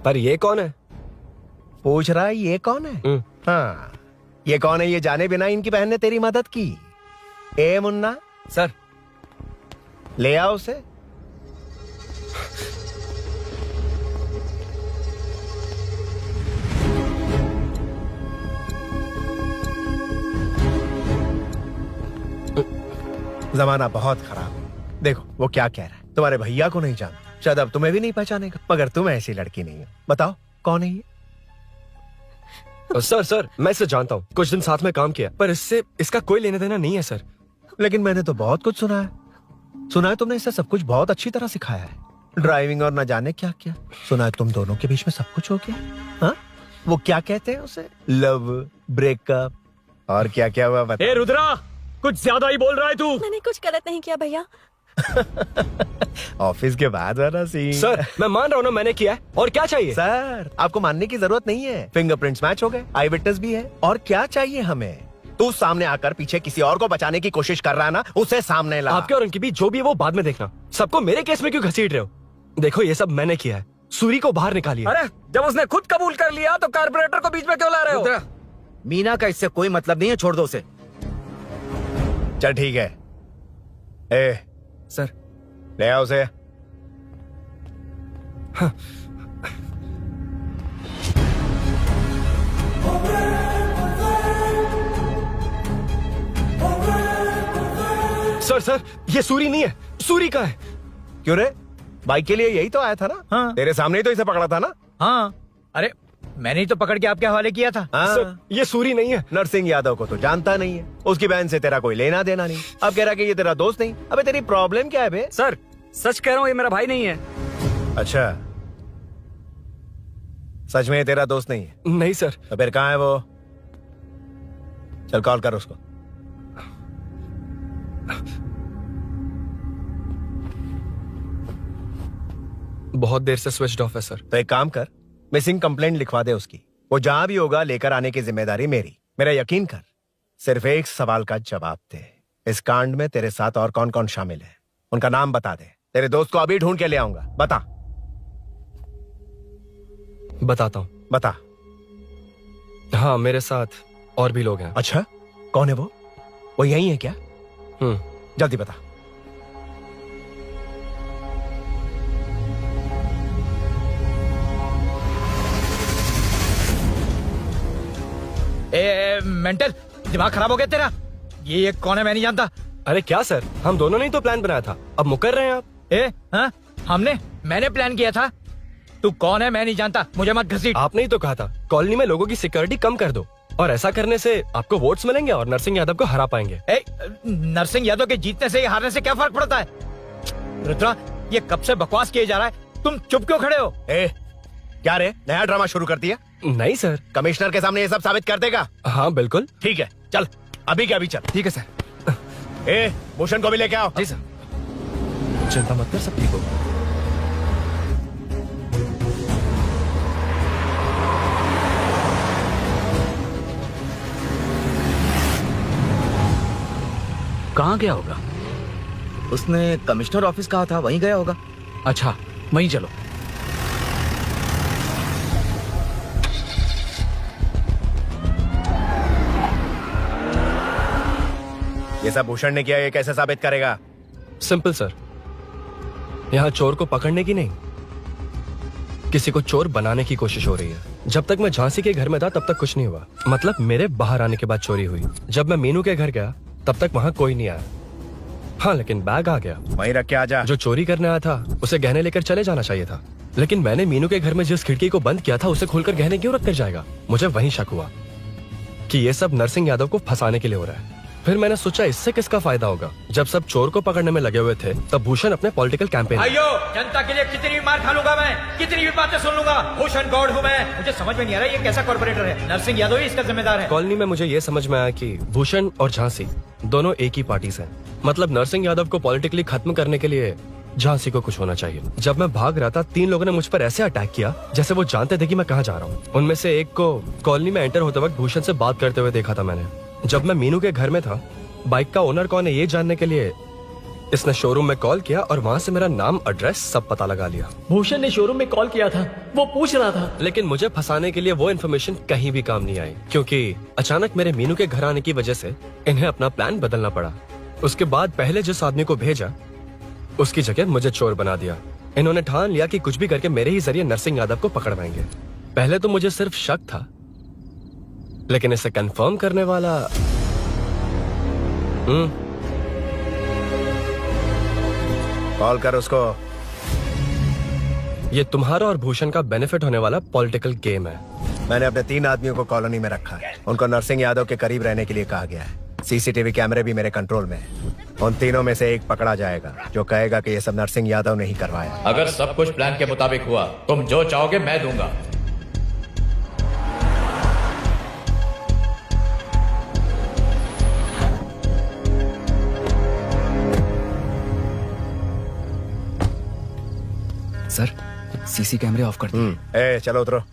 पर ये कौन है? पूछ रहा है ये कौन है? हाँ, ये कौन है ये जाने बिना इनकी बहन ने तेरी मदद की। ए मुन्ना सर, ले आओ उसे। जमाना बहुत खराब है। देखो वो क्या कह रहा है। तुम्हारे भैया को नहीं जानता, शायद अब तुम्हें भी नहीं पहचानेगा, मगर तुम ऐसी लड़की नहीं हो। बताओ कौन है ये? सर मैं इसे जानता हूँ, कुछ दिन साथ में काम किया, पर इससे इसका कोई लेना देना नहीं है सर। लेकिन मैंने तो बहुत कुछ सुना है। सुना है तुमने इसे सब कुछ बहुत अच्छी तरह सिखाया है, ड्राइविंग और न जाने क्या क्या। सुना है तुम दोनों के बीच में सब कुछ हो गया। हाँ, वो क्या कहते हैं उसे, लव, ब्रेकअप और क्या क्या हुआ बता। ए रुद्रा, कुछ ज्यादा ही बोल रहा है तू। मैंने कुछ गलत नहीं किया भैया। ऑफिस के बाद वाला सीन। सर मैं मान रहा हूँ ना मैंने किया है, और क्या चाहिए? सर आपको मानने की जरूरत नहीं है, फिंगरप्रिंट्स मैच हो गए, आई विटनेस भी है, और क्या चाहिए हमें? तू सामने आकर पीछे किसी और को बचाने की कोशिश कर रहा है ना, उसे सामने ला। आपके और उनके बीच जो भी है वो बाद में देखना, सबको मेरे केस में क्यों घसीट रहे हो? देखो ये सब मैंने किया है, सूरी को बाहर निकालिए। अरे जब उसने खुद कबूल कर लिया तो कारपोरेटर को बीच में क्यों ला रहे हो? मीना का इससे कोई मतलब नहीं है, छोड़ दो उसे। चल ठीक है। ए सर ले आओ उसे। सर ये सूरी नहीं है, सूरी का है। क्यों रे, बाइक के लिए यही तो आया था ना? हाँ। तेरे सामने ही तो इसे पकड़ा था ना? हाँ, अरे मैंने ही तो पकड़ के आपके हवाले किया था। हाँ। सर ये सूरी नहीं है। नरसिंह यादव को तो जानता नहीं है, उसकी बहन से तेरा कोई लेना देना नहीं। अब कह रहा कि ये तेरा दोस्त नहीं। अबे तेरी प्रॉब्लम क्या है बे? सर सच कह रहा हूँ, ये मेरा भाई नहीं है। अच्छा, सच में ये तेरा दोस्त नहीं है? नहीं सर। तो फिर कहाँ है वो? चल कॉल कर उसको। बहुत देर से स्विच ऑफ है सर। तो एक काम कर, मिसिंग कंप्लेंट लिखवा दे उसकी। वो जहां भी होगा लेकर आने की जिम्मेदारी मेरी। मेरा यकीन कर, सिर्फ एक सवाल का जवाब दे, इस कांड में तेरे साथ और कौन कौन शामिल है, उनका नाम बता दे। तेरे दोस्त को अभी ढूंढ के ले आऊंगा। बता। बताता हूँ। बता। हाँ मेरे साथ और भी लोग हैं। अच्छा, कौन है वो? वो यही है क्या? जल्दी बता। मेंटल, दिमाग खराब हो गया तेरा? ये कौन है, मैं नहीं जानता। अरे क्या सर, हम दोनों ने ही तो प्लान बनाया था, अब मुकर रहे हैं आप? हाँ, मैंने प्लान किया था। तू कौन है मैं नहीं जानता, मुझे मत घसीट। आपने ही तो कहा था कॉलोनी में लोगों की सिक्योरिटी कम कर दो, और ऐसा करने से आपको वोट्स मिलेंगे और नरसिंह यादव को हरा पाएंगे। नरसिंह यादव के जीतने से या हारने से क्या फर्क पड़ता है? रुद्रा, ये कब से बकवास किए जा रहा है, तुम चुप क्यों खड़े हो? क्या रे, नया ड्रामा शुरू कर दिया? नहीं सर। कमिश्नर के सामने ये सब साबित कर देगा? हाँ बिल्कुल। ठीक है, चल अभी क्या अभी चल। ठीक है सर। भूषण को भी लेके आओ। जी सर। चिंता मत कर, सब ठीक होगा। कहाँ गया होगा? उसने कमिश्नर ऑफिस कहा था, वहीं गया होगा। अच्छा वहीं चलो। ये सब भूषण ने किया, ये कैसे साबित करेगा? सिंपल सर, यहाँ चोर को पकड़ने की नहीं, किसी को चोर बनाने की कोशिश हो रही है। जब तक मैं झांसी के घर में था तब तक कुछ नहीं हुआ, मतलब मेरे बाहर आने के बाद चोरी हुई। जब मैं मीनू के घर गया तब तक वहाँ कोई नहीं आया। हाँ लेकिन बैग आ गया। वहीं रख के आ जा। जो चोरी करने आया था उसे गहने लेकर चले जाना चाहिए था, लेकिन मैंने मीनू के घर में जिस खिड़की को बंद किया था उसे खोलकर गहने क्यों रख कर जाएगा? मुझे वहीं शक हुआ कि ये सब नरसिंह यादव को फंसाने के लिए हो रहा है। फिर मैंने सोचा इससे किसका फायदा होगा। जब सब चोर को पकड़ने में लगे हुए थे तब भूषण अपने पॉलिटिकल कैंपेन। भाइयों, जनता के लिए कितनी भी मार खा लूंगा मैं, कितनी भी बातें सुन लूंगा, भूषण गौड़ हूँ मैं। मुझे समझ में नहीं आ रहा ये कैसा कॉर्पोरेटर है। नरसिंह यादव ही इसका जिम्मेदार है। कॉलोनी में मुझे ये समझ में आया कि भूषण और झांसी दोनों एक ही पार्टी से हैं। मतलब नरसिंह यादव को पॉलिटिकली खत्म करने के लिए झांसी को कुछ होना चाहिए। जब मैं भाग रहा था 3 लोगों ने मुझ पर ऐसे अटैक किया जैसे वो जानते थे कि मैं कहाँ जा रहा हूँ। उनमें से एक को कॉलोनी में एंटर होते वक्त भूषण से बात करते हुए देखा था मैंने। जब मैं मीनू के घर में था, बाइक का ओनर कौन है ये जानने के लिए इसने शोरूम में कॉल किया और वहाँ से मेरा नाम, एड्रेस सब पता लगा लिया। भूषण ने शोरूम में कॉल किया था, वो पूछ रहा था। लेकिन मुझे फंसाने के लिए वो इन्फॉर्मेशन कहीं भी काम नहीं आई, क्योंकि अचानक मेरे मीनू के घर आने की वजह से इन्हें अपना प्लान बदलना पड़ा। उसके बाद पहले जिस आदमी को भेजा उसकी जगह मुझे चोर बना दिया। इन्होंने ठान लिया कि कुछ भी करके मेरे ही जरिए नरसिंह यादव को पकड़वाएंगे। पहले तो मुझे सिर्फ शक था, लेकिन इसे कंफर्म करने वाला कॉल कर उसको। ये तुम्हारा और भूषण का बेनिफिट होने वाला पॉलिटिकल गेम है। मैंने अपने 3 आदमियों को कॉलोनी में रखा है। उनको नरसिंह यादव के करीब रहने के लिए कहा गया है। सीसीटीवी कैमरे भी मेरे कंट्रोल में है। उन तीनों में से एक पकड़ा जाएगा जो कहेगा कि ये सब नरसिंह यादव ने ही करवाया। अगर सब कुछ प्लान के मुताबिक हुआ, तुम जो चाहोगे मैं दूंगा। सर, सीसी कैमरे ऑफ कर दिए। चलो उतरो।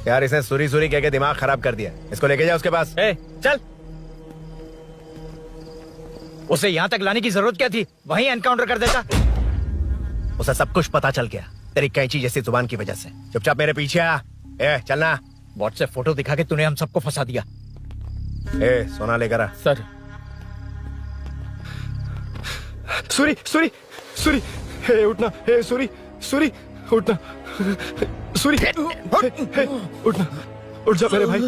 यार इसने सुरी सुरी कह के दिमाग खराब कर दिया। इसको लेके जा उसके पास। चल, उसे यहाँ तक लाने की जरूरत क्या थी? वहीं एनकाउंटर कर देता। उसे सब कुछ पता चल गया तेरी कैंची जैसी जुबान की वजह से। चुपचाप मेरे पीछे आ। चलना। व्हाट्सएप फोटो दिखा के तूने हम सबको फंसा दिया। सोना लेकर आ। सर। सूरी सूरी सूरी, उठना। सूरी सूरी, उठना। सूरी, उठना। उठ जा मेरे भाई।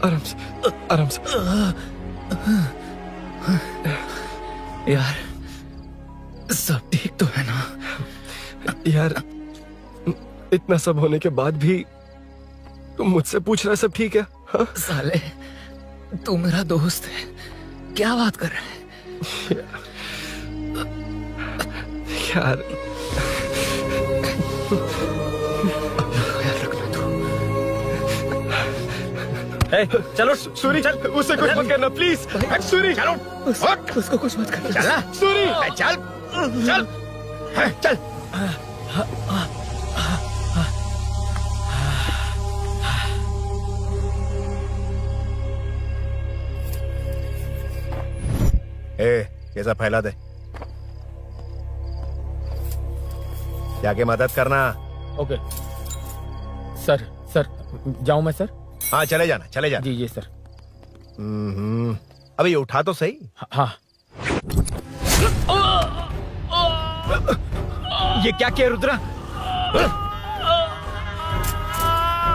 आराम से, आराम से। यार सब ठीक तो है ना? यार इतना सब होने के बाद भी तुम मुझसे पूछ रहा सब ठीक है? हाँ? साले तू मेरा दोस्त है, क्या बात कर रहा है? यार चलो सूरी, चल। उसे कुछ मत करना प्लीज। सूरी चलो, उसको कुछ मत करना। चल सूरी, चल चल चल। ये सब फैला दे। जाके मदद करना। Okay sir. सर जाऊं मैं सर? हाँ चले जाना, चले जाना। जी सर। अबे ये उठा तो सही। हाँ। ये क्या किया रुद्रा?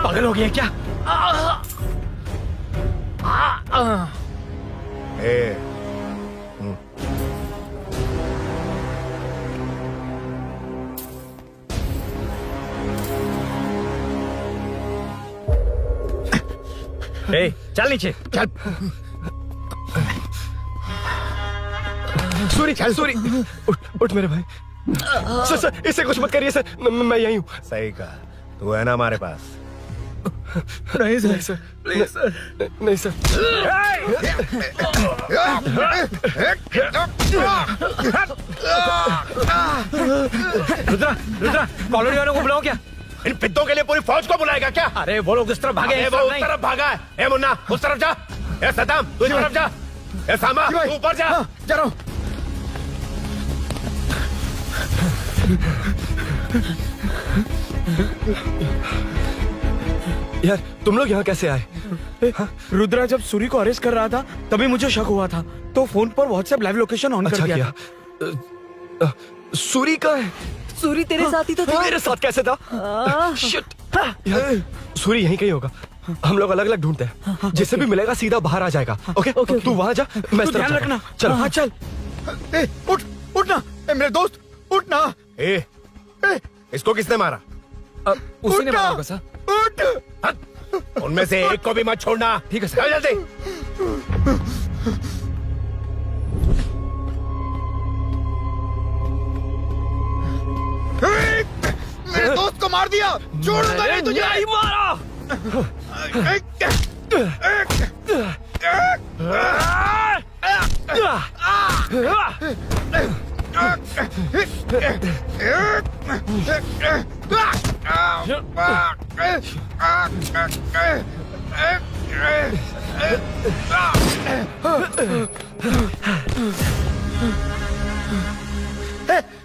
पागल हो गया क्या? चल नीचे चल। सूरी, सूरी, उठ मेरे भाई। सर इसे कुछ मत करिए सर, मैं यहीं हूँ। सही कहा। तू है ना हमारे पास? नहीं सर, प्लीज सर। नहीं सर। रुद्रा, रुद्रा, कॉलोनी वालों को बुलाओ क्या? इन पिद्दों के लिए पूरी फौज को बुलाएगा क्या? अरे वो लोग उस तरफ भागे। वो उस तरफ भागा है। ए मुन्ना उस तरफ जा। ए सदाम तू इस तरफ जा। ए सामा तू ऊपर जा। जा रहा हूं। यार तुम लोग यहाँ कैसे आए? रुद्रा जब सूरी को अरेस्ट कर रहा था तभी मुझे शक हुआ था, तो फोन पर व्हाट्सएप लाइव लोकेशन ऑन कर दिया। सूरी का है? सूरी तेरे साथ ही तो था। मेरे साथ कैसे था? शिट। यार सूरी यहीं कहीं होगा। हम लोग अलग अलग ढूंढते हैं। जिसे भी मिलेगा सीधा बाहर आ जाएगा। ओके तू वहां जा, मैं इस तरफ ध्यान रखना। चल। हाँ चल। उठ, उठना मेरे दोस्त, उठना। इसको किसने मारा? उसी ने मारा होगा सर। उठ। उनमें से एक को भी मत छोड़ना। ठीक है सर। जल्दी। मेरे दोस्त को मार दिया। छोड़ूंगा नहीं तुझे। नहीं मारा।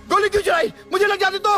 गोली क्यों चलाई? मुझे लग जाती तो।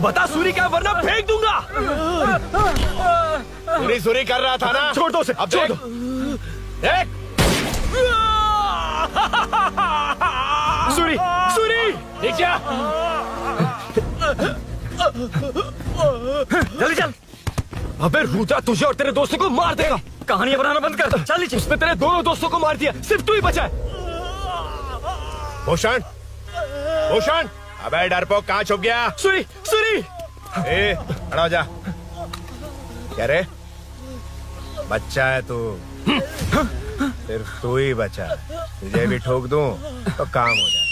बता सूरी क्या, वरना फेंक दूंगा। सूरी कर रहा था ना, छोड़ दो उसे, अब छोड़ दो। सूरी, सूरी, देख जा। जल्दी चल। अबे रुद्रा तुझे और तेरे दोस्तों को मार देगा। कहानियां बनाना बंद कर। चल नीचे। उसने तेरे दोनों दोस्तों को मार दिया, सिर्फ तू ही बचा है। भूषण, भूषण, अबे डरपोक कहाँ छुप गया? सूरी, सूरी। ए, खड़ा हो जा। क्या रे? बच्चा है तू, सिर्फ तू ही बचा। तुझे भी ठोक दूं तो काम हो जाए।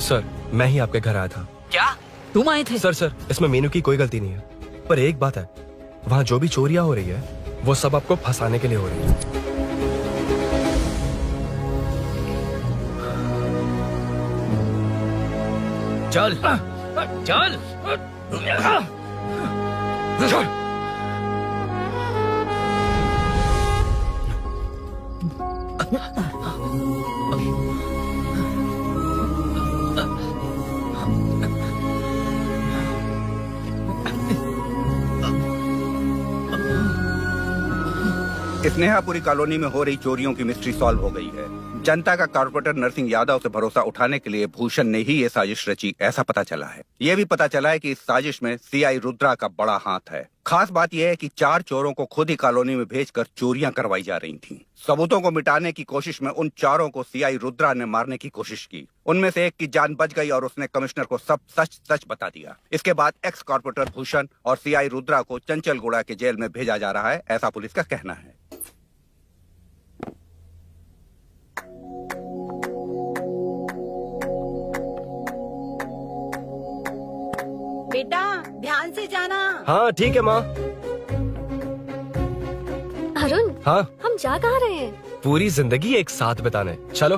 सर, मैं ही आपके घर आया था। क्या तुम आए थे? सर, इसमें मीनू की कोई गलती नहीं है, पर एक बात है, वहाँ जो भी चोरियां हो रही है वो सब आपको फंसाने के लिए हो रही है। चल चल स्नेहापुरी कॉलोनी में हो रही चोरियों की मिस्ट्री सॉल्व हो गई है। जनता का कॉर्पोरेटर नरसिंह यादव से भरोसा उठाने के लिए भूषण ने ही ये साजिश रची, ऐसा पता चला है। ये भी पता चला है कि इस साजिश में सीआई रुद्रा का बड़ा हाथ है। खास बात यह है कि 4 चोरों को खुद ही कॉलोनी में भेजकर चोरियां करवाई जा रही थीं। सबूतों को मिटाने की कोशिश में उन चारों को सीआई रुद्रा ने मारने की कोशिश की। उनमें से एक की जान बच गई और उसने कमिश्नर को सब सच सच बता दिया। इसके बाद एक्स कॉर्पोरेटर भूषण और सीआई रुद्रा को चंचलगुड़ा के जेल में भेजा जा रहा है, ऐसा पुलिस का कहना है। बेटा ध्यान से जाना। हाँ ठीक है माँ। अरुण, हाँ हम जा कहाँ रहे हैं? पूरी जिंदगी एक साथ बिताने, चलो।